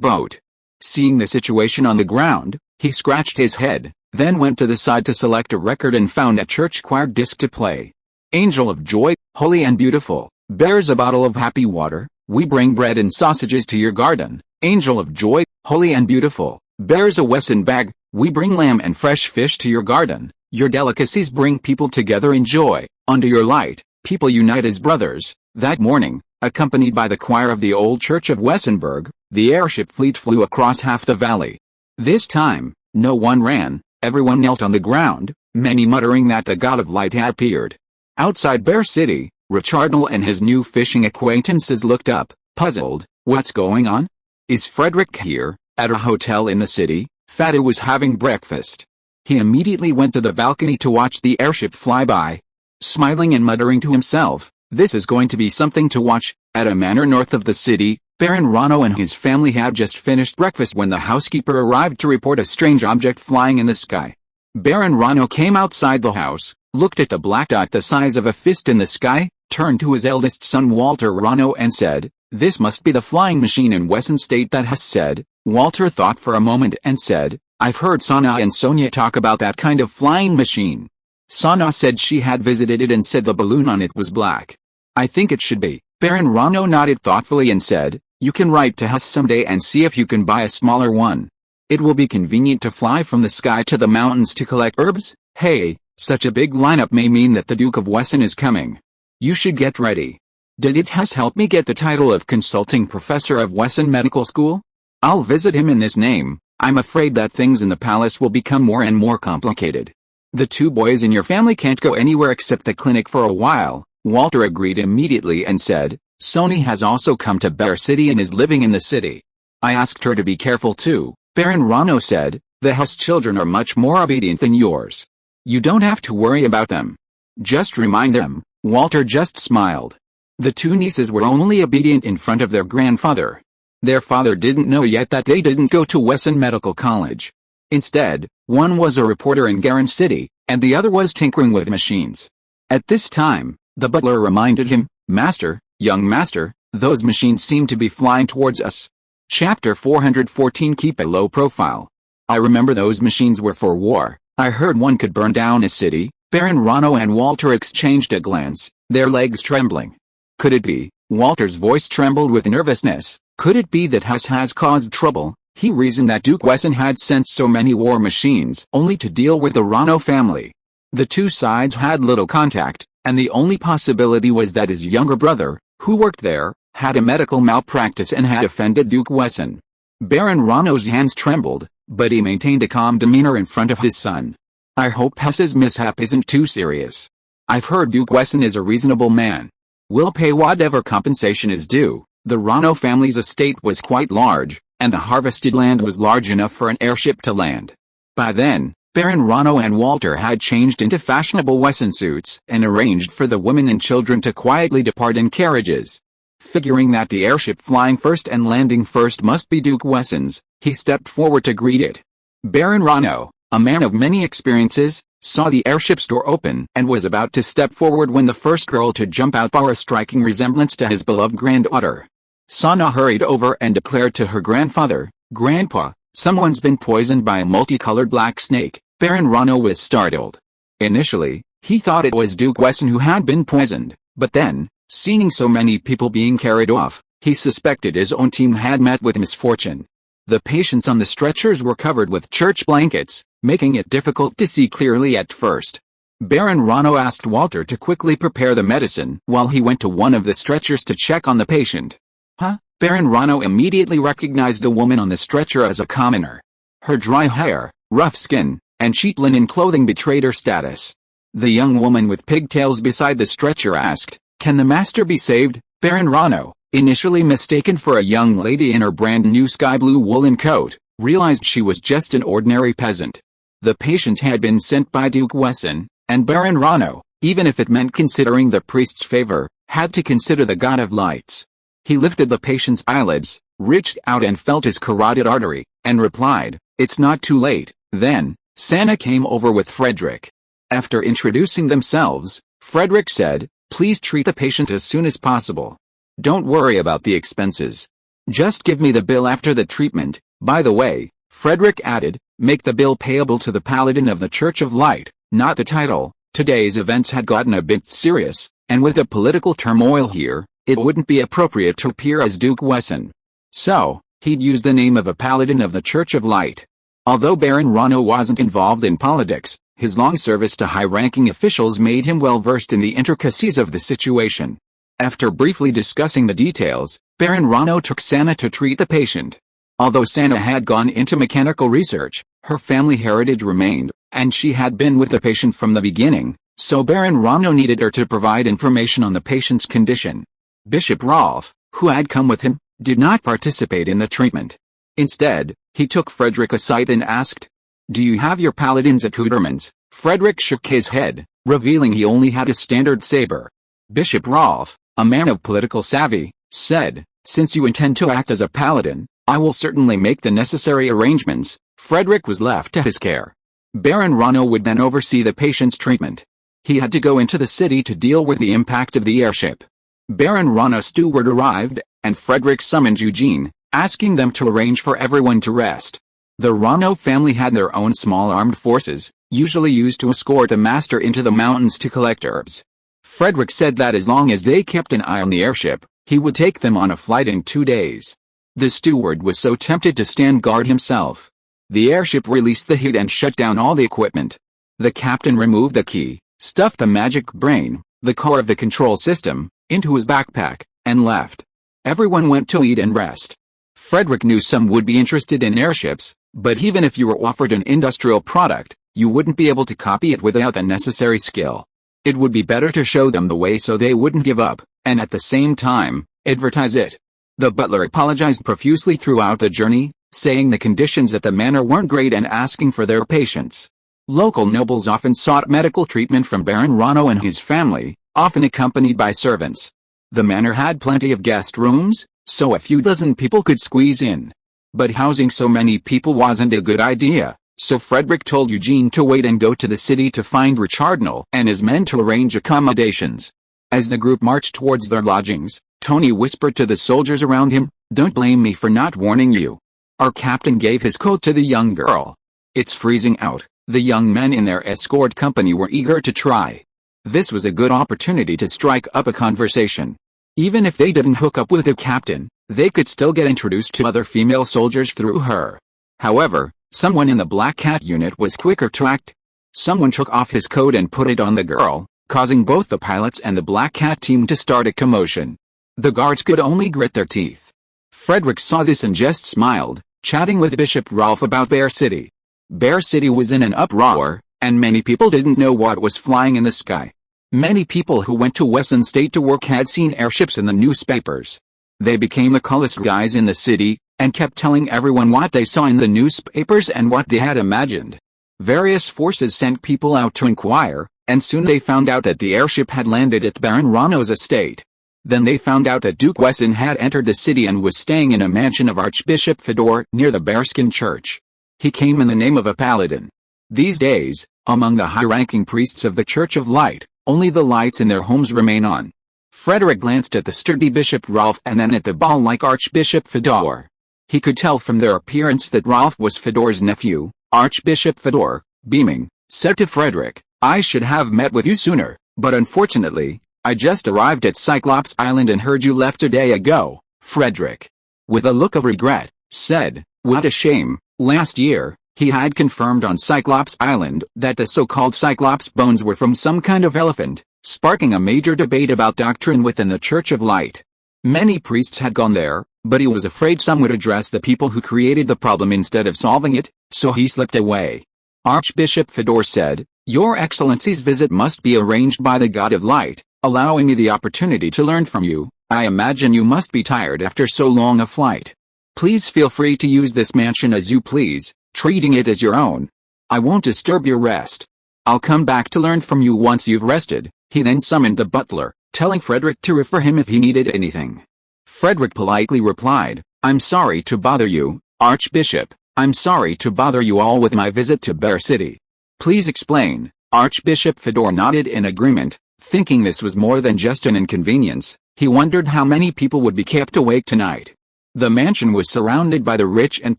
boat. Seeing the situation on the ground, he scratched his head, then went to the side to select a record and found a church choir disc to play. "Angel of joy, holy and beautiful, bears a bottle of happy water, we bring bread and sausages to your garden. Angel of joy, holy and beautiful, bears a Wesson bag, we bring lamb and fresh fish to your garden. Your delicacies bring people together in joy. Under your light, people unite as brothers." That morning, accompanied by the choir of the old church of Wessenland, the airship fleet flew across half the valley. This time, no one ran, everyone knelt on the ground, many muttering that the god of light had appeared. Outside Bear City, Richardnell and his new fishing acquaintances looked up, puzzled. "What's going on? Is Frederick here?" At a hotel in the city, Fatu was having breakfast. He immediately went to the balcony to watch the airship fly by. Smiling and muttering to himself, "This is going to be something to watch." At a manor north of the city, Baron Rano and his family had just finished breakfast when the housekeeper arrived to report a strange object flying in the sky. Baron Rano came outside the house, looked at the black dot the size of a fist in the sky, turned to his eldest son Walter Rano and said, "This must be the flying machine in Wesson State that has said." Walter thought for a moment and said, "I've heard Sana and Sonia talk about that kind of flying machine. Sana said she had visited it and said the balloon on it was black. I think it should be." Baron Rano nodded thoughtfully and said, "You can write to us someday and see if you can buy a smaller one. It will be convenient to fly from the sky to the mountains to collect herbs. Hey, such a big lineup may mean that the Duke of Wesson is coming. You should get ready. Did it has helped me get the title of consulting professor of Wesson Medical School? I'll visit him in this name. I'm afraid that things in the palace will become more and more complicated. The 2 boys in your family can't go anywhere except the clinic for a while. Walter agreed immediately and said, Sony has also come to Bear City and is living in the city. I asked her to be careful too. Baron Rano said, the Hess children are much more obedient than yours. You don't have to worry about them. Just remind them. Walter just smiled. The two nieces were only obedient in front of their grandfather. Their father didn't know yet that they didn't go to Wesson Medical College. Instead, one was a reporter in Garan City, and the other was tinkering with machines. At this time, the butler reminded him, Master, young master, those machines seem to be flying towards us. Chapter 414. Keep a low profile. I remember those machines were for war. I heard one could burn down a city. Baron Rano and Walter exchanged a glance, their legs trembling. Could it be? Walter's voice trembled with nervousness. Could it be that Hess has caused trouble? He reasoned that Duke Wesson had sent so many war machines only to deal with the Rano family. The two sides had little contact, and the only possibility was that his younger brother, who worked there, had a medical malpractice and had offended Duke Wesson. Baron Rano's hands trembled, but he maintained a calm demeanor in front of his son. I hope Hess's mishap isn't too serious. I've heard Duke Wesson is a reasonable man. We'll pay whatever compensation is due. The Rano family's estate was quite large, and the harvested land was large enough for an airship to land. By then, Baron Rano and Walter had changed into fashionable Wesson suits and arranged for the women and children to quietly depart in carriages. Figuring that the airship flying first and landing first must be Duke Wesson's, he stepped forward to greet it. Baron Rano, a man of many experiences, saw the airship's door open and was about to step forward when the first girl to jump out bore a striking resemblance to his beloved granddaughter. Sana hurried over and declared to her grandfather, Grandpa, someone's been poisoned by a multicolored black snake. Baron Rano was startled. Initially, he thought it was Duke Wesson who had been poisoned, but then, seeing so many people being carried off, he suspected his own team had met with misfortune. The patients on the stretchers were covered with church blankets, making it difficult to see clearly at first. Baron Rano asked Walter to quickly prepare the medicine while he went to one of the stretchers to check on the patient. Huh? Baron Rano immediately recognized the woman on the stretcher as a commoner. Her dry hair, rough skin, and cheap linen clothing betrayed her status. The young woman with pigtails beside the stretcher asked, Can the master be saved? Baron Rano, initially mistaken for a young lady in her brand new sky blue woolen coat, realized she was just an ordinary peasant. The patient had been sent by Duke Wesson, and Baron Rano, even if it meant considering the priest's favor, had to consider the god of lights. He lifted the patient's eyelids, reached out and felt his carotid artery, and replied, It's not too late. Then, Santa came over with Frederick. After introducing themselves, Frederick said, Please treat the patient as soon as possible. Don't worry about the expenses. Just give me the bill after the treatment. By the way, Frederick added, make the bill payable to the Paladin of the Church of Light, not the title. Today's events had gotten a bit serious, and with the political turmoil here, it wouldn't be appropriate to appear as Duke Wesson. So, he'd use the name of a Paladin of the Church of Light. Although Baron Rano wasn't involved in politics, his long service to high-ranking officials made him well-versed in the intricacies of the situation. After briefly discussing the details, Baron Rano took Sana to treat the patient. Although Sana had gone into mechanical research, her family heritage remained, and she had been with the patient from the beginning, so Baron Rano needed her to provide information on the patient's condition. Bishop Rolf, who had come with him, did not participate in the treatment. Instead, he took Frederick aside and asked, Do you have your paladin's accoutrements? Frederick shook his head, revealing he only had a standard saber. Bishop Rolf, a man of political savvy, said, Since you intend to act as a paladin, I will certainly make the necessary arrangements. Frederick was left to his care. Baron Rano would then oversee the patient's treatment. He had to go into the city to deal with the impact of the airship. Baron Rano's steward arrived, and Frederick summoned Eugene, asking them to arrange for everyone to rest. The Rano family had their own small armed forces, usually used to escort a master into the mountains to collect herbs. Frederick said that as long as they kept an eye on the airship, he would take them on a flight in 2 days. The steward was so tempted to stand guard himself. The airship released the heat and shut down all the equipment. The captain removed the key, stuffed the magic brain, the core of the control system, into his backpack, and left. Everyone went to eat and rest. Frederick knew some would be interested in airships, but even if you were offered an industrial product, you wouldn't be able to copy it without the necessary skill. It would be better to show them the way so they wouldn't give up, and at the same time, advertise it. The butler apologized profusely throughout the journey, saying the conditions at the manor weren't great and asking for their patience. Local nobles often sought medical treatment from Baron Rano and his family, often accompanied by servants. The manor had plenty of guest rooms, so a few dozen people could squeeze in. But housing so many people wasn't a good idea, so Frederick told Eugene to wait and go to the city to find Richardnell and his men to arrange accommodations. As the group marched towards their lodgings, Tony whispered to the soldiers around him, "Don't blame me for not warning you." Our captain gave his coat to the young girl. "It's freezing out." The young men in their escort company were eager to try. This was a good opportunity to strike up a conversation. Even if they didn't hook up with the captain, they could still get introduced to other female soldiers through her. However, someone in the Black Cat unit was quicker to act. Someone took off his coat and put it on the girl, causing both the pilots and the Black Cat team to start a commotion. The guards could only grit their teeth. Frederick saw this and just smiled, chatting with Bishop Rolf about Bear City. Bear City was in an uproar, and many people didn't know what was flying in the sky. Many people who went to Wessenland State to work had seen airships in the newspapers. They became the coolest guys in the city, and kept telling everyone what they saw in the newspapers and what they had imagined. Various forces sent people out to inquire, and soon they found out that the airship had landed at Baron Rano's estate. Then they found out that Duke Wesson had entered the city and was staying in a mansion of Archbishop Fedor near the Bearskin Church. He came in the name of a paladin. These days, among the high-ranking priests of the Church of Light, only the lights in their homes remain on. Frederick glanced at the sturdy Bishop Rolf and then at the ball-like Archbishop Fedor. He could tell from their appearance that Rolf was Fedor's nephew. Archbishop Fedor, beaming, said to Frederick, "I should have met with you sooner, but unfortunately, I just arrived at Cyclops Island and heard you left a day ago." Frederick, with a look of regret, said, "What a shame. Last year, he had confirmed on Cyclops Island that the so-called Cyclops bones were from some kind of elephant, sparking a major debate about doctrine within the Church of Light. Many priests had gone there, but he was afraid some would address the people who created the problem instead of solving it, so he slipped away." Archbishop Fedor said, "Your Excellency's visit must be arranged by the God of Light, allowing me the opportunity to learn from you. I imagine you must be tired after so long a flight. Please feel free to use this mansion as you please, treating it as your own. I won't disturb your rest. I'll come back to learn from you once you've rested." He then summoned the butler, telling Frederick to refer him if he needed anything. Frederick politely replied, "I'm sorry to bother you, Archbishop. I'm sorry to bother you all with my visit to Bear City. Please explain." Archbishop Fedor nodded in agreement, thinking this was more than just an inconvenience. He wondered how many people would be kept awake tonight. The mansion was surrounded by the rich and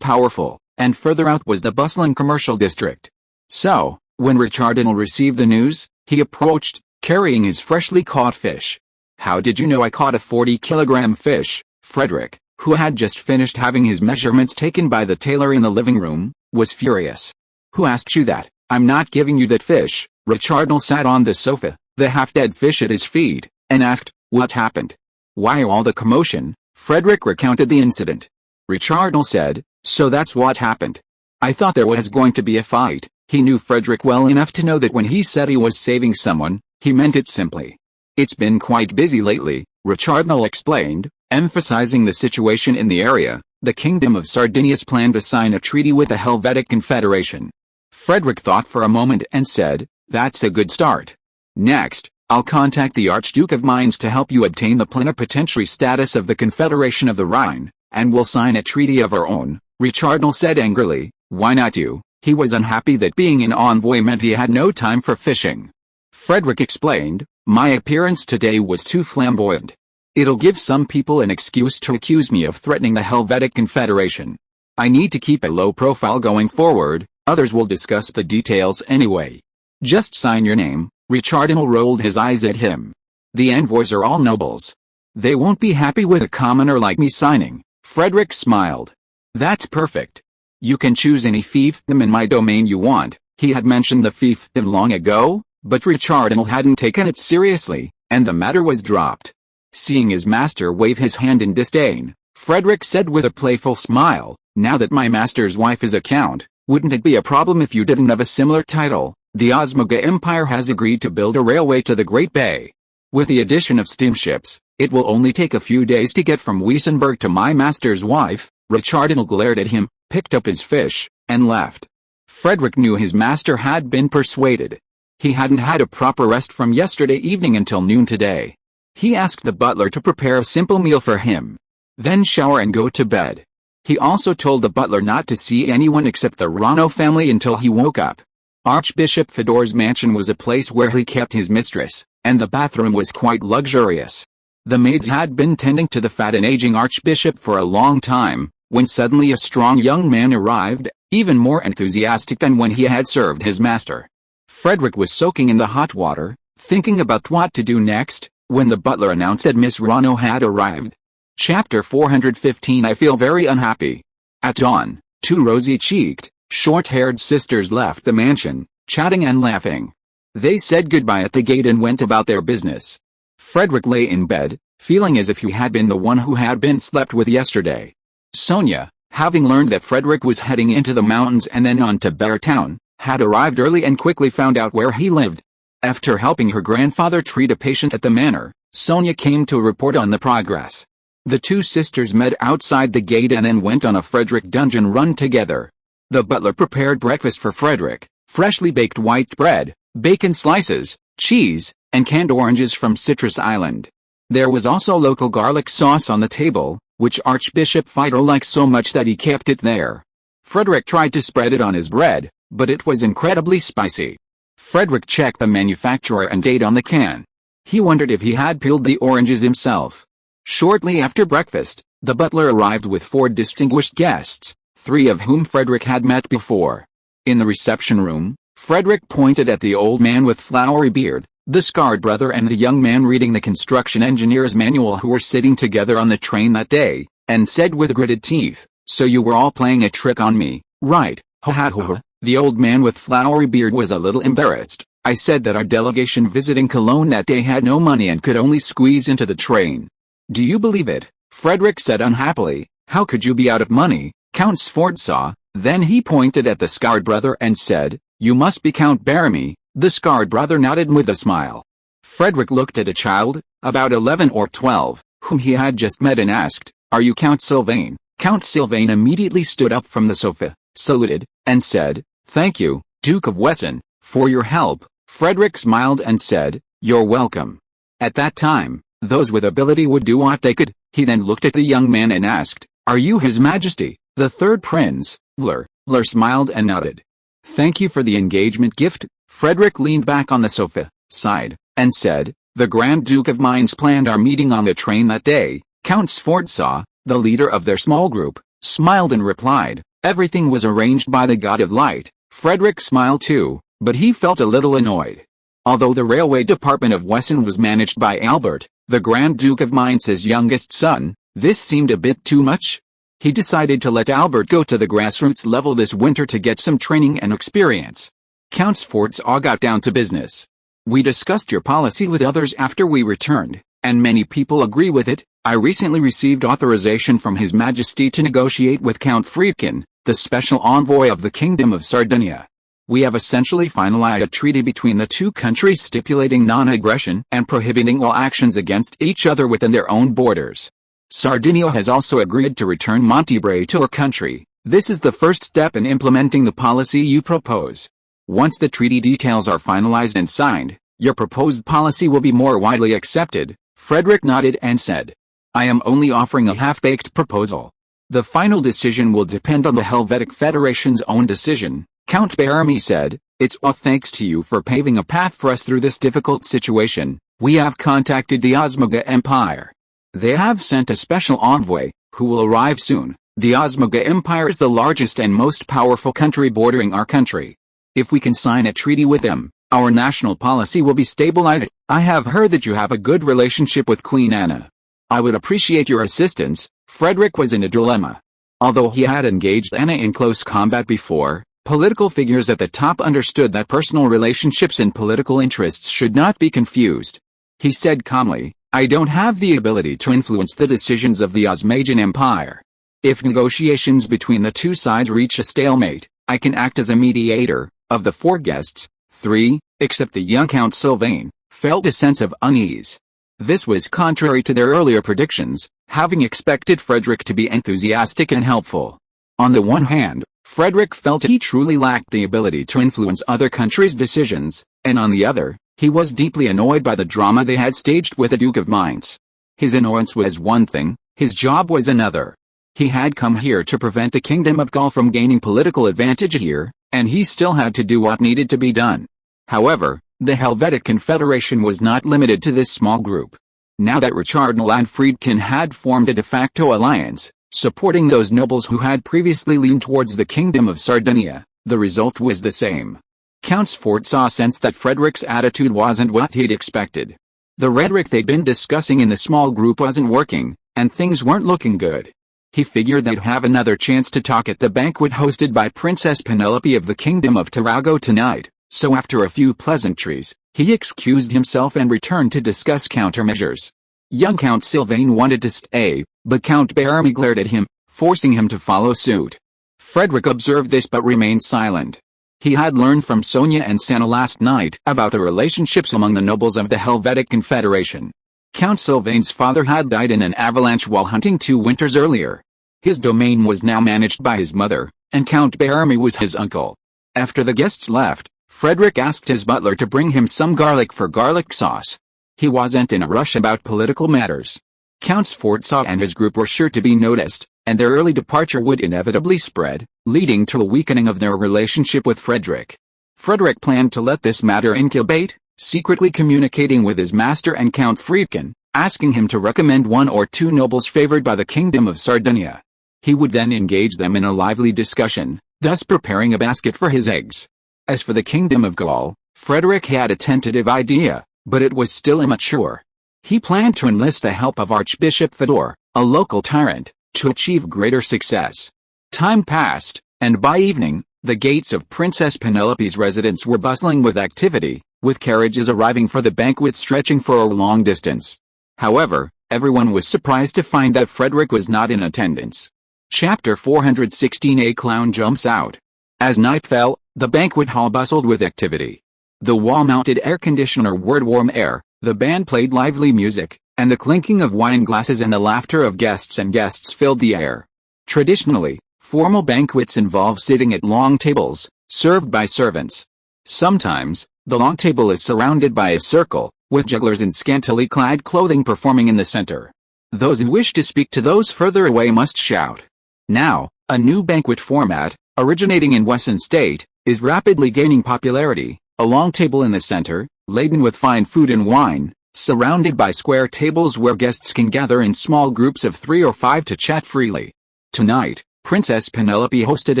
powerful, and further out was the bustling commercial district. So, when Richardnell received the news, he approached, carrying his freshly caught fish. "How did you know I caught a 40-kilogram fish?" Frederick, who had just finished having his measurements taken by the tailor in the living room, was furious. "Who asked you that? I'm not giving you that fish." Richardnell sat on the sofa, the half-dead fish at his feet, and asked, "What happened? Why all the commotion?" Frederick recounted the incident. Richardnell said, "So that's what happened. I thought there was going to be a fight." He knew Frederick well enough to know that when he said he was saving someone, he meant it simply. "It's been quite busy lately," Richardnell explained, emphasizing the situation in the area. "The Kingdom of Sardinia's planned to sign a treaty with the Helvetic Confederation." Frederick thought for a moment and said, "That's a good start. Next, I'll contact the Archduke of Mainz to help you obtain the plenipotentiary status of the Confederation of the Rhine, and we'll sign a treaty of our own." Richardnell said angrily, "Why not you?" He was unhappy that being an envoy meant he had no time for fishing. Frederick explained, "My appearance today was too flamboyant. It'll give some people an excuse to accuse me of threatening the Helvetic Confederation. I need to keep a low profile going forward, others will discuss the details anyway. Just sign your name." Richardnell rolled his eyes at him. "The envoys are all nobles. They won't be happy with a commoner like me signing." Frederick smiled. "That's perfect. You can choose any fiefdom in my domain you want." He had mentioned the fiefdom long ago, but Richardnell hadn't taken it seriously, and the matter was dropped. Seeing his master wave his hand in disdain, Frederick said with a playful smile, "Now that my master's wife is a count, wouldn't it be a problem if you didn't have a similar title?" The Osmoga Empire has agreed to build a railway to the Great Bay. With the addition of steamships, it will only take a few days to get from Wessenland to my master's wife. Richardon glared at him, picked up his fish, and left. Frederick knew his master had been persuaded. He hadn't had a proper rest from yesterday evening until noon today. He asked the butler to prepare a simple meal for him. Then shower and go to bed. He also told the butler not to see anyone except the Rano family until he woke up. Archbishop Fedor's mansion was a place where he kept his mistress, and the bathroom was quite luxurious. The maids had been tending to the fat and aging archbishop for a long time, when suddenly a strong young man arrived, even more enthusiastic than when he had served his master. Frederick was soaking in the hot water, thinking about what to do next, when the butler announced that Miss Rano had arrived. Chapter 415 I feel very unhappy. At dawn, two rosy-cheeked, short-haired sisters left the mansion, chatting and laughing. They said goodbye at the gate and went about their business. Frederick lay in bed, feeling as if he had been the one who had been slept with yesterday. Sonia, having learned that Frederick was heading into the mountains and then on to Bear Town, had arrived early and quickly found out where he lived. After helping her grandfather treat a patient at the manor, Sonia came to report on the progress. The two sisters met outside the gate and then went on a Frederick dungeon run together. The butler prepared breakfast for Frederick, freshly baked white bread, bacon slices, cheese, and canned oranges from Citrus Island. There was also local garlic sauce on the table, which Archbishop Fedor liked so much that he kept it there. Frederick tried to spread it on his bread, but it was incredibly spicy. Frederick checked the manufacturer and date on the can. He wondered if he had peeled the oranges himself. Shortly after breakfast, the butler arrived with 4 distinguished guests, 3 of whom Frederick had met before. In the reception room, Frederick pointed at the old man with flowery beard, the scarred brother and the young man reading the construction engineer's manual who were sitting together on the train that day, and said with gritted teeth, "So you were all playing a trick on me, right?" Ha ha ha. The old man with flowery beard was a little embarrassed. "I said that our delegation visiting Cologne that day had no money and could only squeeze into the train." "Do you believe it?" Frederick said unhappily. "How could you be out of money, Count Sforza?" Then he pointed at the scarred brother and said, "You must be Count Baramy." The scarred brother nodded with a smile. Frederick looked at a child, about 11 or 12, whom he had just met and asked, "Are you Count Sylvain?" Count Sylvain immediately stood up from the sofa, saluted, and said, "Thank you, Duke of Wesson, for your help." Frederick smiled and said, "You're welcome." At that time, those with ability would do what they could. He then looked at the young man and asked, "Are you His Majesty, the third prince?" Lur smiled and nodded. "Thank you for the engagement gift." Frederick leaned back on the sofa, sighed, and said, "The Grand Duke of Mainz planned our meeting on the train that day." Count Sforza, the leader of their small group, smiled and replied, "Everything was arranged by the God of Light." Frederick smiled too, but he felt a little annoyed. Although the railway department of Wesson was managed by Albert, the Grand Duke of Mainz's youngest son, this seemed a bit too much. He decided to let Albert go to the grassroots level this winter to get some training and experience. Count Sforza got down to business. "We discussed your policy with others after we returned, and many people agree with it. I recently received authorization from His Majesty to negotiate with Count Friedkin, the special envoy of the Kingdom of Sardinia. We have essentially finalized a treaty between the two countries stipulating non-aggression and prohibiting all actions against each other within their own borders. Sardinia has also agreed to return Montebre to our country. This is the first step in implementing the policy you propose. Once the treaty details are finalized and signed, your proposed policy will be more widely accepted." Frederick nodded and said, "I am only offering a half-baked proposal. The final decision will depend on the Helvetic Federation's own decision." Count Baramy said, "It's all thanks to you for paving a path for us through this difficult situation. We have contacted the Osmoga Empire. They have sent a special envoy, who will arrive soon. The Osmoga Empire is the largest and most powerful country bordering our country. If we can sign a treaty with them, our national policy will be stabilized. I have heard that you have a good relationship with Queen Anna. I would appreciate your assistance." Frederick was in a dilemma. Although he had engaged Anna in close combat before, political figures at the top understood that personal relationships and political interests should not be confused. He said calmly, "I don't have the ability to influence the decisions of the Osmagan Empire. If negotiations between the two sides reach a stalemate, I can act as a mediator." Of the 4 guests, 3, except the young Count Sylvain, felt a sense of unease. This was contrary to their earlier predictions, having expected Frederick to be enthusiastic and helpful. On the one hand, Frederick felt he truly lacked the ability to influence other countries' decisions, and on the other, he was deeply annoyed by the drama they had staged with the Duke of Mainz. His annoyance was one thing, his job was another. He had come here to prevent the Kingdom of Gaul from gaining political advantage here, and he still had to do what needed to be done. However, the Helvetic Confederation was not limited to this small group. Now that Richardnal and Friedkin had formed a de facto alliance, supporting those nobles who had previously leaned towards the Kingdom of Sardinia, the result was the same. Count Sforza sensed that Frederick's attitude wasn't what he'd expected. The rhetoric they'd been discussing in the small group wasn't working, and things weren't looking good. He figured they'd have another chance to talk at the banquet hosted by Princess Penelope of the Kingdom of Tarago tonight, so after a few pleasantries, he excused himself and returned to discuss countermeasures. Young Count Sylvain wanted to stay, but Count Bearmy glared at him, forcing him to follow suit. Frederick observed this but remained silent. He had learned from Sonia and Sanna last night about the relationships among the nobles of the Helvetic Confederation. Count Sylvain's father had died in an avalanche while hunting 2 winters earlier. His domain was now managed by his mother, and Count Bearmy was his uncle. After the guests left, Frederick asked his butler to bring him some garlic for garlic sauce. He wasn't in a rush about political matters. Count Sforza and his group were sure to be noticed, and their early departure would inevitably spread, leading to a weakening of their relationship with Frederick. Frederick planned to let this matter incubate, secretly communicating with his master and Count Friedkin, asking him to recommend 1 or 2 nobles favored by the Kingdom of Sardinia. He would then engage them in a lively discussion, thus preparing a basket for his eggs. As for the Kingdom of Gaul, Frederick had a tentative idea, but it was still immature. He planned to enlist the help of Archbishop Fedor, a local tyrant, to achieve greater success. Time passed, and by evening, the gates of Princess Penelope's residence were bustling with activity, with carriages arriving for the banquet stretching for a long distance. However, everyone was surprised to find that Frederick was not in attendance. Chapter 416. A clown jumps out. As night fell, the banquet hall bustled with activity. The wall-mounted air conditioner whirred warm air, the band played lively music, and the clinking of wine glasses and the laughter of guests filled the air. Traditionally, formal banquets involve sitting at long tables, served by servants. Sometimes, the long table is surrounded by a circle, with jugglers in scantily clad clothing performing in the center. Those who wish to speak to those further away must shout. Now, a new banquet format, originating in Wesson State, is rapidly gaining popularity. A long table in the center, laden with fine food and wine, surrounded by square tables where guests can gather in small groups of 3 or 5 to chat freely. Tonight, Princess Penelope hosted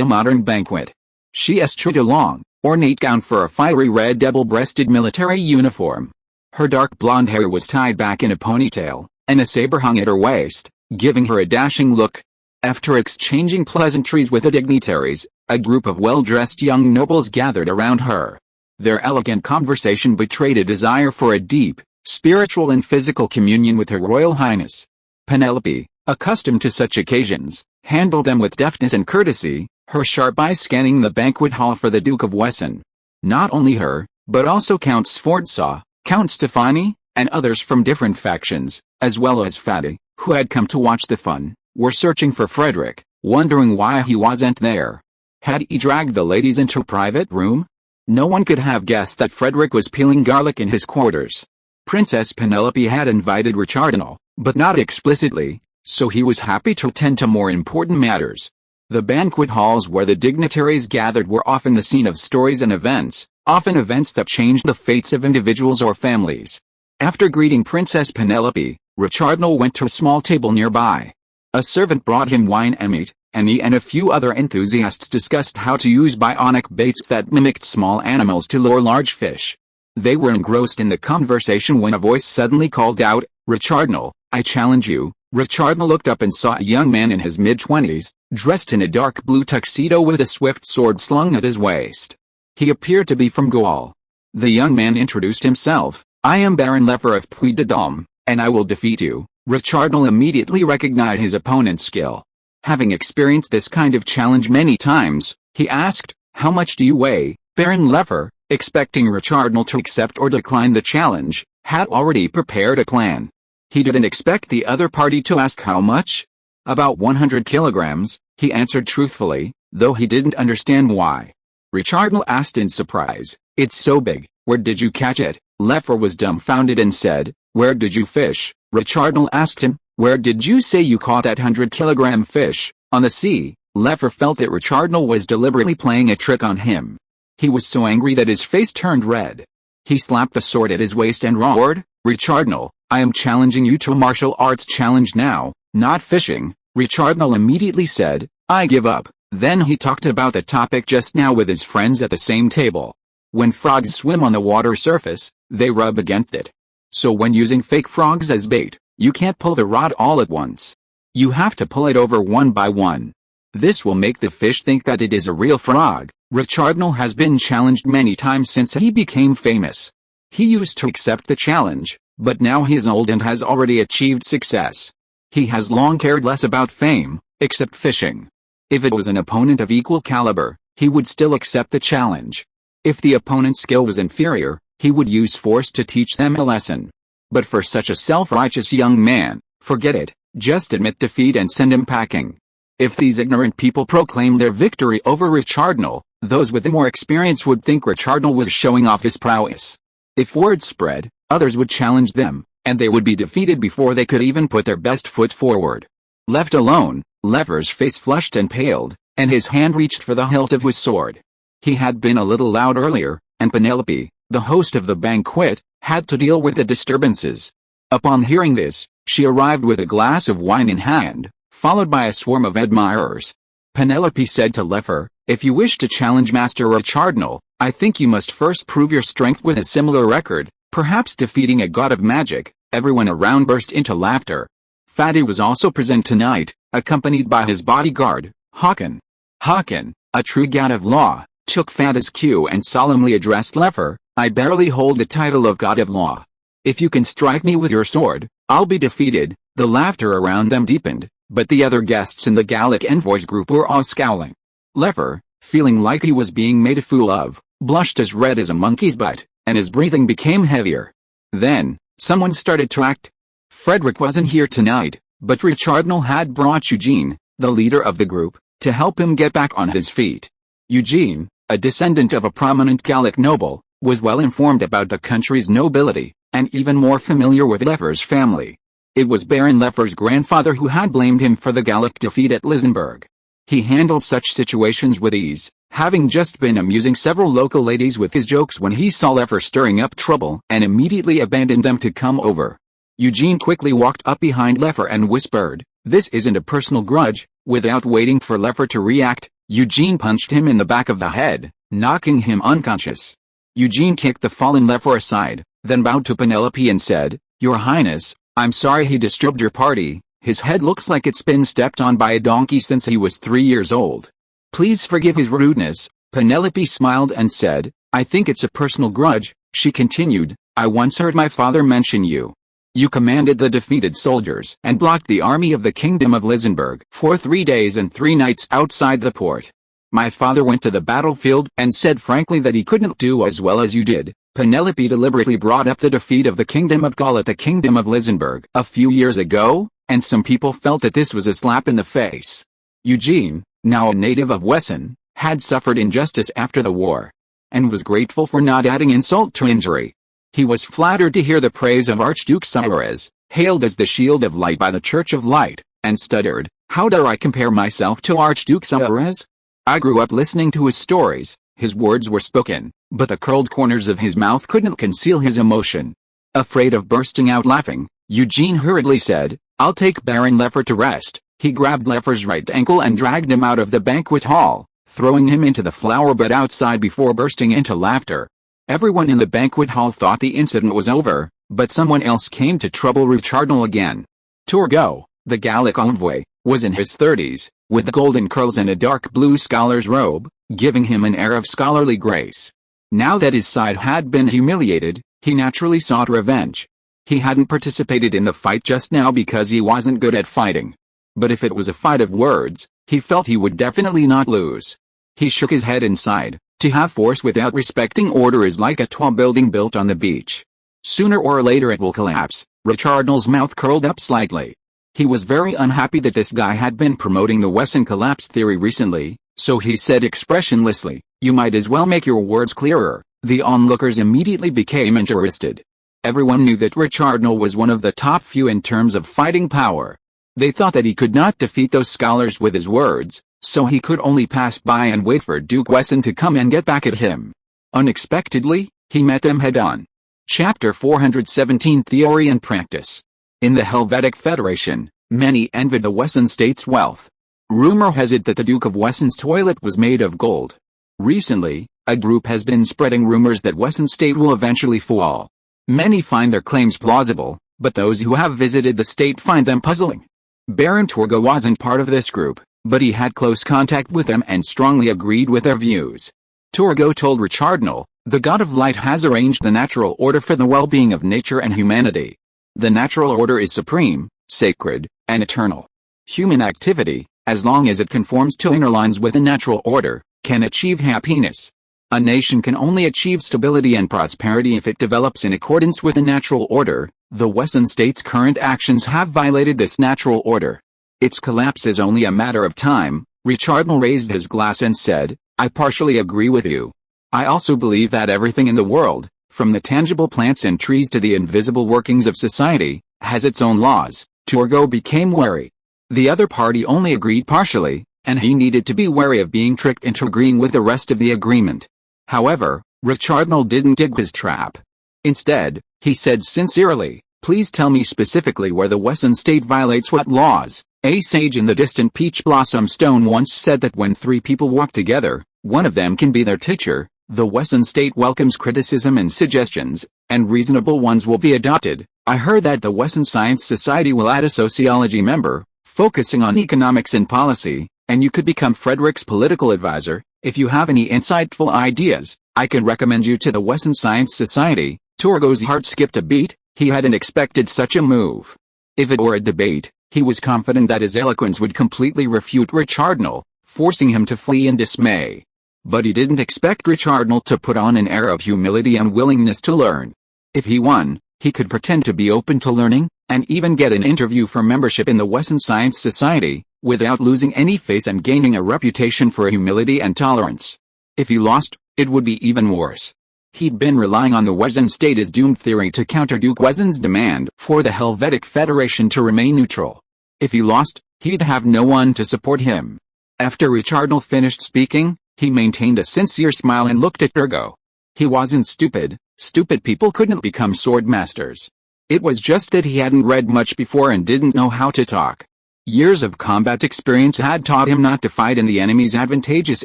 a modern banquet. She eschewed a long, ornate gown for a fiery red double-breasted military uniform. Her dark blonde hair was tied back in a ponytail, and a saber hung at her waist, giving her a dashing look. After exchanging pleasantries with the dignitaries, a group of well-dressed young nobles gathered around her. Their elegant conversation betrayed a desire for a deep, spiritual and physical communion with Her Royal Highness. Penelope, accustomed to such occasions, handled them with deftness and courtesy, her sharp eyes scanning the banquet hall for the Duke of Wesson. Not only her, but also Count Sforza, Count Stefani, and others from different factions, as well as Fadi, who had come to watch the fun, were searching for Frederick, wondering why he wasn't there. Had he dragged the ladies into a private room? No one could have guessed that Frederick was peeling garlic in his quarters. Princess Penelope had invited Richardnal, but not explicitly, so he was happy to attend to more important matters. The banquet halls where the dignitaries gathered were often the scene of stories and events, often events that changed the fates of individuals or families. After greeting Princess Penelope, Richardnal went to a small table nearby. A servant brought him wine and meat, and he and a few other enthusiasts discussed how to use bionic baits that mimicked small animals to lure large fish. They were engrossed in the conversation when a voice suddenly called out, "Richardnal, I challenge you." Richardnal looked up and saw a young man in his mid-20s, dressed in a dark blue tuxedo with a swift sword slung at his waist. He appeared to be from Gaul. The young man introduced himself. "I am Baron Lefer of Puy-de-Dôme, and I will defeat you." Richardnal immediately recognized his opponent's skill. Having experienced this kind of challenge many times, he asked, "How much do you weigh, Baron Lefer?" expecting Richardnal to accept or decline the challenge, had already prepared a plan. He didn't expect the other party to ask how much. About 100 kilograms, he answered truthfully, though he didn't understand why. Richardnal asked in surprise, "It's so big, where did you catch it?" Leffer was dumbfounded and said, "Where did you fish?" Richardnal asked him, "Where did you say you caught that 100-kilogram fish?" "On the sea." Leffer felt that Richardnal was deliberately playing a trick on him. He was so angry that his face turned red. He slapped the sword at his waist and roared, "Richardnal, I am challenging you to a martial arts challenge now, not fishing." Richardnal immediately said, "I give up." Then he talked about the topic just now with his friends at the same table. When frogs swim on the water surface, they rub against it. So when using fake frogs as bait, you can't pull the rod all at once. You have to pull it over one by one. This will make the fish think that it is a real frog. Richardnal has been challenged many times since he became famous. He used to accept the challenge, but now he is old and has already achieved success. He has long cared less about fame, except fishing. If it was an opponent of equal caliber, he would still accept the challenge. If the opponent's skill was inferior, he would use force to teach them a lesson. But for such a self-righteous young man, forget it, just admit defeat and send him packing. If these ignorant people proclaimed their victory over Richardnal, those with more experience would think Richardnal was showing off his prowess. If word spread, others would challenge them, and they would be defeated before they could even put their best foot forward. Left alone, Leffer's face flushed and paled, and his hand reached for the hilt of his sword. He had been a little loud earlier, and Penelope, the host of the banquet, had to deal with the disturbances. Upon hearing this, she arrived with a glass of wine in hand, followed by a swarm of admirers. Penelope said to Leffer, "If you wish to challenge Master Richardnal, I think you must first prove your strength with a similar record, perhaps defeating a god of magic." Everyone around burst into laughter. Fatty was also present tonight, accompanied by his bodyguard, Håkon. Håkon, a true god of law, took Fatty's cue and solemnly addressed Leffer, "I barely hold the title of god of law. If you can strike me with your sword, I'll be defeated." The laughter around them deepened, but the other guests in the Gallic envoys group were all scowling. Leffer, feeling like he was being made a fool of, blushed as red as a monkey's butt, and his breathing became heavier. Then, someone started to act. Frederick wasn't here tonight, but Richardnal had brought Eugene, the leader of the group, to help him get back on his feet. Eugene, a descendant of a prominent Gallic noble, was well informed about the country's nobility, and even more familiar with Leffer's family. It was Baron Leffer's grandfather who had blamed him for the Gallic defeat at Lisenberg. He handled such situations with ease, having just been amusing several local ladies with his jokes when he saw Leffer stirring up trouble and immediately abandoned them to come over. Eugene quickly walked up behind Leffer and whispered, "This isn't a personal grudge." Without waiting for Leffer to react, Eugene punched him in the back of the head, knocking him unconscious. Eugene kicked the fallen Leffer aside, then bowed to Penelope and said, "Your Highness, I'm sorry he disturbed your party. His head looks like it's been stepped on by a donkey since he was 3 years old. Please forgive his rudeness." Penelope smiled and said, "I think it's a personal grudge." She continued, "I once heard my father mention you. You commanded the defeated soldiers and blocked the army of the Kingdom of Lisenberg for 3 days and 3 nights outside the port. My father went to the battlefield and said frankly that he couldn't do as well as you did." Penelope deliberately brought up the defeat of the Kingdom of Gaul at the Kingdom of Lisenberg a few years ago, and some people felt that this was a slap in the face. Eugene, now a native of Wessenland, had suffered injustice after the war, and was grateful for not adding insult to injury. He was flattered to hear the praise of Archduke Suarez, hailed as the shield of light by the Church of Light, and stuttered, "How dare I compare myself to Archduke Suarez? I grew up listening to his stories." His words were spoken, but the curled corners of his mouth couldn't conceal his emotion. Afraid of bursting out laughing, Eugene hurriedly said, "I'll take Baron Leffer to rest." He grabbed Leffer's right ankle and dragged him out of the banquet hall, throwing him into the flower bed outside before bursting into laughter. Everyone in the banquet hall thought the incident was over, but someone else came to trouble Richardnal again. Turgot, the Gallic envoy, was in his 30s, with golden curls and a dark blue scholar's robe, giving him an air of scholarly grace. Now that his side had been humiliated, he naturally sought revenge. He hadn't participated in the fight just now because he wasn't good at fighting. But if it was a fight of words, he felt he would definitely not lose. He shook his head and sighed, To have force without respecting order is like a tall building built on the beach. Sooner or later it will collapse. Richardnell's mouth curled up slightly. He was very unhappy that this guy had been promoting the Wesson collapse theory recently, so he said expressionlessly, "You might as well make your words clearer." The onlookers immediately became interested. Everyone knew that Richardnell was one of the top few in terms of fighting power. They thought that he could not defeat those scholars with his words, so he could only pass by and wait for Duke Wesson to come and get back at him. Unexpectedly, he met them head-on. Chapter 417 Theory and Practice. In the Helvetic Federation, many envied the Wesson state's wealth. Rumor has it that the Duke of Wesson's toilet was made of gold. Recently, a group has been spreading rumors that Wesson state will eventually fall. Many find their claims plausible, but those who have visited the state find them puzzling. Baron Torgo wasn't part of this group, but he had close contact with them and strongly agreed with their views. Torgo told Richardnell, "The God of Light has arranged the natural order for the well-being of nature and humanity. The natural order is supreme, sacred, and eternal. Human activity, as long as it conforms to inner lines with the natural order, can achieve happiness. A nation can only achieve stability and prosperity if it develops in accordance with the natural order. The Wesson state's current actions have violated this natural order. Its collapse is only a matter of time." Richardnell raised his glass and said, "I partially agree with you. I also believe that everything in the world, from the tangible plants and trees to the invisible workings of society, has its own laws." Torgo became wary. The other party only agreed partially, and he needed to be wary of being tricked into agreeing with the rest of the agreement. However, Richardnell didn't dig his trap. Instead, he said sincerely, "Please tell me specifically where the Wesson state violates what laws." A sage in the distant Peach Blossom Stone once said that when three people walk together, one of them can be their teacher. The Wesson state welcomes criticism and suggestions, and reasonable ones will be adopted. I heard that the Wesson Science Society will add a sociology member, focusing on economics and policy, and you could become Frederick's political advisor. If you have any insightful ideas, I can recommend you to the Wesson Science Society. Torgo's heart skipped a beat. He hadn't expected such a move. If it were a debate, he was confident that his eloquence would completely refute Richardnell, forcing him to flee in dismay. But he didn't expect Richardnell to put on an air of humility and willingness to learn. If he won, he could pretend to be open to learning, and even get an interview for membership in the Wesson Science Society, without losing any face and gaining a reputation for humility and tolerance. If he lost, it would be even worse. He'd been relying on the Wesson state is doomed theory to counter Duke Wesson's demand for the Helvetic Federation to remain neutral. If he lost, he'd have no one to support him. After Richardnell finished speaking, he maintained a sincere smile and looked at Torgo. He wasn't stupid. Stupid people couldn't become sword masters. It was just that he hadn't read much before and didn't know how to talk. Years of combat experience had taught him not to fight in the enemy's advantageous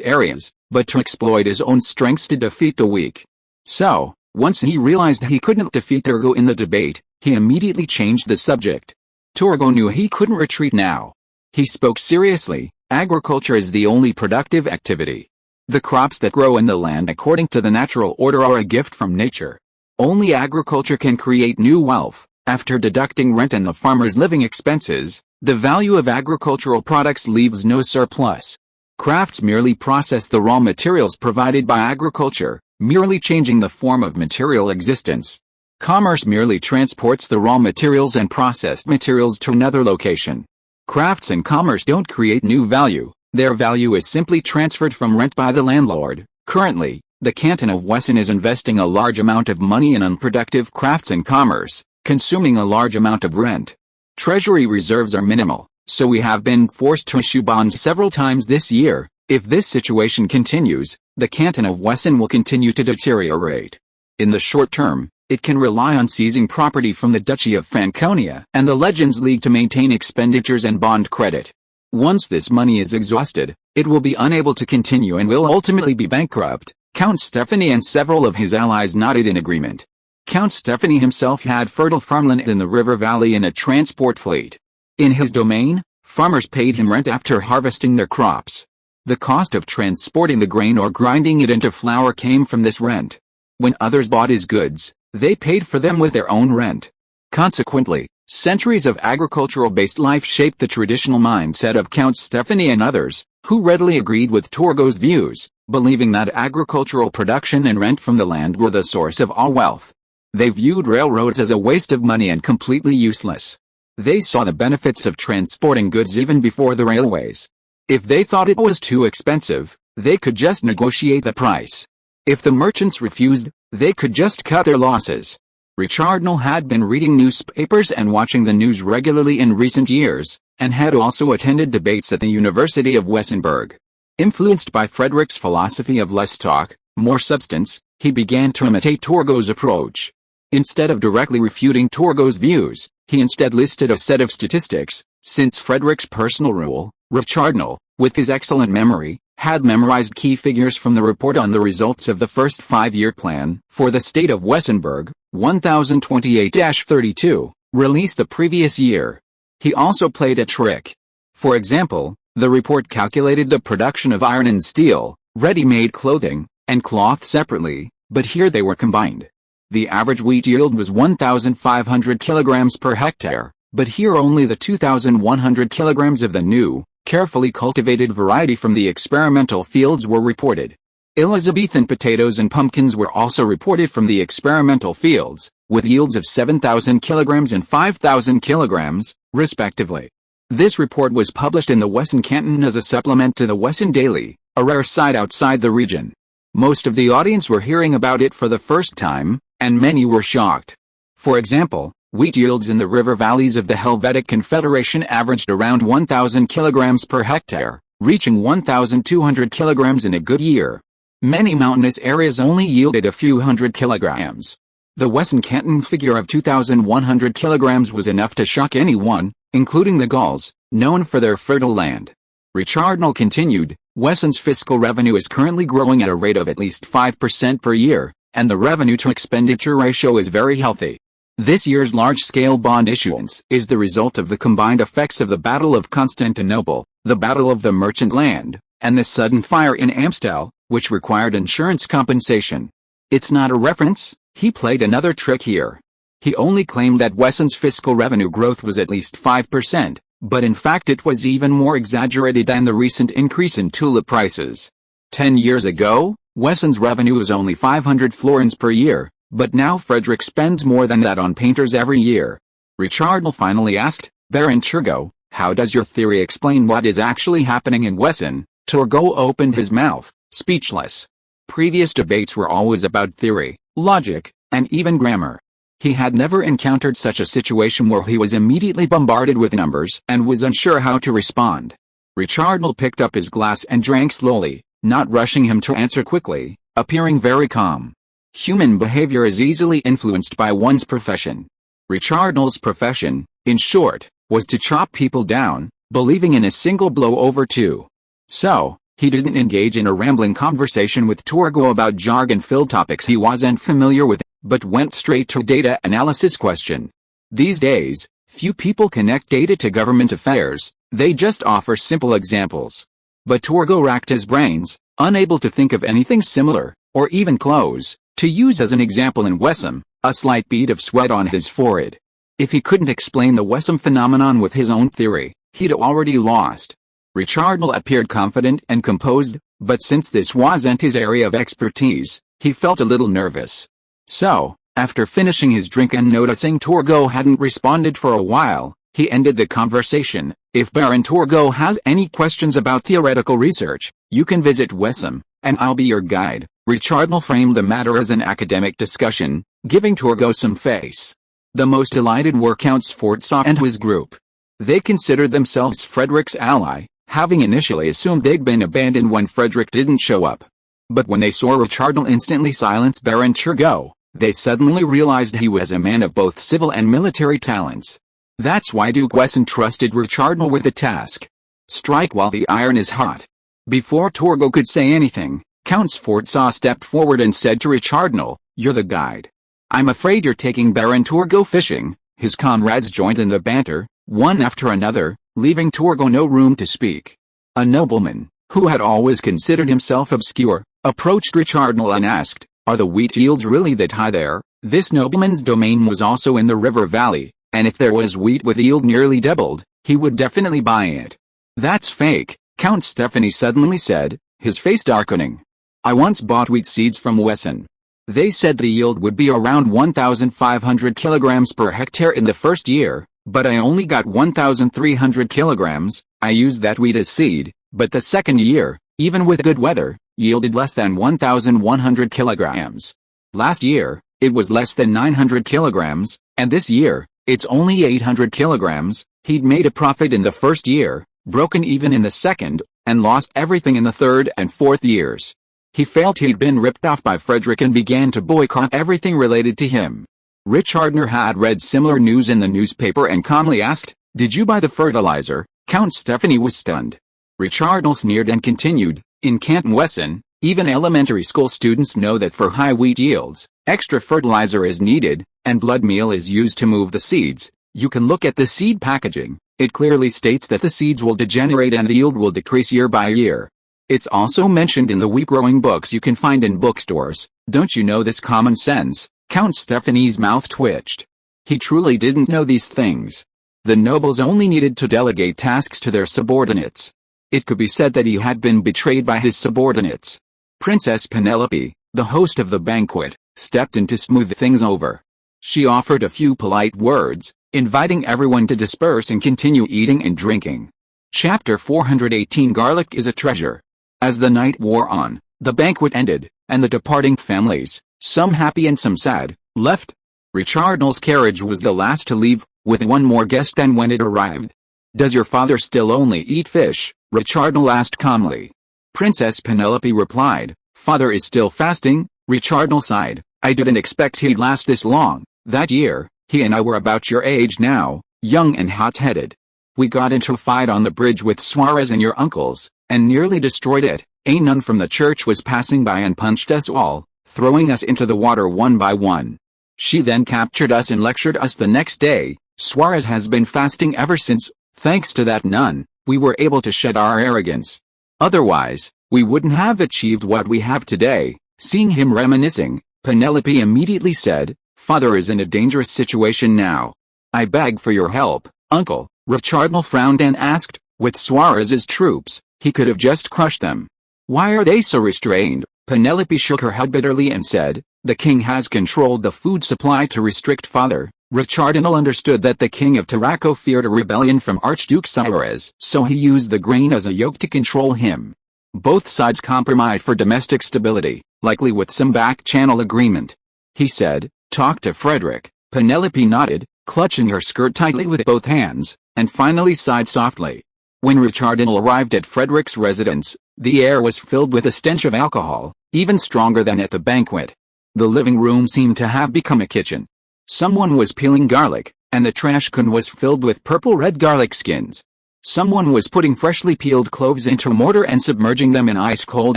areas, but to exploit his own strengths to defeat the weak. So, once he realized he couldn't defeat Torgo in the debate, he immediately changed the subject. Torgo knew he couldn't retreat now. He spoke seriously. Agriculture is the only productive activity. The crops that grow in the land according to the natural order are a gift from nature. Only agriculture can create new wealth. After deducting rent and the farmer's living expenses, the value of agricultural products leaves no surplus. Crafts merely process the raw materials provided by agriculture, merely changing the form of material existence. Commerce merely transports the raw materials and processed materials to another location. Crafts and commerce don't create new value. Their value is simply transferred from rent by the landlord. Currently, the canton of Wesson is investing a large amount of money in unproductive crafts and commerce, consuming a large amount of rent. Treasury reserves are minimal, so we have been forced to issue bonds several times this year. If this situation continues, the canton of Wesson will continue to deteriorate. In the short term, it can rely on seizing property from the Duchy of Franconia and the Legends League to maintain expenditures and bond credit. Once this money is exhausted, it will be unable to continue and will ultimately be bankrupt. Count Stephanie and several of his allies nodded in agreement. Count Stephanie himself had fertile farmland in the river valley and a transport fleet. In his domain, farmers paid him rent after harvesting their crops. The cost of transporting the grain or grinding it into flour came from this rent. When others bought his goods, they paid for them with their own rent. Consequently, Centuries of agricultural-based life shaped the traditional mindset of Count Stephanie and others, who readily agreed with Torgo's views, believing that agricultural production and rent from the land were the source of all wealth. They viewed railroads as a waste of money and completely useless. They saw the benefits of transporting goods even before the railways. If they thought it was too expensive, they could just negotiate the price. If the merchants refused, they could just cut their losses. Richardnell had been reading newspapers and watching the news regularly in recent years, and had also attended debates at the University of Wessenberg. Influenced by Frederick's philosophy of less talk, more substance, he began to imitate Torgo's approach. Instead of directly refuting Torgo's views, he instead listed a set of statistics. Since Frederick's personal rule, Richardnell, with his excellent memory, had memorized key figures from the report on the results of the first 5-year plan for the state of Wessenberg, 1028-32, released the previous year. He also played a trick. For example, the report calculated the production of iron and steel, ready-made clothing, and cloth separately, but here they were combined. The average wheat yield was 1,500 kilograms per hectare, but here only the 2,100 kilograms of the new, carefully cultivated variety from the experimental fields were reported. Elizabethan potatoes and pumpkins were also reported from the experimental fields, with yields of 7,000 kilograms and 5,000 kilograms, respectively. This report was published in the Wesson Canton as a supplement to the Wesson Daily, a rare sight outside the region. Most of the audience were hearing about it for the first time, and many were shocked. For example, wheat yields in the river valleys of the Helvetic Confederation averaged around 1,000 kilograms per hectare, reaching 1,200 kilograms in a good year. Many mountainous areas only yielded a few hundred kilograms. The Wesson Canton figure of 2,100 kilograms was enough to shock anyone, including the Gauls, known for their fertile land. Richardnell continued, Wesson's fiscal revenue is currently growing at a rate of at least 5% per year, and the revenue-to-expenditure ratio is very healthy. This year's large-scale bond issuance is the result of the combined effects of the Battle of Constantinople, the Battle of the Merchant Land, and the sudden fire in Amstel, which required insurance compensation. It's not a reference. He played another trick here. He only claimed that Wesson's fiscal revenue growth was at least 5%, but in fact it was even more exaggerated than the recent increase in tulip prices. 10 years ago, Wesson's revenue was only 500 florins per year, but now Frederick spends more than that on painters every year. Richardnell finally asked, Baron Turgot, how does your theory explain what is actually happening in Wesson? Turgot opened his mouth, speechless. Previous debates were always about theory, logic, and even grammar. He had never encountered such a situation where he was immediately bombarded with numbers and was unsure how to respond. Richardnell picked up his glass and drank slowly, not rushing him to answer quickly, appearing very calm. Human behavior is easily influenced by one's profession. Richardnell's profession, in short, was to chop people down, believing in a single blow over two. So, he didn't engage in a rambling conversation with Turgot about jargon-filled topics he wasn't familiar with, but went straight to data analysis question. These days, few people connect data to government affairs, they just offer simple examples. But Turgot racked his brains, unable to think of anything similar, or even close, to use as an example in Wesson, a slight bead of sweat on his forehead. If he couldn't explain the Wesson phenomenon with his own theory, he'd already lost. Richardnell appeared confident and composed, but since this wasn't his area of expertise, he felt a little nervous. So, after finishing his drink and noticing Turgot hadn't responded for a while, he ended the conversation. If Baron Turgot has any questions about theoretical research, you can visit Wesson, and I'll be your guide. Richardnell framed the matter as an academic discussion, giving Turgot some face. The most delighted were Count Sforza and his group. They considered themselves Frederick's ally, having initially assumed they'd been abandoned when Frederick didn't show up. But when they saw Richardnell instantly silence Baron Turgot, they suddenly realized he was a man of both civil and military talents. That's why Duke Wesson trusted Richardnell with the task. Strike while the iron is hot. Before Turgot could say anything, Count Sforza stepped forward and said to Richardnell, "You're the guide. I'm afraid you're taking Baron Turgot fishing." His comrades joined in the banter, one after another, leaving Turgot no room to speak. A nobleman, who had always considered himself obscure, approached Richardnell and asked, "Are the wheat yields really that high there?" This nobleman's domain was also in the river valley, And if there was wheat with yield nearly doubled, he would definitely buy it. That's fake, Count Stephanie suddenly said, his face darkening. I once bought wheat seeds from Wesson. They said the yield would be around 1,500 kilograms per hectare in the first year, but I only got 1,300 kilograms. I used that wheat as seed, but the second year, even with good weather, yielded less than 1,100 kilograms. Last year, it was less than 900 kilograms, and this year, it's only 800 kilograms. He'd made a profit in the first year, broken even in the second, and lost everything in the third and fourth years. He felt he'd been ripped off by Frederick and began to boycott everything related to him. Richardner had read similar news in the newspaper and calmly asked, "Did you buy the fertilizer?" Count Stephanie was stunned. Richardner sneered and continued, "In Canton Wesson, even elementary school students know that for high wheat yields, extra fertilizer is needed, and blood meal is used to move the seeds. You can look at the seed packaging. It clearly states that the seeds will degenerate and the yield will decrease year by year. It's also mentioned in the wheat growing books you can find in bookstores. Don't you know this common sense?" Count Stephanie's mouth twitched. He truly didn't know these things. The nobles only needed to delegate tasks to their subordinates. It could be said that he had been betrayed by his subordinates. Princess Penelope, the host of the banquet, stepped in to smooth things over. She offered a few polite words, inviting everyone to disperse and continue eating and drinking. Chapter 418 Garlic is a treasure. As the night wore on, the banquet ended, and the departing families, some happy and some sad, left. Richardner's carriage was the last to leave, with one more guest than when it arrived. "Does your father still only eat fish?" Richardner asked calmly. Princess Penelope replied, "Father is still fasting." Richardner sighed, "I didn't expect he'd last this long. That year, he and I were about your age now, young and hot-headed. We got into a fight on the bridge with Suarez and your uncles, and nearly destroyed it. A nun from the church was passing by and punched us all, throwing us into the water one by one. She then captured us and lectured us the next day. Suarez has been fasting ever since. Thanks to that nun, we were able to shed our arrogance. Otherwise, we wouldn't have achieved what we have today." Seeing him reminiscing, Penelope immediately said, "Father is in a dangerous situation now. I beg for your help, uncle." Richardner frowned and asked, "With Suarez's troops, he could have just crushed them. Why are they so restrained?" Penelope shook her head bitterly and said, "The king has controlled the food supply to restrict father." Richardner understood that the king of Tarraco feared a rebellion from Archduke Suarez, so he used the grain as a yoke to control him. Both sides compromised for domestic stability, likely with some back-channel agreement. He said, "Talk to Frederick." Penelope nodded, clutching her skirt tightly with both hands, and finally sighed softly. When Richardner arrived at Frederick's residence, the air was filled with a stench of alcohol, even stronger than at the banquet. The living room seemed to have become a kitchen. Someone was peeling garlic, and the trash can was filled with purple-red garlic skins. Someone was putting freshly peeled cloves into a mortar and submerging them in ice-cold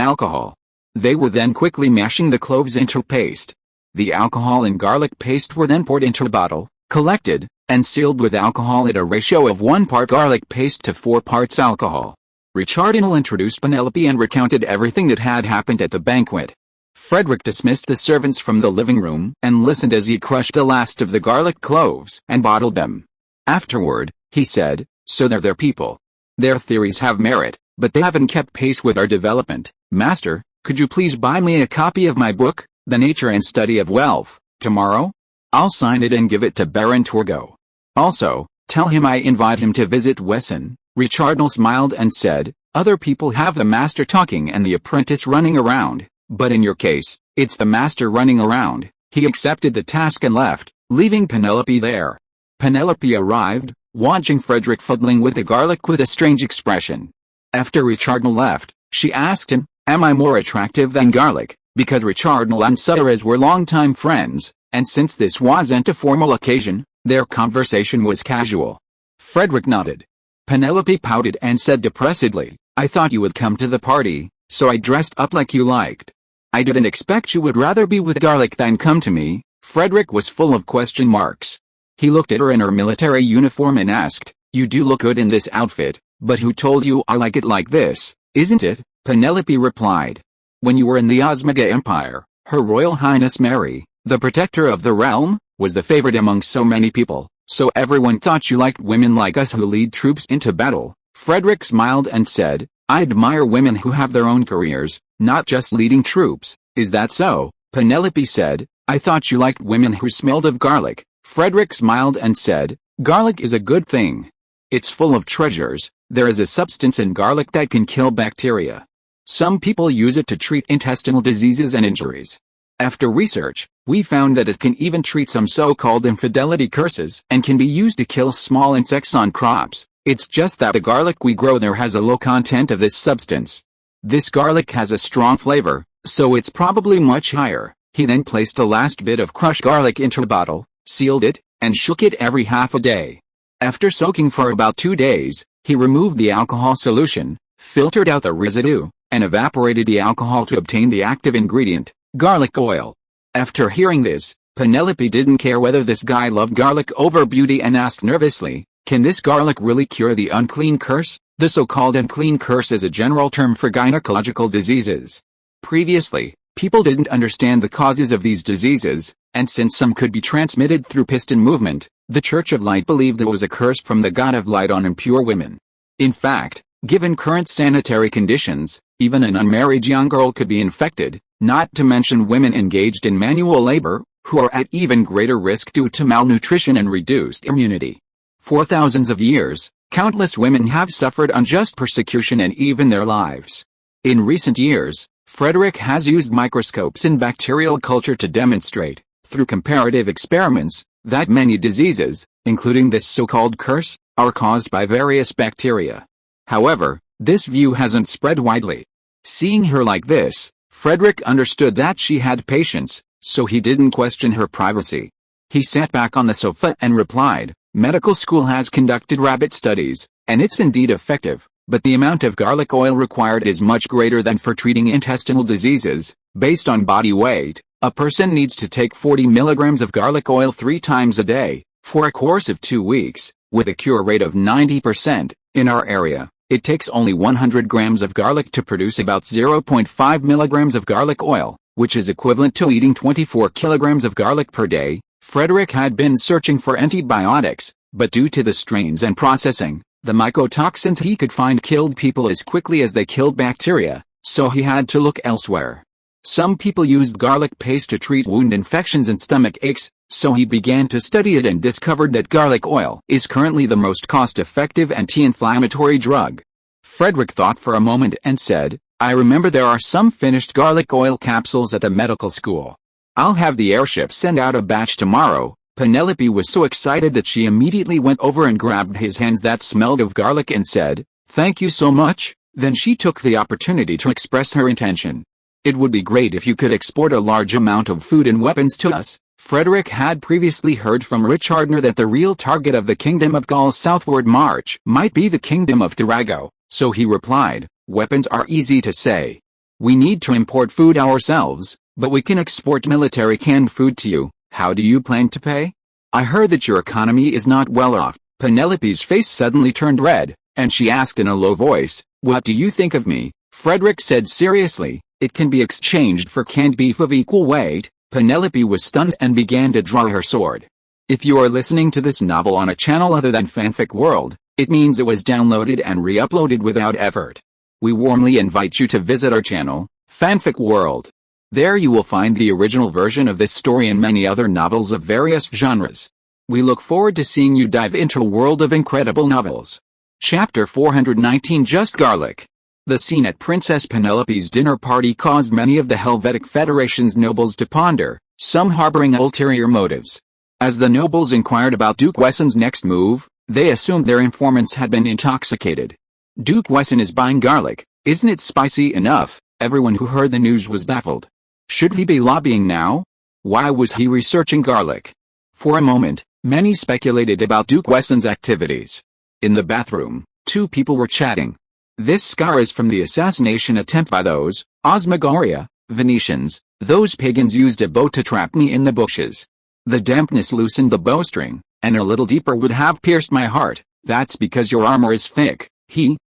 alcohol. They were then quickly mashing the cloves into paste. The alcohol and garlic paste were then poured into a bottle, collected, and sealed with alcohol at a ratio of 1 part garlic paste to 4 parts alcohol. Richardner introduced Penelope and recounted everything that had happened at the banquet. Frederick dismissed the servants from the living room and listened as he crushed the last of the garlic cloves and bottled them. Afterward, he said, "So they're their people. Their theories have merit, but they haven't kept pace with our development. Master, could you please buy me a copy of my book, The Nature and Study of Wealth, tomorrow? I'll sign it and give it to Baron Turgot. Also, tell him I invite him to visit Wesson." Richardner smiled and said, "Other people have the master talking and the apprentice running around, but in your case, it's the master running around." He accepted the task and left, leaving Penelope there. Penelope arrived, watching Frederick fuddling with the garlic with a strange expression. After Richardner left, she asked him, "Am I more attractive than garlic?" Because Richardner and Suarez were longtime friends, and since this wasn't a formal occasion, their conversation was casual. Frederick nodded. Penelope pouted and said depressedly, "I thought you would come to the party, so I dressed up like you liked. I didn't expect you would rather be with garlic than come to me." Frederick was full of question marks. He looked at her in her military uniform and asked, "You do look good in this outfit, but who told you I like it like this, isn't it?" Penelope replied. "When you were in the Osmega Empire, Her Royal Highness Mary, the protector of the realm, was the favorite among so many people. So everyone thought you liked women like us who lead troops into battle. Frederick smiled and said, I admire women who have their own careers, not just leading troops. Is that so? Penelope said, I thought you liked women who smelled of garlic. Frederick smiled and said, garlic is a good thing. It's full of treasures. There is a substance in garlic that can kill bacteria. Some people use it to treat intestinal diseases and injuries. After research, we found that it can even treat some so-called infidelity curses and can be used to kill small insects on crops. It's just that the garlic we grow there has a low content of this substance. This garlic has a strong flavor, so it's probably much higher. He then placed the last bit of crushed garlic into a bottle, sealed it, and shook it every half a day. After soaking for about 2 days, he removed the alcohol solution, filtered out the residue, and evaporated the alcohol to obtain the active ingredient, garlic oil. After hearing this, Penelope didn't care whether this guy loved garlic over beauty and asked nervously, can this garlic really cure the unclean curse? The so-called unclean curse is a general term for gynecological diseases. Previously, people didn't understand the causes of these diseases, and since some could be transmitted through piston movement, the Church of Light believed there was a curse from the God of Light on impure women. In fact, given current sanitary conditions, even an unmarried young girl could be infected, not to mention women engaged in manual labor, who are at even greater risk due to malnutrition and reduced immunity. For thousands of years, countless women have suffered unjust persecution and even their lives. In recent years, Frederick has used microscopes in bacterial culture to demonstrate, through comparative experiments, that many diseases, including this so-called curse, are caused by various bacteria. However, this view hasn't spread widely. Seeing her like this, Frederick understood that she had patience, so he didn't question her privacy. He sat back on the sofa and replied, medical school has conducted rabbit studies, and it's indeed effective, but the amount of garlic oil required is much greater than for treating intestinal diseases. Based on body weight, a person needs to take 40 milligrams of garlic oil 3 times a day, for a course of 2 weeks, with a cure rate of 90%. In our area, it takes only 100 grams of garlic to produce about 0.5 milligrams of garlic oil, which is equivalent to eating 24 kilograms of garlic per day. Frederick had been searching for antibiotics, but due to the strains and processing, the mycotoxins he could find killed people as quickly as they killed bacteria, so he had to look elsewhere. Some people used garlic paste to treat wound infections and stomach aches, so he began to study it and discovered that garlic oil is currently the most cost-effective anti-inflammatory drug. Frederick thought for a moment and said, I remember there are some finished garlic oil capsules at the medical school. I'll have the airship send out a batch tomorrow. Penelope was so excited that she immediately went over and grabbed his hands that smelled of garlic and said, thank you so much. Then she took the opportunity to express her intention. It would be great if you could export a large amount of food and weapons to us. Frederick had previously heard from Richardner that the real target of the Kingdom of Gaul's southward march might be the Kingdom of Tarago, so he replied, weapons are easy to say. We need to import food ourselves, but we can export military canned food to you. How do you plan to pay? I heard that your economy is not well off. Penelope's face suddenly turned red, and she asked in a low voice, what do you think of me? Frederick said seriously, it can be exchanged for canned beef of equal weight. Penelope was stunned and began to draw her sword. If you are listening to this novel on a channel other than Fanfic World, it means it was downloaded and re-uploaded without effort. We warmly invite you to visit our channel, Fanfic World. There you will find the original version of this story and many other novels of various genres. We look forward to seeing you dive into a world of incredible novels. Chapter 419 Just Garlic. The scene at Princess Penelope's dinner party caused many of the Helvetic Federation's nobles to ponder, some harboring ulterior motives. As the nobles inquired about Duke Wessen's next move, they assumed their informants had been intoxicated. Duke Wessen is buying garlic, isn't it spicy enough? Everyone who heard the news was baffled. Should he be lobbying now? Why was he researching garlic? For a moment, many speculated about Duke Wessen's activities. In the bathroom, 2 people were chatting. This scar is from the assassination attempt by those, Osmogoria, Venetians. Those pagans used a bow to trap me in the bushes. The dampness loosened the bowstring, and a little deeper would have pierced my heart. That's because your armor is thick.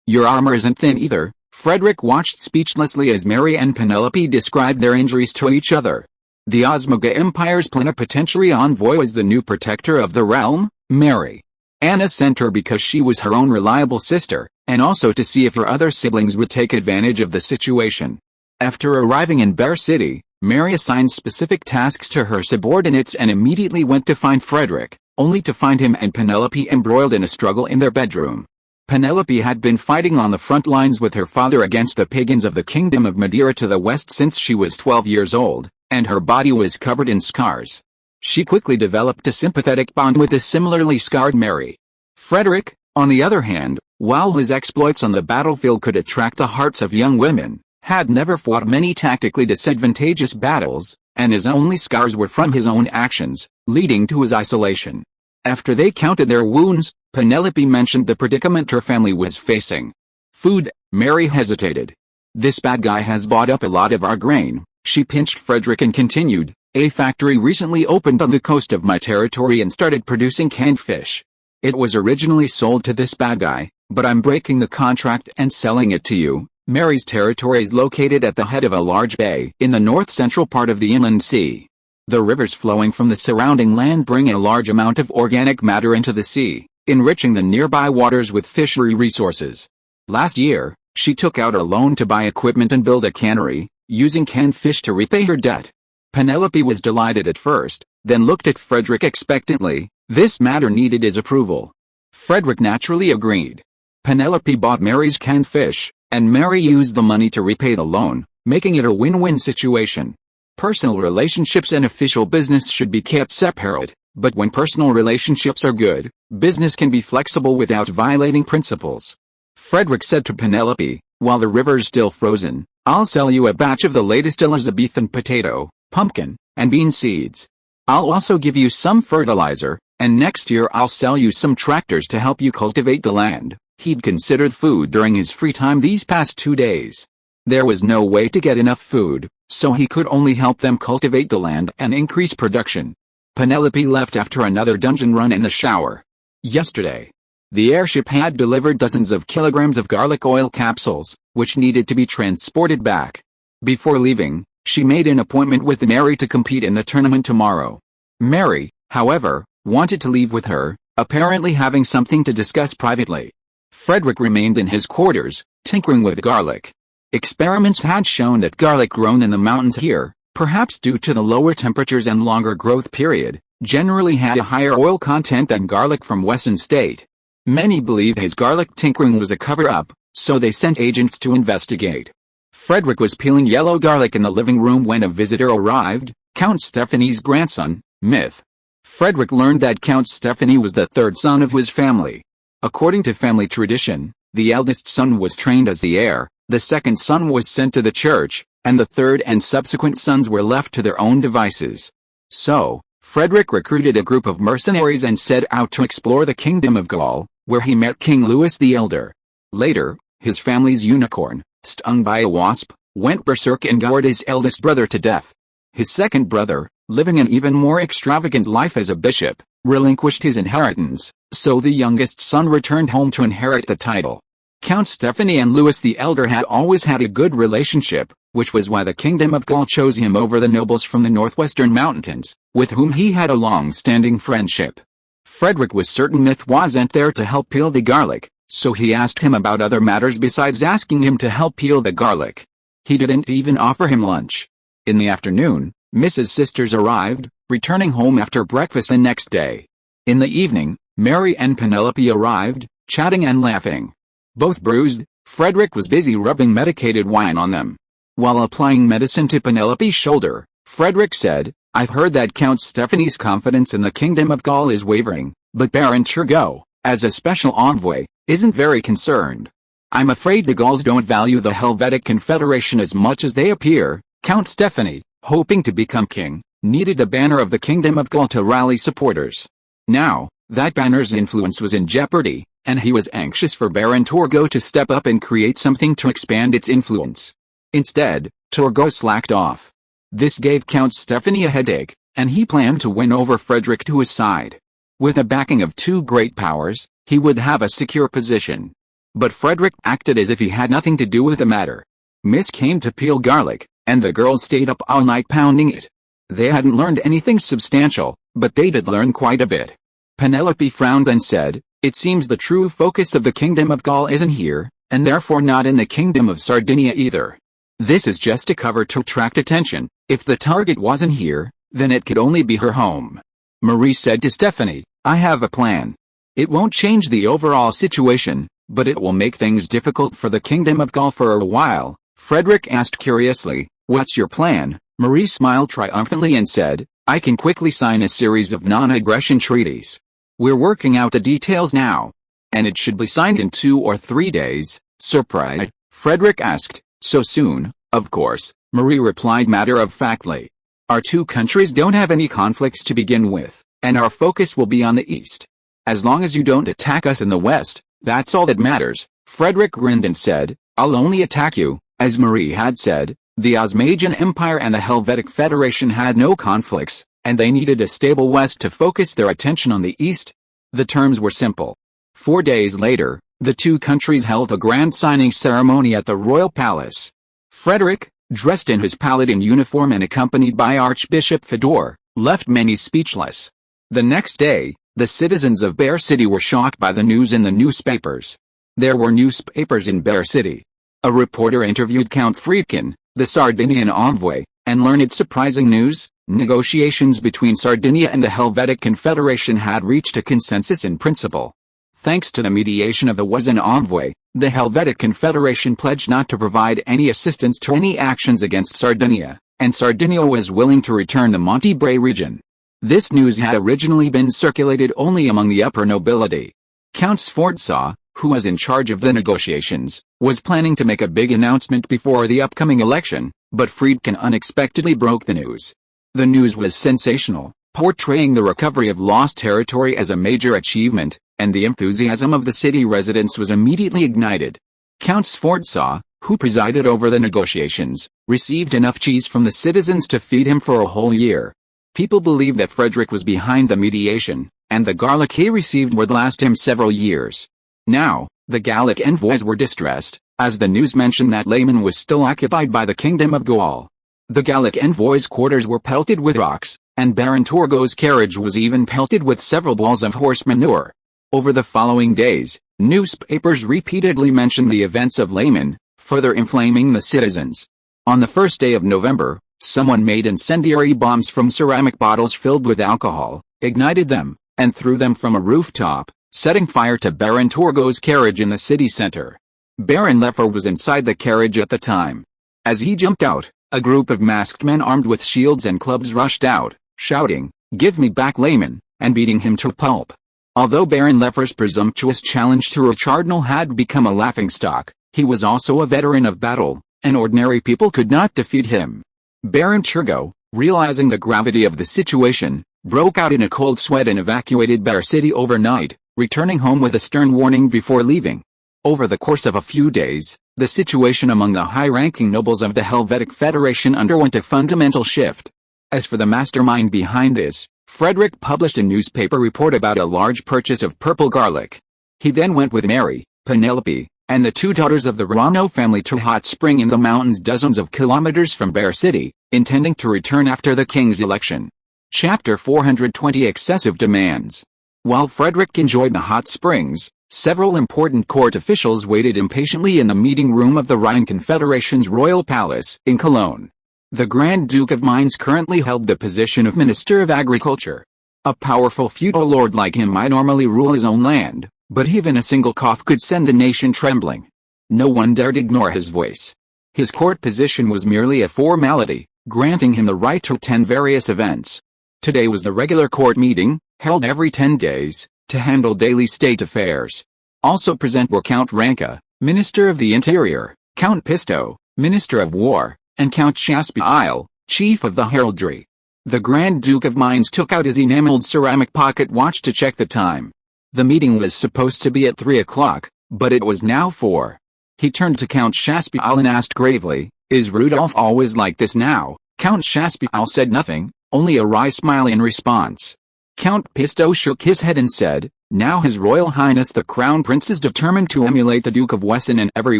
Your armor isn't thin either. Frederick watched speechlessly as Mary and Penelope described their injuries to each other. The Osmoga Empire's plenipotentiary envoy was the new protector of the realm, Mary. Anna sent her because she was her own reliable sister, and also to see if her other siblings would take advantage of the situation. After arriving in Bear City, Mary assigned specific tasks to her subordinates and immediately went to find Frederick, only to find him and Penelope embroiled in a struggle in their bedroom. Penelope had been fighting on the front lines with her father against the pagans of the Kingdom of Madeira to the west since she was 12 years old, and her body was covered in scars. She quickly developed a sympathetic bond with the similarly scarred Mary. Frederick, on the other hand, while his exploits on the battlefield could attract the hearts of young women, had never fought many tactically disadvantageous battles, and his only scars were from his own actions, leading to his isolation. After they counted their wounds, Penelope mentioned the predicament her family was facing. Food, Mary hesitated. This bad guy has bought up a lot of our grain, she pinched Frederick and continued. A factory recently opened on the coast of my territory and started producing canned fish. It was originally sold to this bad guy, but I'm breaking the contract and selling it to you. Mary's territory is located at the head of a large bay in the north-central part of the inland sea. The rivers flowing from the surrounding land bring a large amount of organic matter into the sea, enriching the nearby waters with fishery resources. Last year, she took out a loan to buy equipment and build a cannery, using canned fish to repay her debt. Penelope was delighted at first, then looked at Frederick expectantly. This matter needed his approval. Frederick naturally agreed. Penelope bought Mary's canned fish, and Mary used the money to repay the loan, making it a win-win situation. Personal relationships and official business should be kept separate, but when personal relationships are good, business can be flexible without violating principles. Frederick said to Penelope, while the river's still frozen, I'll sell you a batch of the latest Elizabethan potato, pumpkin, and bean seeds. I'll also give you some fertilizer, and next year I'll sell you some tractors to help you cultivate the land. He'd considered food during his free time these past 2 days. There was no way to get enough food, so he could only help them cultivate the land and increase production. Penelope left after another dungeon run and a shower. Yesterday, the airship had delivered dozens of kilograms of garlic oil capsules, which needed to be transported back. Before leaving, she made an appointment with Mary to compete in the tournament tomorrow. Mary, however, wanted to leave with her, apparently having something to discuss privately. Frederick remained in his quarters, tinkering with garlic. Experiments had shown that garlic grown in the mountains here, perhaps due to the lower temperatures and longer growth period, generally had a higher oil content than garlic from Western state. Many believe his garlic tinkering was a cover-up, so they sent agents to investigate. Frederick was peeling yellow garlic in the living room when a visitor arrived, Count Stephanie's grandson, Myth. Frederick learned that Count Stephanie was the third son of his family. According to family tradition, the eldest son was trained as the heir, the second son was sent to the church, and the third and subsequent sons were left to their own devices. So, Frederick recruited a group of mercenaries and set out to explore the Kingdom of Gaul, where he met King Louis the Elder. Later, his family's unicorn, stung by a wasp, went berserk and gored his eldest brother to death. His second brother, living an even more extravagant life as a bishop, relinquished his inheritance, so the youngest son returned home to inherit the title. Count Stephanie and Louis the Elder had always had a good relationship, which was why the Kingdom of Gaul chose him over the nobles from the northwestern mountains, with whom he had a long-standing friendship. Frederick was certain Myth wasn't there to help peel the garlic, so he asked him about other matters besides asking him to help peel the garlic. He didn't even offer him lunch. In the afternoon, Mrs. Sisters arrived, returning home after breakfast the next day. In the evening, Mary and Penelope arrived, chatting and laughing. Both bruised, Frederick was busy rubbing medicated wine on them. While applying medicine to Penelope's shoulder, Frederick said, I've heard that Count Stephanie's confidence in the Kingdom of Gaul is wavering, but Baron Turgot, as a special envoy, isn't very concerned. I'm afraid the Gauls don't value the Helvetic Confederation as much as they appear. Count Stephanie, hoping to become king, needed the banner of the Kingdom of Gaul to rally supporters. Now, that banner's influence was in jeopardy, and he was anxious for Baron Turgot to step up and create something to expand its influence. Instead, Turgot slacked off. This gave Count Stephanie a headache, and he planned to win over Frederick to his side. With the backing of two great powers, he would have a secure position. But Frederick acted as if he had nothing to do with the matter. Miss came to peel garlic, and the girls stayed up all night pounding it. They hadn't learned anything substantial, but they did learn quite a bit. Penelope frowned and said, "It seems the true focus of the Kingdom of Gaul isn't here, and therefore not in the Kingdom of Sardinia either. This is just a cover to attract attention. If the target wasn't here, then it could only be her home." Marie said to Stephanie, "I have a plan. It won't change the overall situation, but it will make things difficult for the Kingdom of Gaul for a while." Frederick asked curiously, "What's your plan?" Marie smiled triumphantly and said, "I can quickly sign a series of non-aggression treaties. We're working out the details now. And it should be signed in 2 or 3 days." Surprised, Frederick asked, "So soon?" "Of course," Marie replied matter-of-factly. "Our two countries don't have any conflicts to begin with, and our focus will be on the east. As long as you don't attack us in the west, that's all that matters." Frederick grinned and said, "I'll only attack you." As Marie had said, the Osmagian Empire and the Helvetic Federation had no conflicts, and they needed a stable west to focus their attention on the east. The terms were simple. 4 days later, the two countries held a grand signing ceremony at the royal palace. Frederick, dressed in his paladin uniform and accompanied by Archbishop Fedor, left many speechless. The next day, the citizens of Bear City were shocked by the news in the newspapers. There were newspapers in Bear City. A reporter interviewed Count Friedkin, the Sardinian envoy, and learned surprising news. Negotiations between Sardinia and the Helvetic Confederation had reached a consensus in principle. Thanks to the mediation of the Wessenland envoy, the Helvetic Confederation pledged not to provide any assistance to any actions against Sardinia, and Sardinia was willing to return the Monte Bray region. This news had originally been circulated only among the upper nobility. Count Sforza, who was in charge of the negotiations, was planning to make a big announcement before the upcoming election, but Friedkin unexpectedly broke the news. The news was sensational, portraying the recovery of lost territory as a major achievement, and the enthusiasm of the city residents was immediately ignited. Count Sforza, who presided over the negotiations, received enough cheese from the citizens to feed him for a whole year. People believed that Frederick was behind the mediation, and the garlic he received would last him several years. Now, the Gallic envoys were distressed, as the news mentioned that Layman was still occupied by the Kingdom of Gaul. The Gallic envoys' quarters were pelted with rocks, and Baron Turgo's carriage was even pelted with several balls of horse manure. Over the following days, newspapers repeatedly mentioned the events of Layman, further inflaming the citizens. On the first day of November, someone made incendiary bombs from ceramic bottles filled with alcohol, ignited them, and threw them from a rooftop, setting fire to Baron Turgo's carriage in the city center. Baron Leffer was inside the carriage at the time. As he jumped out, a group of masked men armed with shields and clubs rushed out, shouting, "Give me back Layman," and beating him to pulp. Although Baron Leffer's presumptuous challenge to a cardinal had become a laughingstock, he was also a veteran of battle, and ordinary people could not defeat him. Baron Turgo, realizing the gravity of the situation, broke out in a cold sweat and evacuated Bear City overnight, returning home with a stern warning before leaving. Over the course of a few days, the situation among the high-ranking nobles of the Helvetic Federation underwent a fundamental shift. As for the mastermind behind this, Frederick published a newspaper report about a large purchase of purple garlic. He then went with Mary, Penelope, and the 2 daughters of the Rano family to a hot spring in the mountains dozens of kilometers from Bear City, intending to return after the king's election. Chapter 420 Excessive Demands. While Frederick enjoyed the hot springs, several important court officials waited impatiently in the meeting room of the Rhine Confederation's royal palace in Cologne. The Grand Duke of Mainz currently held the position of Minister of Agriculture. A powerful feudal lord like him might normally rule his own land, but even a single cough could send the nation trembling. No one dared ignore his voice. His court position was merely a formality, granting him the right to attend various events. Today was the regular court meeting, held every 10 days, to handle daily state affairs. Also present were Count Ranka, Minister of the Interior, Count Pisto, Minister of War, and Count Chaspial, Chief of the Heraldry. The Grand Duke of Mainz took out his enameled ceramic pocket watch to check the time. The meeting was supposed to be at 3 o'clock, but it was now 4. He turned to Count Chaspial and asked gravely, "Is Rudolph always like this now?" Count Chaspial said nothing, only a wry smile in response. Count Pisto shook his head and said, "Now His Royal Highness the Crown Prince is determined to emulate the Duke of Wesson in every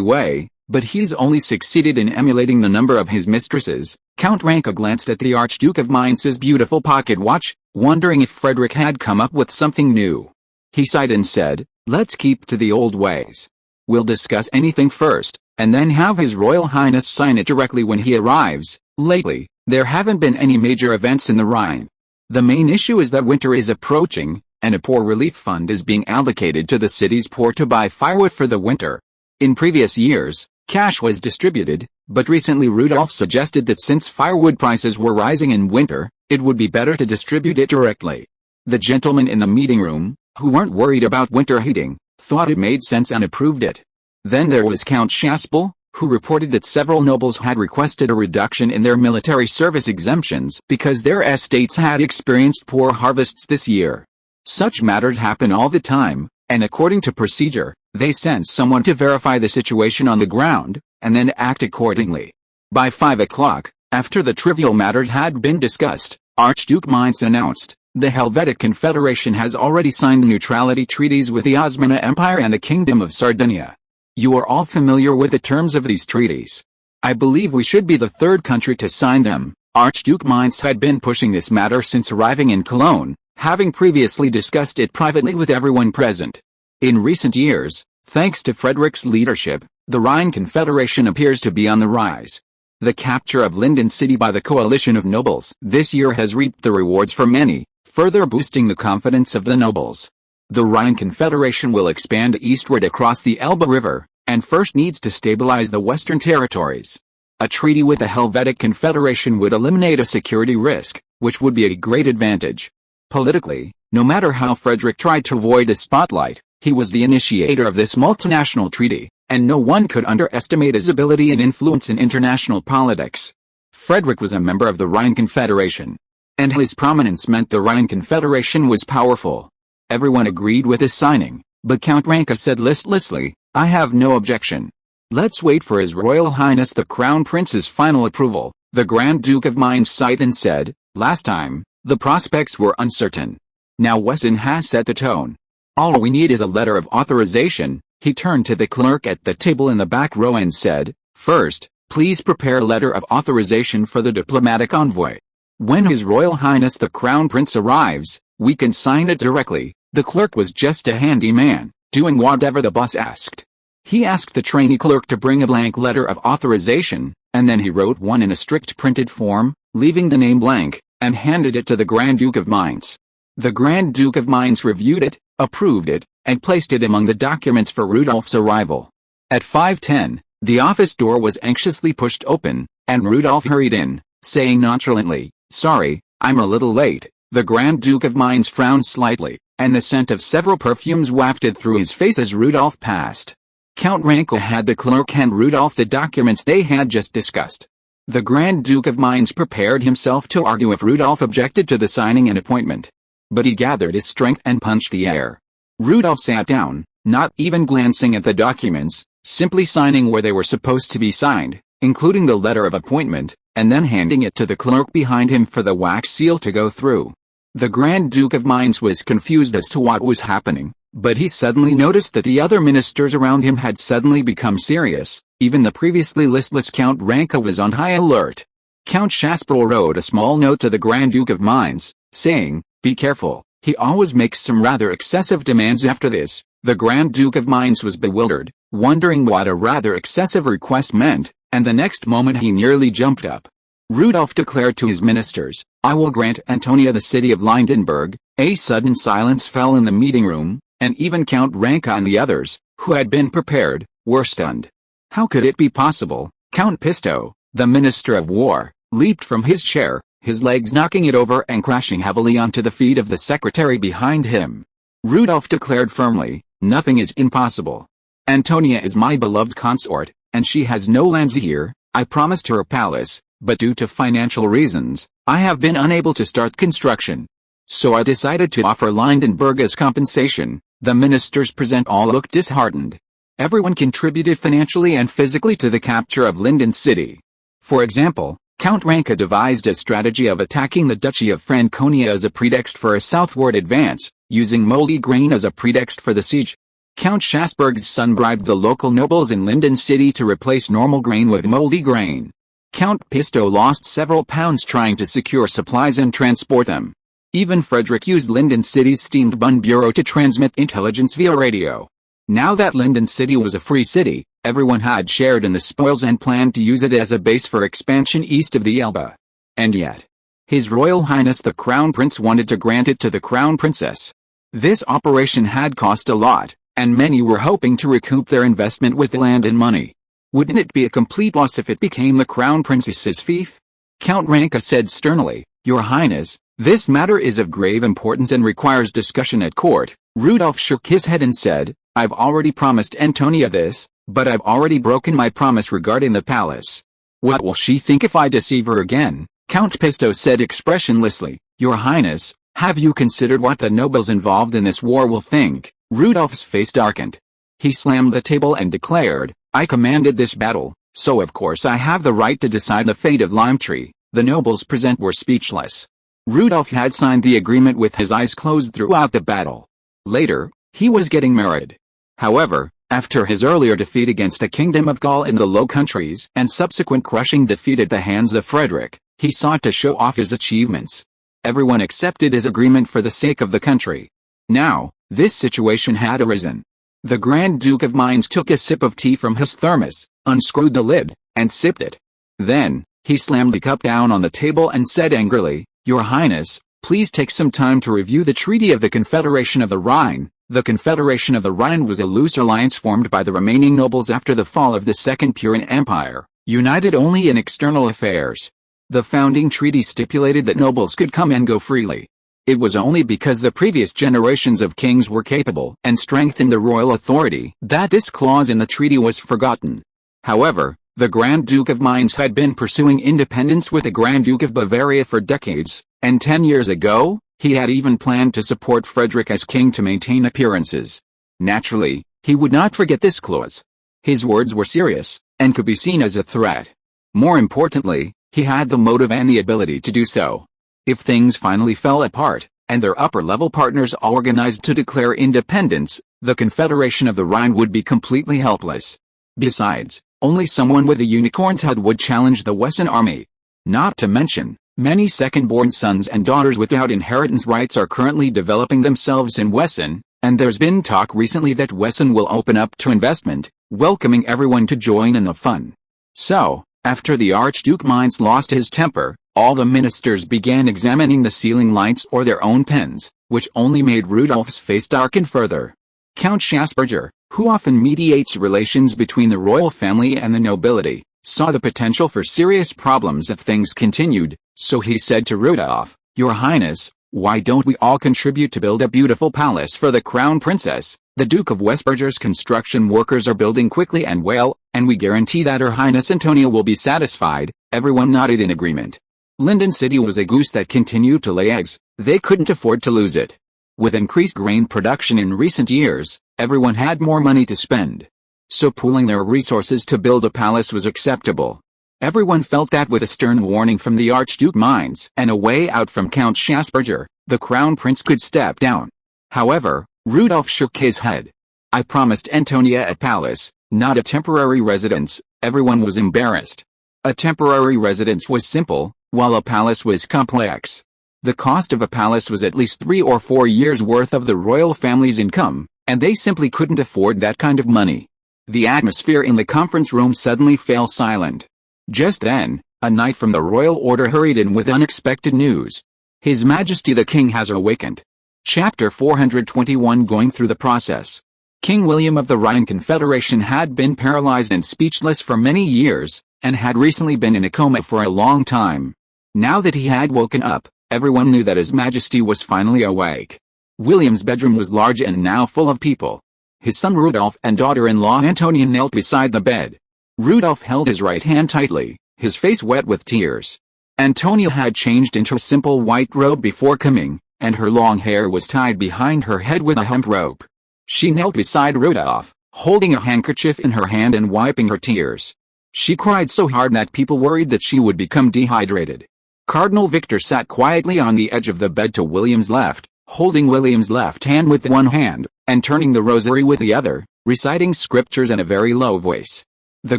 way, but he's only succeeded in emulating the number of his mistresses." Count Ranka glanced at the Archduke of Mainz's beautiful pocket watch, wondering if Frederick had come up with something new. He sighed and said, "Let's keep to the old ways. We'll discuss anything first, and then have His Royal Highness sign it directly when he arrives." Lately, there haven't been any major events in the Rhine. The main issue is that winter is approaching, and a poor relief fund is being allocated to the city's poor to buy firewood for the winter. In previous years, cash was distributed, but recently Rudolf suggested that since firewood prices were rising in winter, it would be better to distribute it directly. The gentlemen in the meeting room, who weren't worried about winter heating, thought it made sense and approved it. Then there was Count Shaspel, who reported that several nobles had requested a reduction in their military service exemptions because their estates had experienced poor harvests this year. Such matters happen all the time, and according to procedure, they sent someone to verify the situation on the ground, and then act accordingly. By 5 o'clock, after the trivial matters had been discussed, Archduke Mainz announced, "The Helvetic Confederation has already signed neutrality treaties with the Osmana Empire and the Kingdom of Sardinia. You are all familiar with the terms of these treaties. I believe we should be the third country to sign them." Archduke Mainz had been pushing this matter since arriving in Cologne, having previously discussed it privately with everyone present. In recent years, thanks to Frederick's leadership, the Rhine Confederation appears to be on the rise. The capture of Linden City by the coalition of nobles this year has reaped the rewards for many, further boosting the confidence of the nobles. The Rhine Confederation will expand eastward across the Elbe River, and first needs to stabilize the western territories. A treaty with the Helvetic Confederation would eliminate a security risk, which would be a great advantage. Politically, no matter how Frederick tried to avoid the spotlight, he was the initiator of this multinational treaty, and no one could underestimate his ability and influence in international politics. Frederick was a member of the Rhine Confederation, and his prominence meant the Rhine Confederation was powerful. Everyone agreed with his signing, but Count Ranka said listlessly, "I have no objection. Let's wait for His Royal Highness the Crown Prince's final approval." The Grand Duke of Mainz sighed and said, "Last time, the prospects were uncertain. Now Wesson has set the tone. All we need is a letter of authorization." He turned to the clerk at the table in the back row and said, "First, please prepare a letter of authorization for the diplomatic envoy. When His Royal Highness the Crown Prince arrives, we can sign it directly." The clerk was just a handy man, doing whatever the boss asked. He asked the trainee clerk to bring a blank letter of authorization, and then he wrote one in a strict printed form, leaving the name blank, and handed it to the Grand Duke of Mainz. The Grand Duke of Mainz reviewed it, approved it, and placed it among the documents for Rudolph's arrival. At 5:10, the office door was anxiously pushed open, and Rudolph hurried in, saying nonchalantly, "Sorry, I'm a little late." The Grand Duke of Mainz frowned slightly, and the scent of several perfumes wafted through his face as Rudolph passed. Count Ranka had the clerk hand Rudolph the documents they had just discussed. The Grand Duke of Mainz prepared himself to argue if Rudolph objected to the signing and appointment. But he gathered his strength and punched the air. Rudolph sat down, not even glancing at the documents, simply signing where they were supposed to be signed, including the letter of appointment, and then handing it to the clerk behind him for the wax seal to go through. The Grand Duke of Mainz was confused as to what was happening, but he suddenly noticed that the other ministers around him had suddenly become serious. Even the previously listless Count Ranka was on high alert. Count Shaspel wrote a small note to the Grand Duke of Mainz, saying, "Be careful, he always makes some rather excessive demands after this." The Grand Duke of Mainz was bewildered, wondering what a rather excessive request meant, and the next moment he nearly jumped up. Rudolph declared to his ministers, "I will grant Antonia the city of Lindenberg." A sudden silence fell in the meeting room, and even Count Ranka and the others, who had been prepared, were stunned. How could it be possible? Count Pisto, the Minister of War, leaped from his chair, his legs knocking it over and crashing heavily onto the feet of the secretary behind him. Rudolph declared firmly, "Nothing is impossible. Antonia is my beloved consort, and she has no lands here. I promised her a palace, but due to financial reasons, I have been unable to start construction. So I decided to offer Lindenberg as compensation." The ministers present all looked disheartened. Everyone contributed financially and physically to the capture of Linden City. For example, Count Ranka devised a strategy of attacking the Duchy of Franconia as a pretext for a southward advance, using moldy grain as a pretext for the siege. Count Schasberg's son bribed the local nobles in Linden City to replace normal grain with moldy grain. Count Pisto lost several pounds trying to secure supplies and transport them. Even Frederick used Linden City's steamed bun bureau to transmit intelligence via radio. Now that Linden City was a free city, everyone had shared in the spoils and planned to use it as a base for expansion east of the Elbe. And yet, His Royal Highness the Crown Prince wanted to grant it to the Crown Princess. This operation had cost a lot, and many were hoping to recoup their investment with land and money. Wouldn't it be a complete loss if it became the Crown Princess's fief? Count Ranka said sternly, Your Highness, this matter is of grave importance and requires discussion at court. Rudolph shook his head and said, I've already promised Antonia this, but I've already broken my promise regarding the palace. What will she think if I deceive her again? Count Pisto said expressionlessly, Your Highness, have you considered what the nobles involved in this war will think? Rudolph's face darkened. He slammed the table and declared, I commanded this battle, so of course I have the right to decide the fate of Lime Tree. The nobles present were speechless. Rudolph had signed the agreement with his eyes closed throughout the battle. Later, he was getting married. However, after his earlier defeat against the Kingdom of Gaul in the Low Countries and subsequent crushing defeat at the hands of Frederick, he sought to show off his achievements. Everyone accepted his agreement for the sake of the country. Now, this situation had arisen. The Grand Duke of Mainz took a sip of tea from his thermos, unscrewed the lid, and sipped it. Then, he slammed the cup down on the table and said angrily, Your Highness, please take some time to review the Treaty of the Confederation of the Rhine. The Confederation of the Rhine was a loose alliance formed by the remaining nobles after the fall of the Second Purian Empire, united only in external affairs. The founding treaty stipulated that nobles could come and go freely. It was only because the previous generations of kings were capable and strengthened the royal authority that this clause in the treaty was forgotten. However, the Grand Duke of Mainz had been pursuing independence with the Grand Duke of Bavaria for decades, and 10 years ago, he had even planned to support Frederick as king to maintain appearances. Naturally, he would not forget this clause. His words were serious, and could be seen as a threat. More importantly, he had the motive and the ability to do so. If things finally fell apart, and their upper-level partners all organized to declare independence, the Confederation of the Rhine would be completely helpless. Besides, only someone with a unicorn's head would challenge the Wesson army. Not to mention, many second-born sons and daughters without inheritance rights are currently developing themselves in Wesson, and there's been talk recently that Wesson will open up to investment, welcoming everyone to join in the fun. So, after the Archduke Mainz lost his temper, all the ministers began examining the ceiling lights or their own pens, which only made Rudolph's face darken further. Count Schasberger, who often mediates relations between the royal family and the nobility, saw the potential for serious problems if things continued, so he said to Rudolph, Your Highness, why don't we all contribute to build a beautiful palace for the Crown Princess? The Duke of Westberger's construction workers are building quickly and well, and we guarantee that Her Highness Antonia will be satisfied. Everyone nodded in agreement. Linden City was a goose that continued to lay eggs. They couldn't afford to lose it. With increased grain production in recent years, everyone had more money to spend. So pooling their resources to build a palace was acceptable. Everyone felt that with a stern warning from the Archduke Mainz and a way out from Count Schasberger, the Crown Prince could step down. However, Rudolph shook his head. I promised Antonia a palace, not a temporary residence. Everyone was embarrassed. A temporary residence was simple, while a palace was complex. The cost of a palace was at least 3 or 4 years' worth of the royal family's income, and they simply couldn't afford that kind of money. The atmosphere in the conference room suddenly fell silent. Just then, a knight from the royal order hurried in with unexpected news. His Majesty the King has awakened. Chapter 421 Going through the process. King William of the Rhine Confederation had been paralyzed and speechless for many years, and had recently been in a coma for a long time. Now that he had woken up, everyone knew that His Majesty was finally awake. William's bedroom was large and now full of people. His son Rudolph and daughter-in-law Antonia knelt beside the bed. Rudolph held his right hand tightly, his face wet with tears. Antonia had changed into a simple white robe before coming, and her long hair was tied behind her head with a hemp rope. She knelt beside Rudolph, holding a handkerchief in her hand and wiping her tears. She cried so hard that people worried that she would become dehydrated. Cardinal Victor sat quietly on the edge of the bed to William's left, holding William's left hand with one hand, and turning the rosary with the other, reciting scriptures in a very low voice. The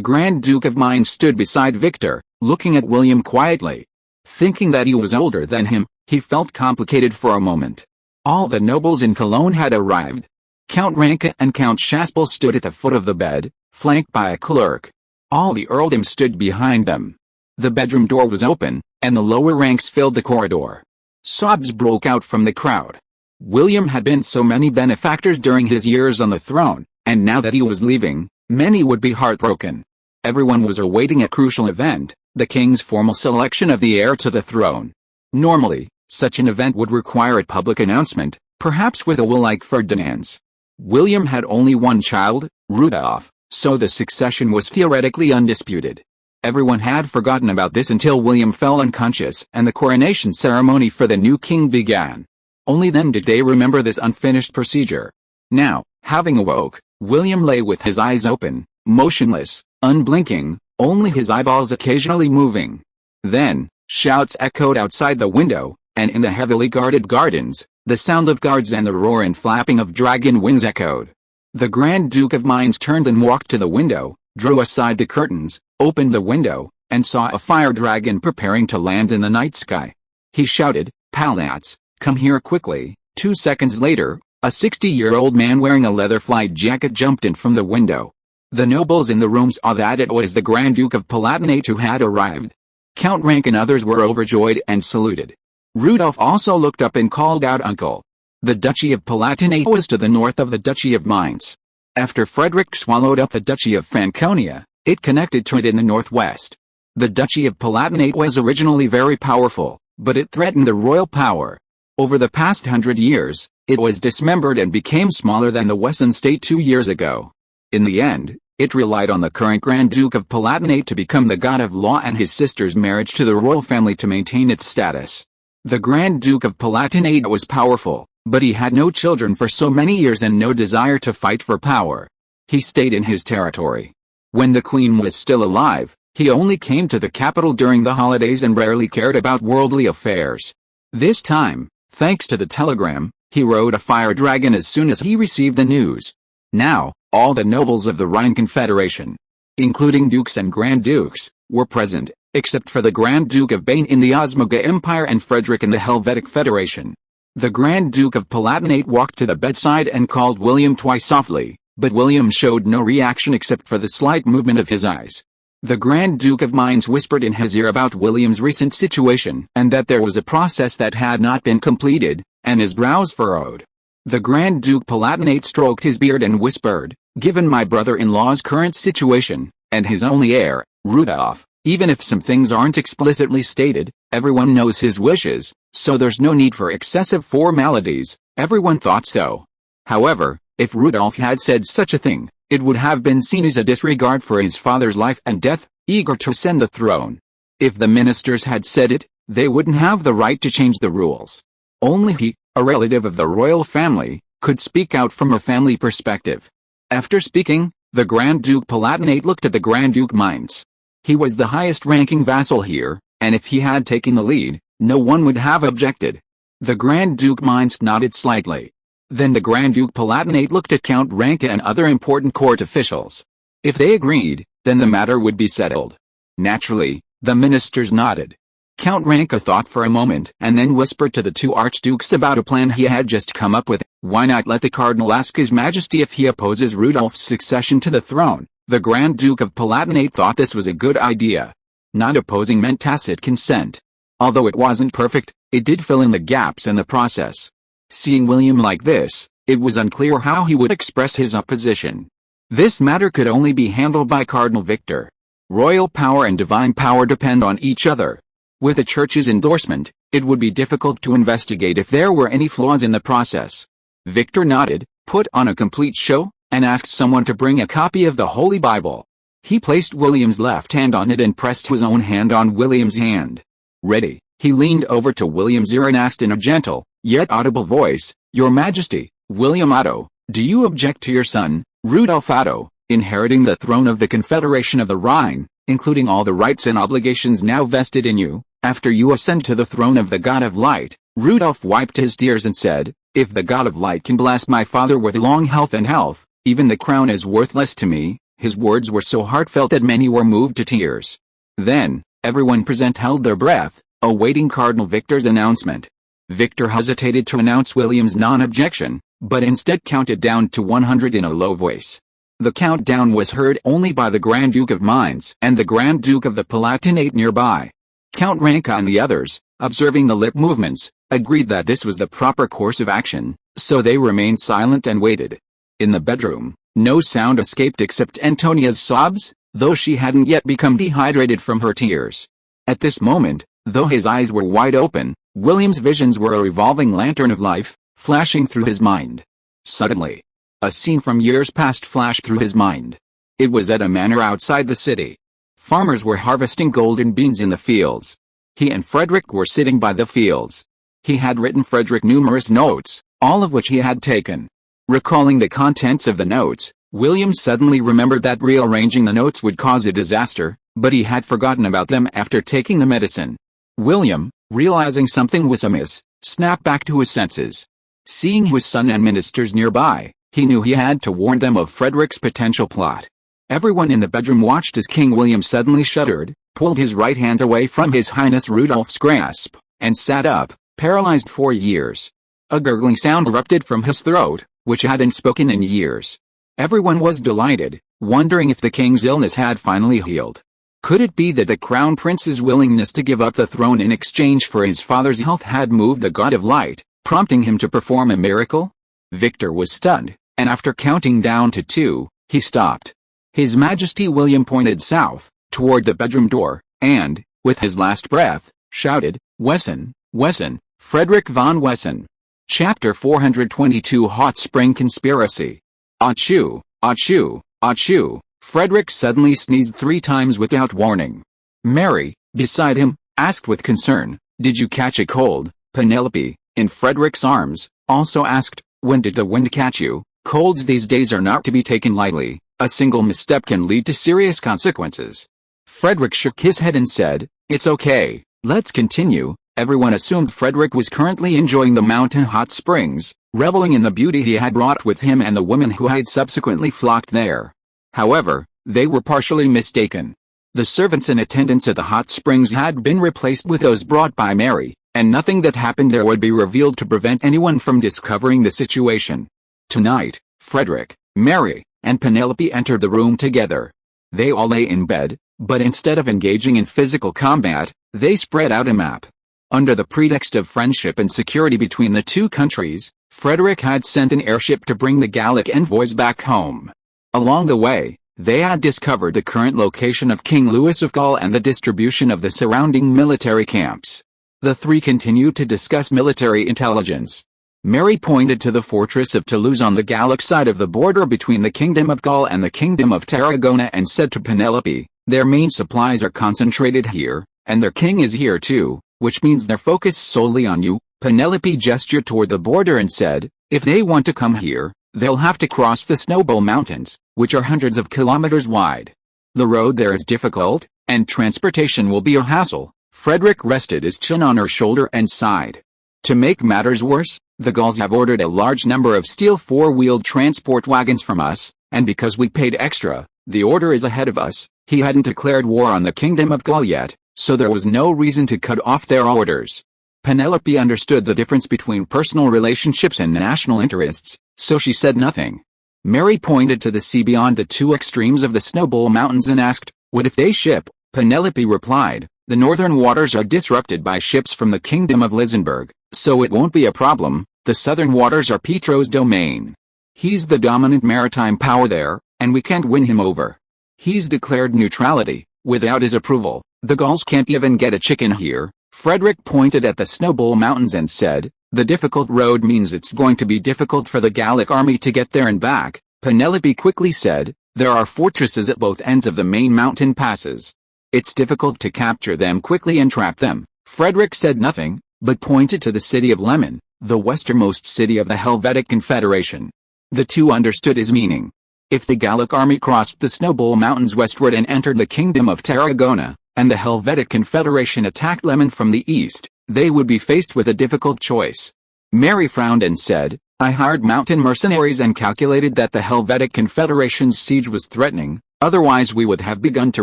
Grand Duke of Mainz stood beside Victor, looking at William quietly. Thinking that he was older than him, he felt complicated for a moment. All the nobles in Cologne had arrived. Count Ranke and Count Chaspel stood at the foot of the bed, flanked by a clerk. All the earldoms stood behind them. The bedroom door was open, and the lower ranks filled the corridor. Sobs broke out from the crowd. William had been so many benefactors during his years on the throne, and now that he was leaving, many would be heartbroken. Everyone was awaiting a crucial event, the king's formal selection of the heir to the throne. Normally, such an event would require a public announcement, perhaps with a will like Ferdinand's. William had only one child, Rudolf, so the succession was theoretically undisputed. Everyone had forgotten about this until William fell unconscious and the coronation ceremony for the new king began. Only then did they remember this unfinished procedure. Now, having awoke, William lay with his eyes open, motionless, unblinking, only his eyeballs occasionally moving. Then, shouts echoed outside the window, and in the heavily guarded gardens, the sound of guards and the roar and flapping of dragon wings echoed. The Grand Duke of Mainz turned and walked to the window, drew aside the curtains, opened the window, and saw a fire dragon preparing to land in the night sky. He shouted, "Palats, come here quickly." 2 seconds later, a 60-year-old man wearing a leather flight jacket jumped in from the window. The nobles in the room saw that it was the Grand Duke of Palatinate who had arrived. Count Rank and others were overjoyed and saluted. Rudolf also looked up and called out "Uncle." The Duchy of Palatinate was to the north of the Duchy of Mainz. After Frederick swallowed up the Duchy of Franconia, it connected to it in the northwest. The Duchy of Palatinate was originally very powerful, but it threatened the royal power. Over the past 100 years, it was dismembered and became smaller than the Wessenland state 2 years ago. In the end, it relied on the current Grand Duke of Palatinate to become the god of law and his sister's marriage to the royal family to maintain its status. The Grand Duke of Palatinate was powerful, but he had no children for so many years and no desire to fight for power. He stayed in his territory. When the Queen was still alive, he only came to the capital during the holidays and rarely cared about worldly affairs. This time, thanks to the telegram, he rode a fire dragon as soon as he received the news. Now, all the nobles of the Rhine Confederation, including dukes and grand dukes, were present, except for the Grand Duke of Bane in the Osmoga Empire and Frederick in the Helvetic Federation. The Grand Duke of Palatinate walked to the bedside and called William twice softly, but William showed no reaction except for the slight movement of his eyes. The Grand Duke of Mainz whispered in his ear about William's recent situation and that there was a process that had not been completed, and his brows furrowed. The Grand Duke Palatinate stroked his beard and whispered, "Given my brother-in-law's current situation, and his only heir, Rudolf, even if some things aren't explicitly stated, everyone knows his wishes, so there's no need for excessive formalities." Everyone thought so. However, if Rudolf had said such a thing, it would have been seen as a disregard for his father's life and death, eager to ascend the throne. If the ministers had said it, they wouldn't have the right to change the rules. Only he, a relative of the royal family, could speak out from a family perspective. After speaking, the Grand Duke Palatinate looked at the Grand Duke Mainz. He was the highest-ranking vassal here, and if he had taken the lead, no one would have objected. The Grand Duke Mainz nodded slightly. Then the Grand Duke Palatinate looked at Count Ranke and other important court officials. If they agreed, then the matter would be settled. Naturally, the ministers nodded. Count Ranke thought for a moment and then whispered to the two archdukes about a plan he had just come up with. Why not let the cardinal ask his majesty if he opposes Rudolf's succession to the throne? The Grand Duke of Palatinate thought this was a good idea. Not opposing meant tacit consent. Although it wasn't perfect, it did fill in the gaps in the process. Seeing William like this, it was unclear how he would express his opposition. This matter could only be handled by Cardinal Victor. Royal power and divine power depend on each other. With the Church's endorsement, it would be difficult to investigate if there were any flaws in the process. Victor nodded, put on a complete show, and asked someone to bring a copy of the Holy Bible. He placed William's left hand on it and pressed his own hand on William's hand. Ready, he leaned over to William's ear and asked in a gentle, yet audible voice, "Your Majesty, William Otto, do you object to your son, Rudolf Otto, inheriting the throne of the Confederation of the Rhine, including all the rights and obligations now vested in you, after you ascend to the throne of the God of Light." Rudolph wiped his tears and said, "If the God of Light can bless my father with long health and health, even the crown is worthless to me." His words were so heartfelt that many were moved to tears. Then, everyone present held their breath, awaiting Cardinal Victor's announcement. Victor hesitated to announce William's non-objection, but instead counted down to 100 in a low voice. The countdown was heard only by the Grand Duke of Mainz and the Grand Duke of the Palatinate nearby. Count Ranka and the others, observing the lip movements, agreed that this was the proper course of action, so they remained silent and waited. In the bedroom, no sound escaped except Antonia's sobs, though she hadn't yet become dehydrated from her tears. At this moment, though his eyes were wide open, William's visions were a revolving lantern of life, flashing through his mind. Suddenly, a scene from years past flashed through his mind. It was at a manor outside the city. Farmers were harvesting golden beans in the fields. He and Frederick were sitting by the fields. He had written Frederick numerous notes, all of which he had taken. Recalling the contents of the notes, William suddenly remembered that rearranging the notes would cause a disaster, but he had forgotten about them after taking the medicine. William, realizing something was amiss, snapped back to his senses. Seeing his son and ministers nearby, he knew he had to warn them of Frederick's potential plot. Everyone in the bedroom watched as King William suddenly shuddered, pulled his right hand away from His Highness Rudolph's grasp, and sat up, paralyzed for years. A gurgling sound erupted from his throat, which hadn't spoken in years. Everyone was delighted, wondering if the king's illness had finally healed. Could it be that the crown prince's willingness to give up the throne in exchange for his father's health had moved the God of Light, prompting him to perform a miracle? Victor was stunned, and after counting down to 2, he stopped. His Majesty William pointed south, toward the bedroom door, and, with his last breath, shouted, "Wesson, Wesson, Frederick von Wesson." Chapter 422 Hot Spring Conspiracy. Achoo, achoo, achoo. Frederick suddenly sneezed 3 times without warning. Mary, beside him, asked with concern, "Did you catch a cold?" Penelope, in Frederick's arms, also asked, "When did the wind catch you?" Colds these days are not to be taken lightly. A single misstep can lead to serious consequences. Frederick shook his head and said, "It's okay, let's continue." Everyone assumed Frederick was currently enjoying the mountain hot springs, reveling in the beauty he had brought with him and the women who had subsequently flocked there. However, they were partially mistaken. The servants and attendants at the hot springs had been replaced with those brought by Mary, and nothing that happened there would be revealed to prevent anyone from discovering the situation. Tonight, Frederick, Mary, and Penelope entered the room together. They all lay in bed, but instead of engaging in physical combat, they spread out a map. Under the pretext of friendship and security between the two countries, Frederick had sent an airship to bring the Gallic envoys back home. Along the way, they had discovered the current location of King Louis of Gaul and the distribution of the surrounding military camps. The 3 continued to discuss military intelligence. Mary pointed to the fortress of Toulouse on the Gallic side of the border between the Kingdom of Gaul and the Kingdom of Tarragona and said to Penelope, "Their main supplies are concentrated here, and their king is here too, which means they're focused solely on you." Penelope gestured toward the border and said, "If they want to come here, they'll have to cross the Snowball Mountains, which are hundreds of kilometers wide. The road there is difficult, and transportation will be a hassle." Frederick rested his chin on her shoulder and sighed. To make matters worse, the Gauls have ordered a large number of steel 4-wheeled transport wagons from us, and because we paid extra, the order is ahead of us. He hadn't declared war on the Kingdom of Gaul yet, so there was no reason to cut off their orders. Penelope understood the difference between personal relationships and national interests, so she said nothing. Mary pointed to the sea beyond the 2 extremes of the Snowball Mountains and asked, "What if they ship?" Penelope replied, "The northern waters are disrupted by ships from the Kingdom of Lisenberg, so it won't be a problem. The southern waters are Petro's domain. He's the dominant maritime power there, and we can't win him over. He's declared neutrality. Without his approval, the Gauls can't even get a chicken here." Frederick pointed at the Snowball Mountains and said, "The difficult road means it's going to be difficult for the Gallic army to get there and back." Penelope quickly said, "There are fortresses at both ends of the main mountain passes. It's difficult to capture them quickly and trap them." Frederick said nothing, but pointed to the city of Lemon, the westernmost city of the Helvetic Confederation. The 2 understood his meaning. If the Gallic army crossed the Snowball Mountains westward and entered the Kingdom of Tarragona, and the Helvetic Confederation attacked Lemon from the east, they would be faced with a difficult choice. Mary frowned and said, I hired mountain mercenaries and calculated that the Helvetic Confederation's siege was threatening, otherwise we would have begun to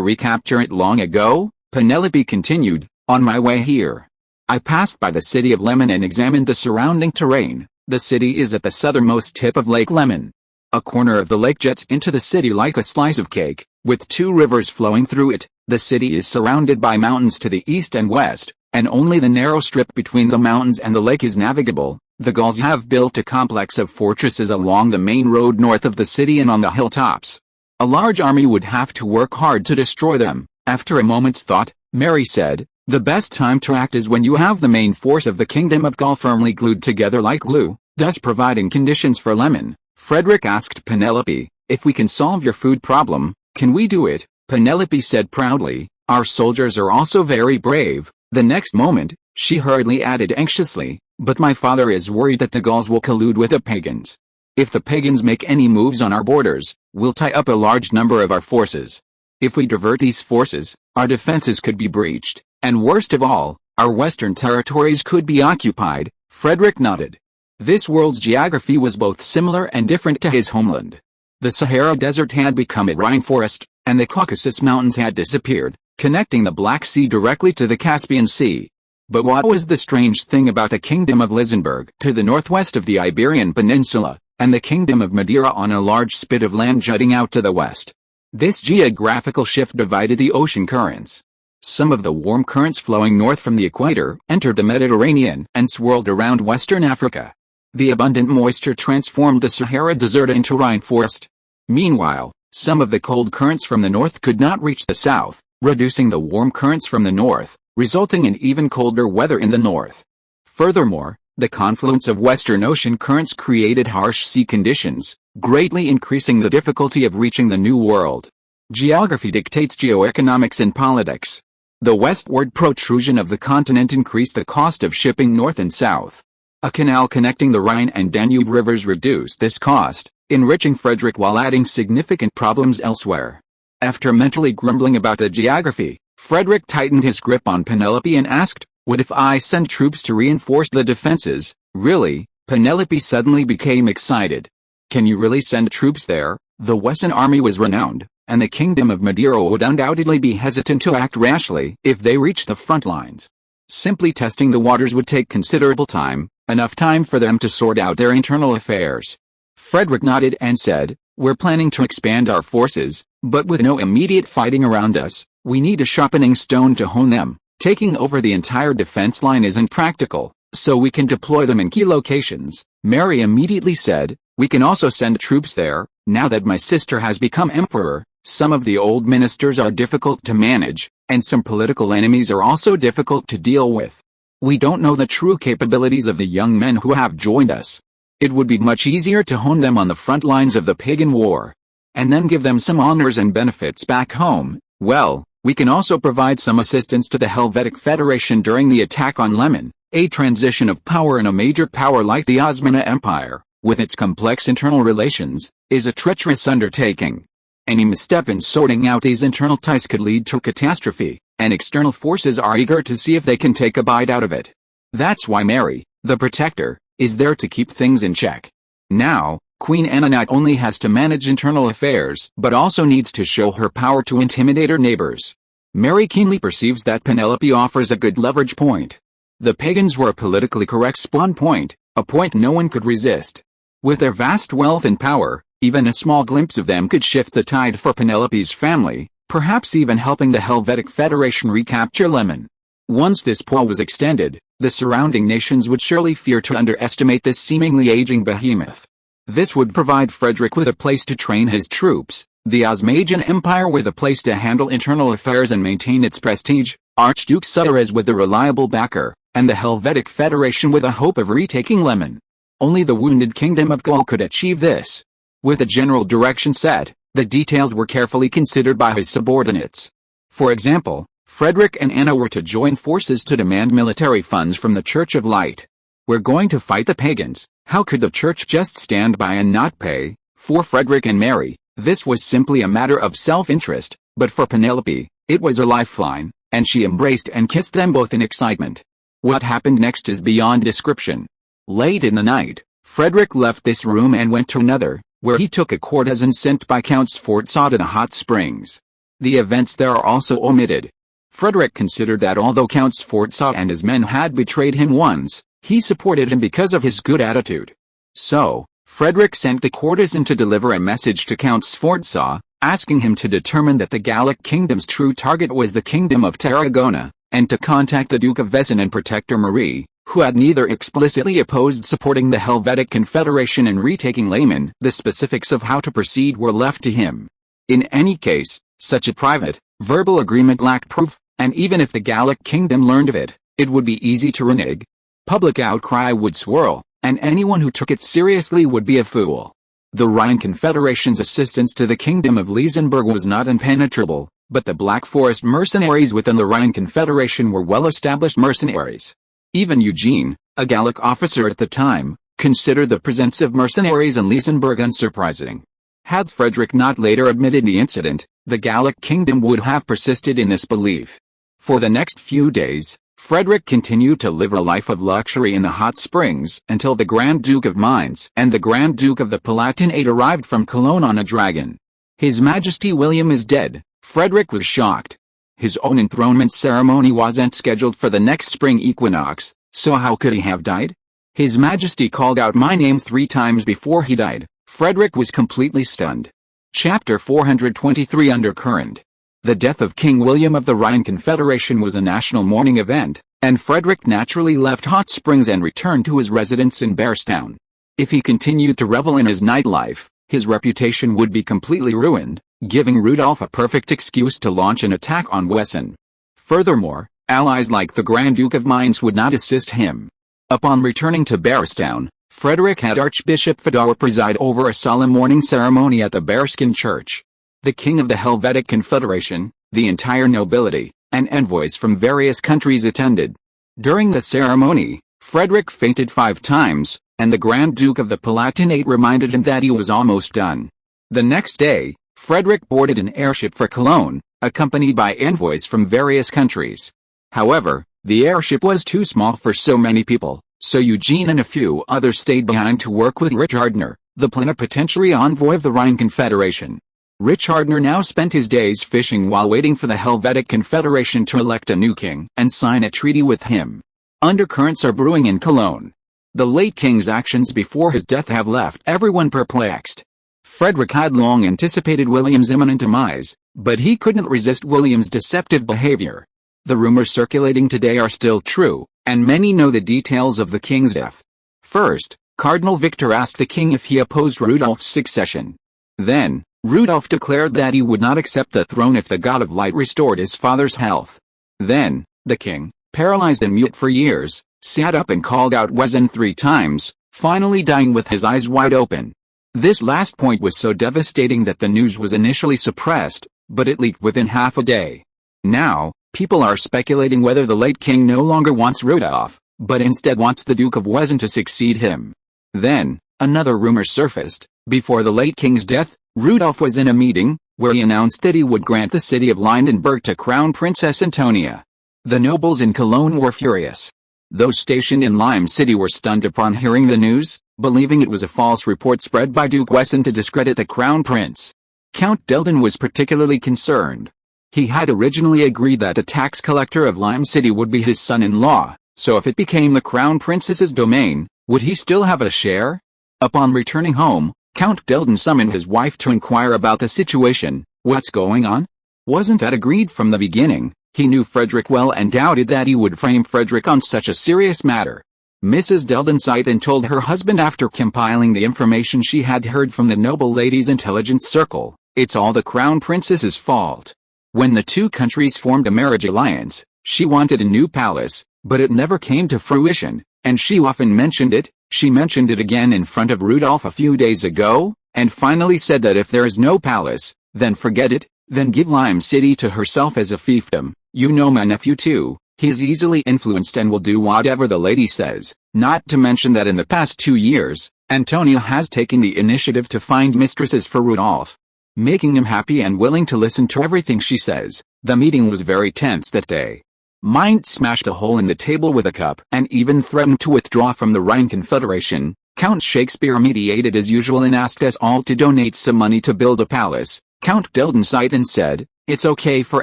recapture it long ago. Penelope continued, on my way here, I passed by the city of Lemon and examined the surrounding terrain. The city is at the southernmost tip of Lake Lemon. A corner of the lake jets into the city like a slice of cake, with two rivers flowing through it. The city is surrounded by mountains to the east and west, and only the narrow strip between the mountains and the lake is navigable. The Gauls have built a complex of fortresses along the main road north of the city and on the hilltops. A large army would have to work hard to destroy them. After a moment's thought, Mary said, the best time to act is when you have the main force of the Kingdom of Gaul firmly glued together like glue, thus providing conditions for Lemon. Frederick asked Penelope, if we can solve your food problem, can we do it? Penelope said proudly, our soldiers are also very brave. The next moment, she hurriedly added anxiously, but my father is worried that the Gauls will collude with the pagans. If the pagans make any moves on our borders, we'll tie up a large number of our forces. If we divert these forces, our defenses could be breached, and worst of all, our western territories could be occupied. Frederick nodded. This world's geography was both similar and different to his homeland. The Sahara Desert had become a rainforest, and the Caucasus Mountains had disappeared, connecting the Black Sea directly to the Caspian Sea. But what was the strange thing about the Kingdom of Lisenberg to the northwest of the Iberian Peninsula, and the Kingdom of Madeira on a large spit of land jutting out to the west? This geographical shift divided the ocean currents. Some of the warm currents flowing north from the equator entered the Mediterranean and swirled around western Africa. The abundant moisture transformed the Sahara Desert into rainforest. Meanwhile, some of the cold currents from the north could not reach the south, reducing the warm currents from the north, resulting in even colder weather in the north. Furthermore, the confluence of western ocean currents created harsh sea conditions, greatly increasing the difficulty of reaching the New World. Geography dictates geoeconomics and politics. The westward protrusion of the continent increased the cost of shipping north and south. A canal connecting the Rhine and Danube rivers reduced this cost, enriching Frederick while adding significant problems elsewhere. After mentally grumbling about the geography, Frederick tightened his grip on Penelope and asked, what if I send troops to reinforce the defenses? Really? Penelope suddenly became excited. Can you really send troops there? The Wesson army was renowned, and the Kingdom of Madeira would undoubtedly be hesitant to act rashly if they reached the front lines. Simply testing the waters would take considerable time, enough time for them to sort out their internal affairs. Frederick nodded and said, we're planning to expand our forces, but with no immediate fighting around us, we need a sharpening stone to hone them. Taking over the entire defense line isn't practical, so we can deploy them in key locations. Mary immediately said, we can also send troops there. Now that my sister has become emperor, some of the old ministers are difficult to manage, and some political enemies are also difficult to deal with. We don't know the true capabilities of the young men who have joined us. It would be much easier to hone them on the front lines of the pagan war, and then give them some honors and benefits back home. Well, we can also provide some assistance to the Helvetic Federation during the attack on Lemon. A transition of power in a major power like the Osmanli Empire, with its complex internal relations, is a treacherous undertaking. Any misstep in sorting out these internal ties could lead to catastrophe, and external forces are eager to see if they can take a bite out of it. That's why Mary, the protector, is there to keep things in check. Now, Queen Anna not only has to manage internal affairs but also needs to show her power to intimidate her neighbors. Mary keenly perceives that Penelope offers a good leverage point. The pagans were a politically correct spawn point, a point no one could resist. With their vast wealth and power, even a small glimpse of them could shift the tide for Penelope's family, perhaps even helping the Helvetic Federation recapture Lemon. Once this pull was extended, the surrounding nations would surely fear to underestimate this seemingly aging behemoth. This would provide Frederick with a place to train his troops, the Osmagian Empire with a place to handle internal affairs and maintain its prestige, Archduke Suarez with a reliable backer, and the Helvetic Federation with a hope of retaking Lemon. Only the wounded Kingdom of Gaul could achieve this. With a general direction set, the details were carefully considered by his subordinates. For example, Frederick and Anna were to join forces to demand military funds from the Church of Light. We're going to fight the pagans. How could the church just stand by and not pay? For Frederick and Mary, This was simply a matter of self-interest, but for Penelope, it was a lifeline, and she embraced and kissed them both in excitement. What happened next is beyond description. Late in the night, Frederick left this room and went to another, where he took a courtesan sent by Count Sforza to the hot springs. The events there are also omitted. Frederick considered that although Count Sforza and his men had betrayed him once, he supported him because of his good attitude. So, Frederick sent the courtesan to deliver a message to Count Sforza, asking him to determine that the Gallic kingdom's true target was the kingdom of Tarragona, and to contact the Duke of Wesseland and Protector Marie, who had neither explicitly opposed supporting the Helvetic Confederation and retaking Lehman. The specifics of how to proceed were left to him. In any case, such a private, verbal agreement lacked proof, and even if the Gallic kingdom learned of it, it would be easy to renege. Public outcry would swirl, and anyone who took it seriously would be a fool. The Rhine Confederation's assistance to the Kingdom of Luxembourg was not impenetrable, but the Black Forest mercenaries within the Rhine Confederation were well-established mercenaries. Even Eugene, a Gallic officer at the time, considered the presence of mercenaries in Luxembourg unsurprising. Had Frederick not later admitted the incident, the Gallic kingdom would have persisted in this belief. For the next few days, Frederick continued to live a life of luxury in the hot springs until the Grand Duke of Mainz and the Grand Duke of the Palatinate arrived from Cologne on a dragon. His Majesty William is dead. Frederick was shocked. His own enthronement ceremony wasn't scheduled for the next spring equinox, so how could he have died? His Majesty called out my name 3 times before he died. Frederick was completely stunned. Chapter 423 Undercurrent. The death of King William of the Rhine Confederation was a national mourning event, and Frederick naturally left Hot Springs and returned to his residence in Bearstown. If he continued to revel in his nightlife, his reputation would be completely ruined, giving Rudolf a perfect excuse to launch an attack on Wesson. Furthermore, allies like the Grand Duke of Mainz would not assist him. Upon returning to Bearstown, Frederick had Archbishop Fedor preside over a solemn mourning ceremony at the Bearskin Church. The King of the Helvetic Confederation, the entire nobility, and envoys from various countries attended. During the ceremony, Frederick fainted 5 times, and the Grand Duke of the Palatinate reminded him that he was almost done. The next day, Frederick boarded an airship for Cologne, accompanied by envoys from various countries. However, the airship was too small for so many people, so Eugene and a few others stayed behind to work with Richardner, the plenipotentiary envoy of the Rhine Confederation. Richardner now spent his days fishing while waiting for the Helvetic Confederation to elect a new king and sign a treaty with him. Undercurrents are brewing in Cologne. The late king's actions before his death have left everyone perplexed. Frederick had long anticipated William's imminent demise, but he couldn't resist William's deceptive behavior. The rumors circulating today are still true, and many know the details of the king's death. First, Cardinal Victor asked the king if he opposed Rudolf's succession. Then, Rudolf declared that he would not accept the throne if the God of Light restored his father's health. Then, the king, paralyzed and mute for years, sat up and called out Wesson 3 times, finally dying with his eyes wide open. This last point was so devastating that the news was initially suppressed, but it leaked within half a day. Now, people are speculating whether the late king no longer wants Rudolf, but instead wants the Duke of Wesson to succeed him. Then, another rumor surfaced. Before the late king's death, Rudolf was in a meeting, where he announced that he would grant the city of Lindenburg to Crown Princess Antonia. The nobles in Cologne were furious. Those stationed in Lime City were stunned upon hearing the news, believing it was a false report spread by Duke Wesson to discredit the crown prince. Count Delden was particularly concerned. He had originally agreed that the tax collector of Lime City would be his son-in-law, so if it became the crown princess's domain, would he still have a share? Upon returning home, Count Delden summoned his wife to inquire about the situation. What's going on? Wasn't that agreed from the beginning? He knew Frederick well and doubted that he would frame Frederick on such a serious matter. Mrs. Delden sighed and told her husband after compiling the information she had heard from the noble lady's intelligence circle, it's all the crown princess's fault. When the 2 countries formed a marriage alliance, she wanted a new palace, but it never came to fruition, and she often mentioned it. She mentioned it again in front of Rudolf a few days ago, and finally said that if there is no palace, then forget it, then give Lime City to herself as a fiefdom. You know my nephew too, he is easily influenced and will do whatever the lady says, not to mention that in the past 2 years, Antonia has taken the initiative to find mistresses for Rudolf. making him happy and willing to listen to everything she says. The meeting was very tense that day. Mind smashed a hole in the table with a cup and even threatened to withdraw from the Rhine Confederation. Count Shakespeare mediated as usual and asked us all to donate some money to build a palace. Count Delden sighed and said, "It's okay for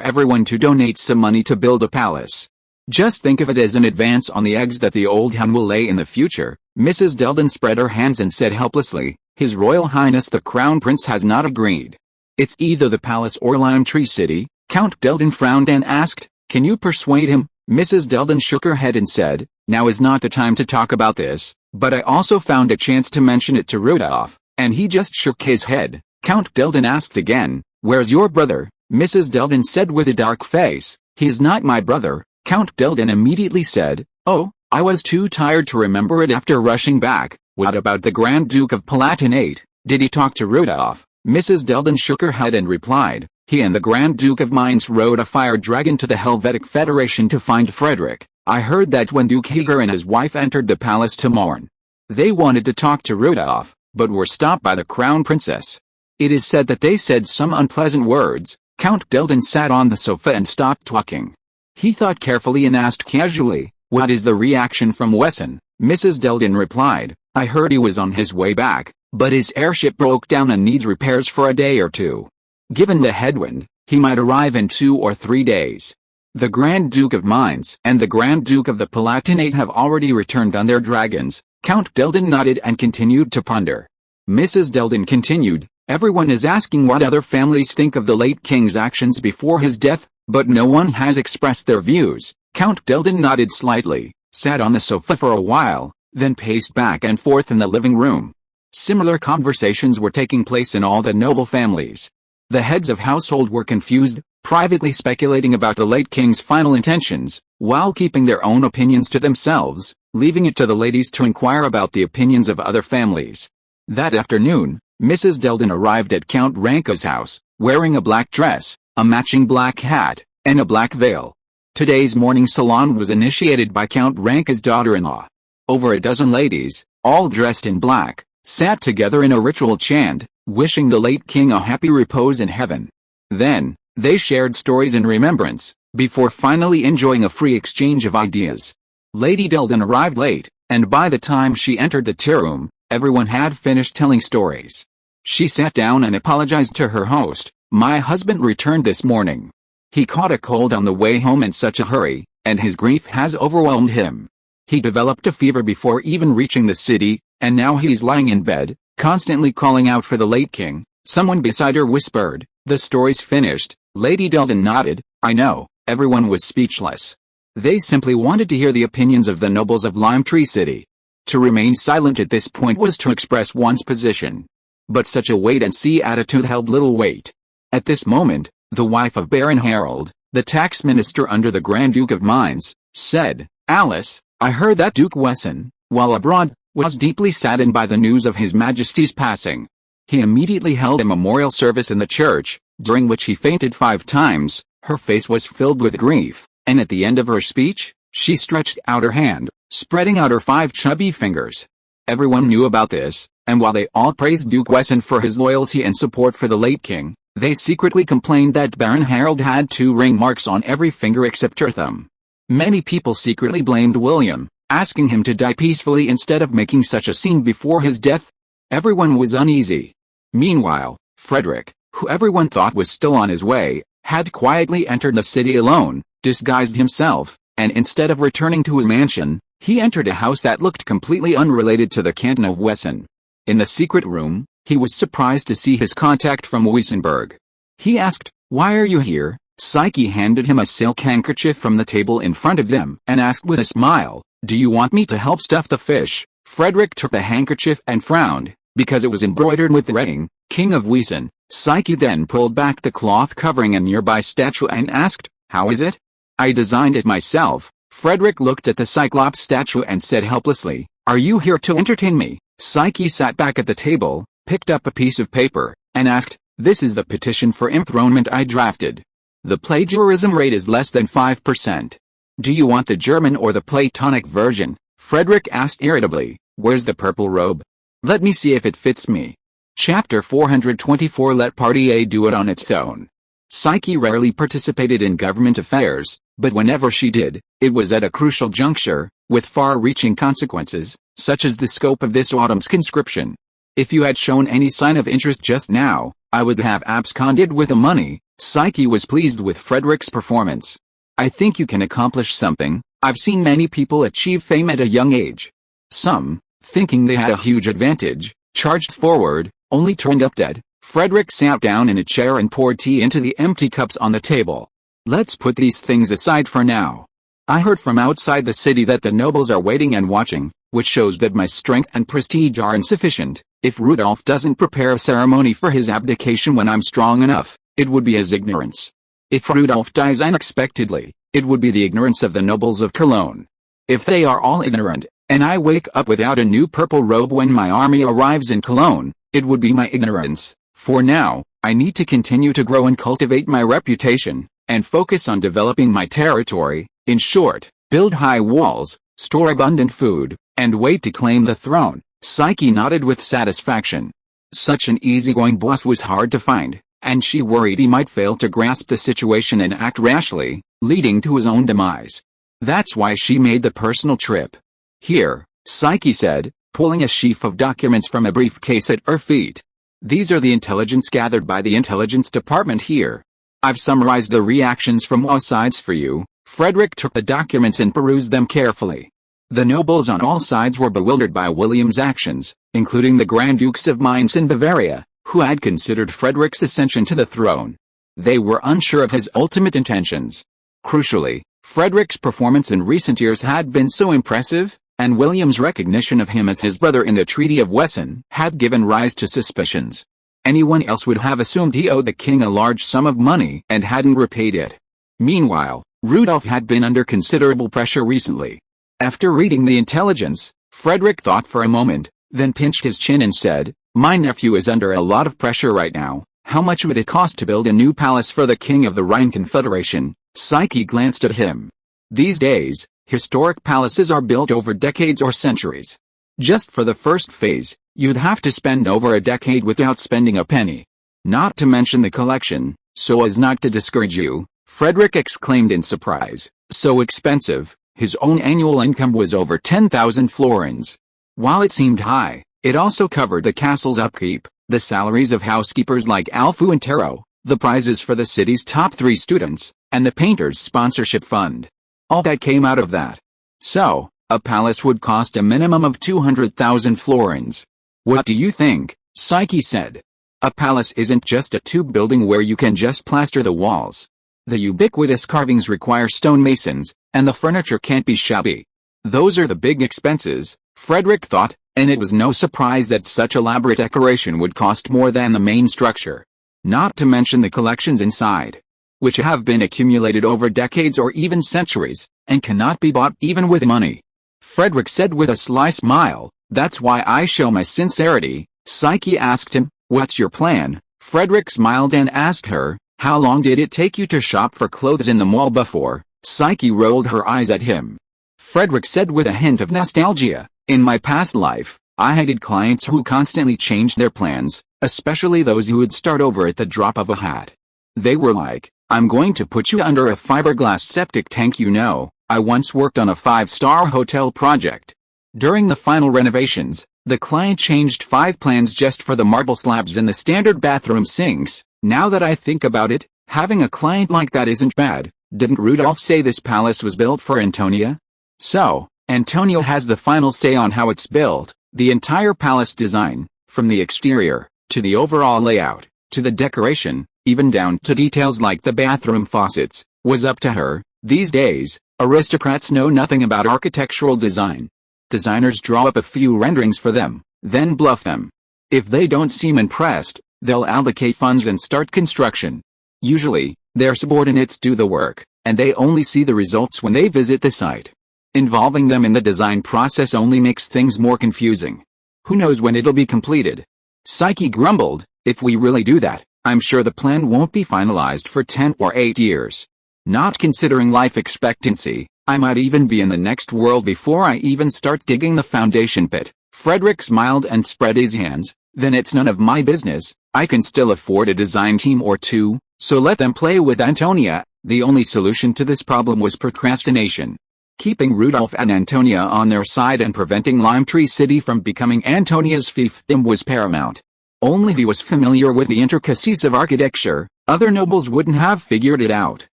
everyone to donate some money to build a palace. Just think of it as an advance on the eggs that the old hen will lay in the future." Mrs. Delden spread her hands and said helplessly, "His Royal Highness the Crown Prince has not agreed. It's either the palace or Lime Tree City." Count Delden frowned and asked, "Can you persuade him?" Mrs. Delden shook her head and said, "Now is not the time to talk about this, but I also found a chance to mention it to Rudolph, and he just shook his head." Count Delden asked again, "Where's your brother?" Mrs. Delden said with a dark face, "He is not my brother." Count Delden immediately said, "Oh, I was too tired to remember it after rushing back. What about the Grand Duke of Palatinate? Did he talk to Rudolph?" Mrs. Delden shook her head and replied, "He and the Grand Duke of Mainz rode a fire dragon to the Helvetic Federation to find Frederick. I heard that when Duke Heger and his wife entered the palace to mourn, they wanted to talk to Rudolph, but were stopped by the Crown Princess. It is said that they said some unpleasant words." Count Delden sat on the sofa and stopped talking. He thought carefully and asked casually, "What is the reaction from Wesson?" Mrs. Delden replied, "I heard he was on his way back, but his airship broke down and needs repairs for a day or two. Given the headwind, he might arrive in 2 or 3 days. The Grand Duke of Mainz and the Grand Duke of the Palatinate have already returned on their dragons." Count Delden nodded and continued to ponder. Mrs. Delden continued, "Everyone is asking what other families think of the late king's actions before his death, but no one has expressed their views." Count Delden nodded slightly, sat on the sofa for a while, then paced back and forth in the living room. Similar conversations were taking place in all the noble families. The heads of household were confused, privately speculating about the late king's final intentions, while keeping their own opinions to themselves, leaving it to the ladies to inquire about the opinions of other families. That afternoon, Mrs. Delden arrived at Count Ranka's house, wearing a black dress, a matching black hat, and a black veil. Today's morning salon was initiated by Count Ranka's daughter-in-law. Over a dozen ladies, all dressed in black, sat together in a ritual chant, wishing the late king a happy repose in heaven. Then, they shared stories in remembrance, before finally enjoying a free exchange of ideas. Lady Delden arrived late, and by the time she entered the tea room, everyone had finished telling stories. She sat down and apologized to her host. "My husband returned this morning. He caught a cold on the way home in such a hurry, and his grief has overwhelmed him. He developed a fever before even reaching the city, and now he's lying in bed, constantly calling out for the late king." Someone beside her whispered, "The story's finished." Lady Delden nodded. "I know." Everyone was speechless. They simply wanted to hear the opinions of the nobles of Lime Tree City. To remain silent at this point was to express one's position. But such a wait-and-see attitude held little weight. At this moment, the wife of Baron Harold, the tax minister under the Grand Duke of Mainz, said, "Alice, I heard that Duke Wesson, while abroad, was deeply saddened by the news of His Majesty's passing. He immediately held a memorial service in the church, during which he fainted 5 times. Her face was filled with grief, and at the end of her speech, she stretched out her hand, spreading out her 5 chubby fingers. Everyone knew about this, and while they all praised Duke Wesson for his loyalty and support for the late king, they secretly complained that Baron Harold had 2 ring marks on every finger except her thumb. Many people secretly blamed William, asking him to die peacefully instead of making such a scene before his death. Everyone was uneasy. Meanwhile, Frederick, who everyone thought was still on his way, had quietly entered the city alone, disguised himself, and instead of returning to his mansion, he entered a house that looked completely unrelated to the canton of Wesson. In the secret room, he was surprised to see his contact from Weissenberg. He asked, "Why are you here?" Psyche handed him a silk handkerchief from the table in front of them and asked with a smile, "Do you want me to help stuff the fish?" Frederick took the handkerchief and frowned, because it was embroidered with the writing, "King of Wesson." Psyche then pulled back the cloth covering a nearby statue and asked, "How is it?" "I designed it myself." Frederick looked at the Cyclops statue and said helplessly, "Are you here to entertain me?" Psyche sat back at the table, picked up a piece of paper, and asked, "This is the petition for enthronement I drafted. The plagiarism rate is less than 5%. Do you want the German or the Platonic version?" Frederick asked irritably, "Where's the purple robe? Let me see if it fits me." Chapter 424 Let Party A do it on its own. Psyche rarely participated in government affairs, but whenever she did, it was at a crucial juncture, with far-reaching consequences, such as the scope of this autumn's conscription. If you had shown any sign of interest just now, I would have absconded with the money. Psyche was pleased with Frederick's performance. I think you can accomplish something. I've seen many people achieve fame at a young age. Some, thinking they had a huge advantage, charged forward, only turned up dead. Frederick sat down in a chair and poured tea into the empty cups on the table. Let's put these things aside for now. I heard from outside the city that the nobles are waiting and watching, which shows that my strength and prestige are insufficient. If Rudolph doesn't prepare a ceremony for his abdication when I'm strong enough, it would be his ignorance. If Rudolph dies unexpectedly, it would be the ignorance of the nobles of Cologne. If they are all ignorant, and I wake up without a new purple robe when my army arrives in Cologne, it would be my ignorance. For now, I need to continue to grow and cultivate my reputation, and focus on developing my territory. In short, build high walls, store abundant food, and wait to claim the throne. Psyche nodded with satisfaction. Such an easygoing boss was hard to find, and she worried he might fail to grasp the situation and act rashly, leading to his own demise. That's why she made the personal trip. Here, Psyche said, pulling a sheaf of documents from a briefcase at her feet. These are the intelligence gathered by the intelligence department here. I've summarized the reactions from all sides for you. Frederick took the documents and perused them carefully. The nobles on all sides were bewildered by William's actions, including the Grand Dukes of Mainz and Bavaria, who had considered Frederick's ascension to the throne. They were unsure of his ultimate intentions. Crucially, Frederick's performance in recent years had been so impressive, and William's recognition of him as his brother in the Treaty of Wesseland had given rise to suspicions. Anyone else would have assumed he owed the king a large sum of money and hadn't repaid it. Meanwhile, Rudolph had been under considerable pressure recently. After reading the intelligence, Frederick thought for a moment, then pinched his chin and said, "My nephew is under a lot of pressure right now. How much would it cost to build a new palace for the king of the Rhine Confederation?" Psyche glanced at him. These days, historic palaces are built over decades or centuries. Just for the first phase, you'd have to spend over a decade without spending a penny. Not to mention the collection, so as not to discourage you, Frederick exclaimed in surprise. So expensive. His own annual income was over 10,000 florins. While it seemed high, it also covered the castle's upkeep, the salaries of housekeepers like Alfu and Taro, the prizes for the city's top 3 students, and the painter's sponsorship fund. All that came out of that. So, a palace would cost a minimum of 200,000 florins. What do you think? Psyche said. A palace isn't just a tube building where you can just plaster the walls. The ubiquitous carvings require stonemasons, and the furniture can't be shabby. Those are the big expenses, Frederick thought, and it was no surprise that such elaborate decoration would cost more than the main structure. Not to mention the collections inside, which have been accumulated over decades or even centuries, and cannot be bought even with money. Frederick said with a sly smile, "That's why I show my sincerity." Psyche asked him, "What's your plan?" Frederick smiled and asked her, "How long did it take you to shop for clothes in the mall before?" Psyche rolled her eyes at him. Frederick said with a hint of nostalgia, "In my past life, I hated clients who constantly changed their plans, especially those who would start over at the drop of a hat. They were like, 'I'm going to put you under a fiberglass septic tank, you know.' I once worked on a 5-star hotel project. During the final renovations, the client changed 5 plans just for the marble slabs and the standard bathroom sinks. Now that I think about it, having a client like that isn't bad. Didn't Rudolph say this palace was built for Antonia? So, Antonio has the final say on how it's built. The entire palace design, from the exterior, to the overall layout, to the decoration, even down to details like the bathroom faucets, was up to her. These days, aristocrats know nothing about architectural design. Designers draw up a few renderings for them, then bluff them. If they don't seem impressed, they'll allocate funds and start construction. Usually, their subordinates do the work, and they only see the results when they visit the site. Involving them in the design process only makes things more confusing. Who knows when it'll be completed? Psyche grumbled, "If we really do that, I'm sure the plan won't be finalized for 10 or 8 years. Not considering life expectancy, I might even be in the next world before I even start digging the foundation pit." Frederick smiled and spread his hands. Then it's none of my business. I can still afford a design team or two, so let them play with Antonia. The only solution to this problem was procrastination. Keeping Rudolph and Antonia on their side and preventing Lime Tree City from becoming Antonia's fiefdom was paramount. Only if he was familiar with the intricacies of architecture, other nobles wouldn't have figured it out.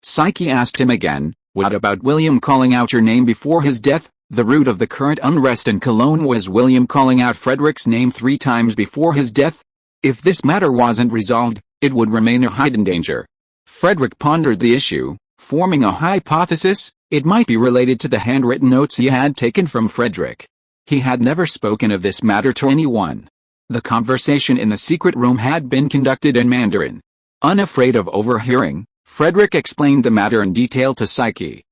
Psyche asked him again, what about William calling out your name before his death? The root of the current unrest in Cologne was William calling out Frederick's name 3 times before his death. If this matter wasn't resolved, it would remain a hidden danger. Frederick pondered the issue, forming a hypothesis. It might be related to the handwritten notes he had taken from Frederick. He had never spoken of this matter to anyone. The conversation in the secret room had been conducted in Mandarin. Unafraid of overhearing, Frederick explained the matter in detail to Psyche.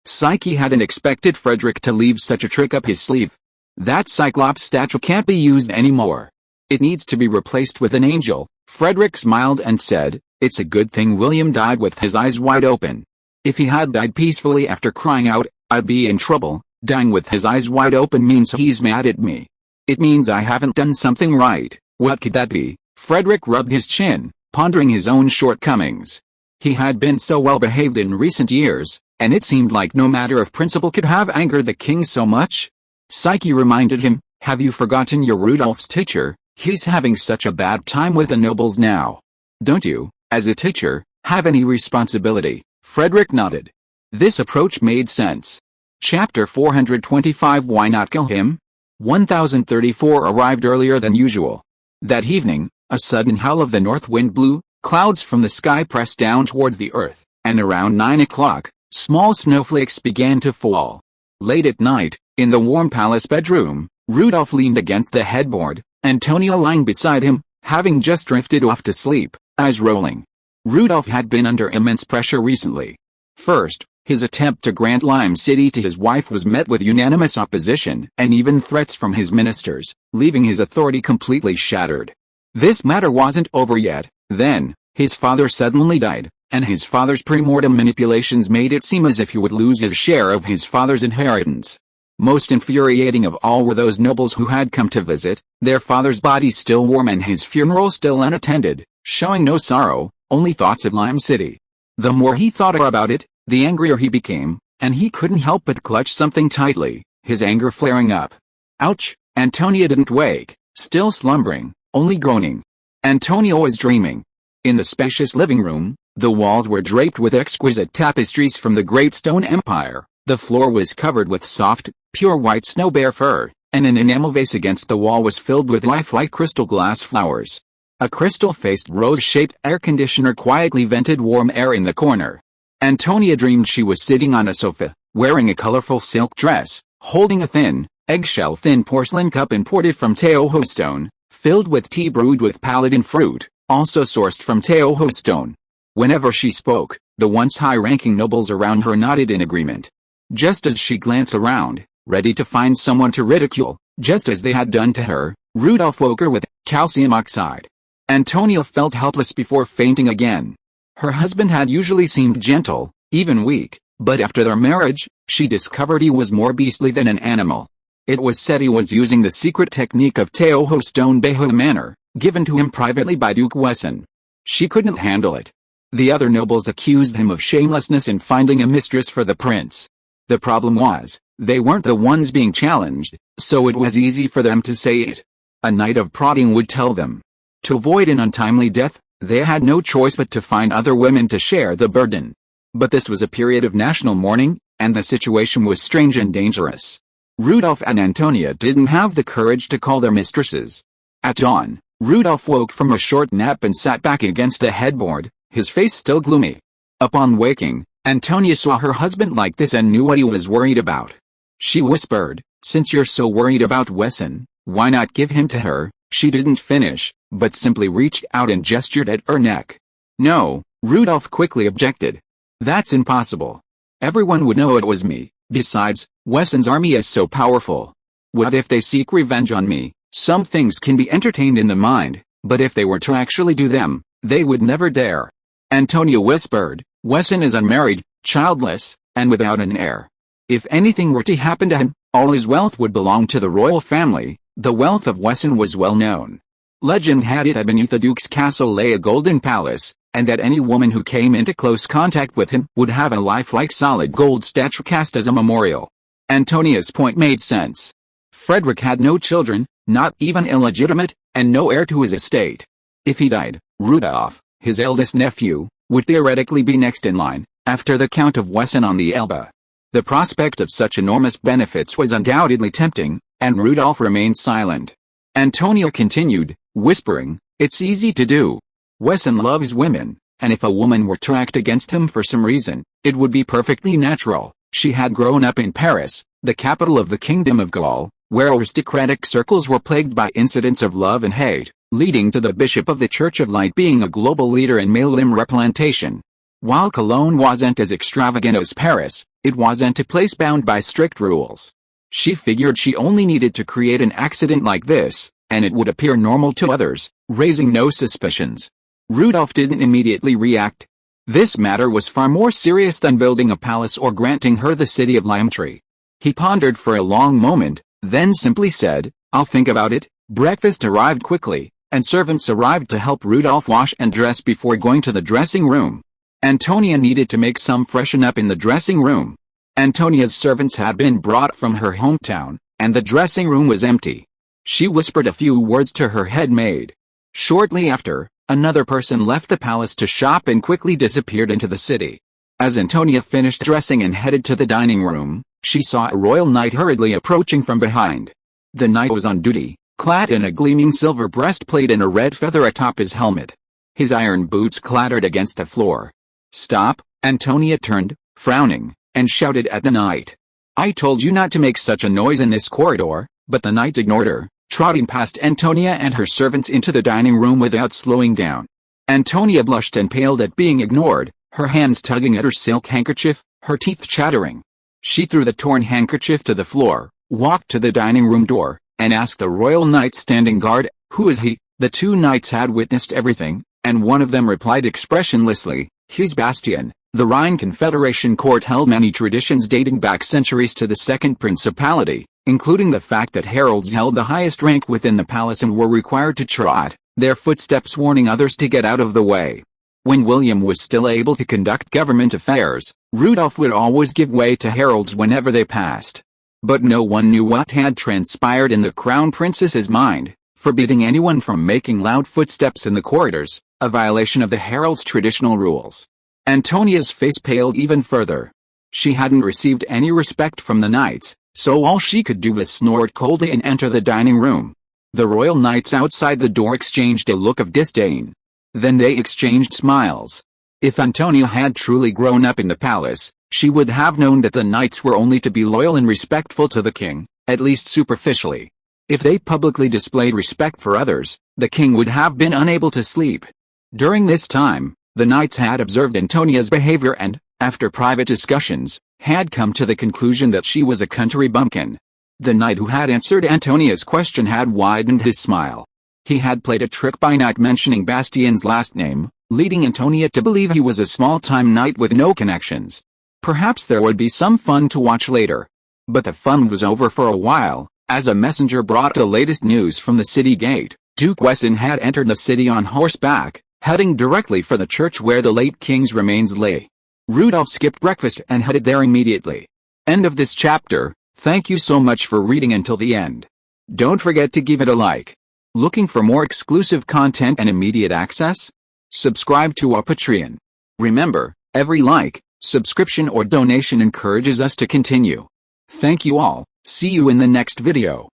Psyche hadn't expected Frederick to leave such a trick up his sleeve. That Cyclops statue can't be used anymore. It needs to be replaced with an angel. Frederick smiled and said, it's a good thing William died with his eyes wide open. If he had died peacefully after crying out, I'd be in trouble. Dying with his eyes wide open means he's mad at me. It means I haven't done something right. What could that be? Frederick rubbed his chin, pondering his own shortcomings. He had been so well behaved in recent years, and it seemed like no matter of principle could have angered the king so much. Psyche reminded him, have you forgotten your Rudolph's teacher? He's having such a bad time with the nobles now. Don't you, as a teacher, have any responsibility? Frederick nodded. This approach made sense. Chapter 425 Why not kill him? 1034 arrived earlier than usual. That evening, a sudden howl of the north wind blew, clouds from the sky pressed down towards the earth, and around 9 o'clock, small snowflakes began to fall. Late at night, in the warm palace bedroom, Rudolph leaned against the headboard, Antonia lying beside him, having just drifted off to sleep, eyes rolling. Rudolph had been under immense pressure recently. First, his attempt to grant Lime City to his wife was met with unanimous opposition and even threats from his ministers, leaving his authority completely shattered. This matter wasn't over yet. Then, his father suddenly died, and his father's pre-mortem manipulations made it seem as if he would lose his share of his father's inheritance. Most infuriating of all were those nobles who had come to visit, their father's body still warm and his funeral still unattended, showing no sorrow, only thoughts of Lime City. The more he thought about it, the angrier he became, and he couldn't help but clutch something tightly, his anger flaring up. Ouch! Antonia didn't wake, still slumbering, only groaning. Antonia was dreaming. In the spacious living room, the walls were draped with exquisite tapestries from the Great Stone Empire, the floor was covered with soft, pure white snow bear fur, and an enamel vase against the wall was filled with lifelike crystal glass flowers. A crystal-faced rose-shaped air conditioner quietly vented warm air in the corner. Antonia dreamed she was sitting on a sofa, wearing a colorful silk dress, holding a thin, eggshell-thin porcelain cup imported from Teoho Stone, filled with tea brewed with paladin fruit, also sourced from Teoho Stone. Whenever she spoke, the once high-ranking nobles around her nodded in agreement. Just as she glanced around, ready to find someone to ridicule, just as they had done to her, Rudolph woke her with calcium oxide. Antonia felt helpless before fainting again. Her husband had usually seemed gentle, even weak, but after their marriage, she discovered he was more beastly than an animal. It was said he was using the secret technique of Teoho Stone Beho Manor, given to him privately by Duke Wesson. She couldn't handle it. The other nobles accused him of shamelessness in finding a mistress for the prince. The problem was, they weren't the ones being challenged, so it was easy for them to say it. A night of prodding would tell them. To avoid an untimely death, they had no choice but to find other women to share the burden. But this was a period of national mourning, and the situation was strange and dangerous. Rudolph and Antonia didn't have the courage to call their mistresses. At dawn, Rudolph woke from a short nap and sat back against the headboard, his face still gloomy. Upon waking, Antonia saw her husband like this and knew what he was worried about. She whispered, "Since you're so worried about Wesson, why not give him to her?" She didn't finish, but simply reached out and gestured at her neck. "No," Rudolph quickly objected. "That's impossible. Everyone would know it was me. Besides, Wesson's army is so powerful. What if they seek revenge on me? Some things can be entertained in the mind, but if they were to actually do them, they would never dare." Antonia whispered, "Wesson is unmarried, childless, and without an heir. If anything were to happen to him, all his wealth would belong to the royal family, The wealth of Wesson was well known. Legend had it that beneath the Duke's castle lay a golden palace, and that any woman who came into close contact with him would have a lifelike solid gold statue cast as a memorial. Antonia's point made sense. Frederick had no children, not even illegitimate, and no heir to his estate. If he died, Rudolf, his eldest nephew, would theoretically be next in line, after the Count of Wesson on the Elbe. The prospect of such enormous benefits was undoubtedly tempting, and Rudolf remained silent. Antonia continued, whispering, "It's easy to do. Wesson loves women, and if a woman were to act against him for some reason, it would be perfectly natural. She had grown up in Paris, the capital of the Kingdom of Gaul, where aristocratic circles were plagued by incidents of love and hate, leading to the Bishop of the Church of Light being a global leader in male limb replantation. While Cologne wasn't as extravagant as Paris, it wasn't a place bound by strict rules. She figured she only needed to create an accident like this, and it would appear normal to others, raising no suspicions. Rudolf didn't immediately react. This matter was far more serious than building a palace or granting her the city of Limetree. He pondered for a long moment, then simply said, "I'll think about it." Breakfast arrived quickly, and servants arrived to help Rudolf wash and dress before going to the dressing room. Antonia needed to make some freshen up in the dressing room. Antonia's servants had been brought from her hometown, and the dressing room was empty. She whispered a few words to her head maid. Shortly after, another person left the palace to shop and quickly disappeared into the city. As Antonia finished dressing and headed to the dining room, she saw a royal knight hurriedly approaching from behind. The knight was on duty, clad in a gleaming silver breastplate and a red feather atop his helmet. His iron boots clattered against the floor. "Stop!" Antonia turned, frowning, and shouted at the knight. "I told you not to make such a noise in this corridor," but the knight ignored her, trotting past Antonia and her servants into the dining room without slowing down. Antonia blushed and paled at being ignored, her hands tugging at her silk handkerchief, her teeth chattering. She threw the torn handkerchief to the floor, walked to the dining room door, and asked the royal knight standing guard, "Who is he?" The two knights had witnessed everything, and one of them replied expressionlessly, "He's Bastian." The Rhine Confederation court held many traditions dating back centuries to the Second Principality, including the fact that heralds held the highest rank within the palace and were required to trot their footsteps warning others to get out of the way. When William was still able to conduct government affairs, Rudolf would always give way to heralds whenever they passed. But no one knew what had transpired in the Crown Princess's mind, forbidding anyone from making loud footsteps in the corridors, a violation of the herald's traditional rules. Antonia's face paled even further. She hadn't received any respect from the knights, so all she could do was snort coldly and enter the dining room. The royal knights outside the door exchanged a look of disdain. Then they exchanged smiles. If Antonia had truly grown up in the palace, she would have known that the knights were only to be loyal and respectful to the king, at least superficially. If they publicly displayed respect for others, the king would have been unable to sleep. During this time, the knights had observed Antonia's behavior and, after private discussions, had come to the conclusion that she was a country bumpkin. The knight who had answered Antonia's question had widened his smile. He had played a trick by not mentioning Bastian's last name, leading Antonia to believe he was a small-time knight with no connections. Perhaps there would be some fun to watch later. But the fun was over for a while, as a messenger brought the latest news from the city gate. Duke Wesson had entered the city on horseback, heading directly for the church where the late king's remains lay. Rudolf skipped breakfast and headed there immediately. End of this chapter. Thank you so much for reading until the end. Don't forget to give it a like. Looking for more exclusive content and immediate access? Subscribe to our Patreon. Remember, every like, subscription or donation encourages us to continue. Thank you all. See you in the next video.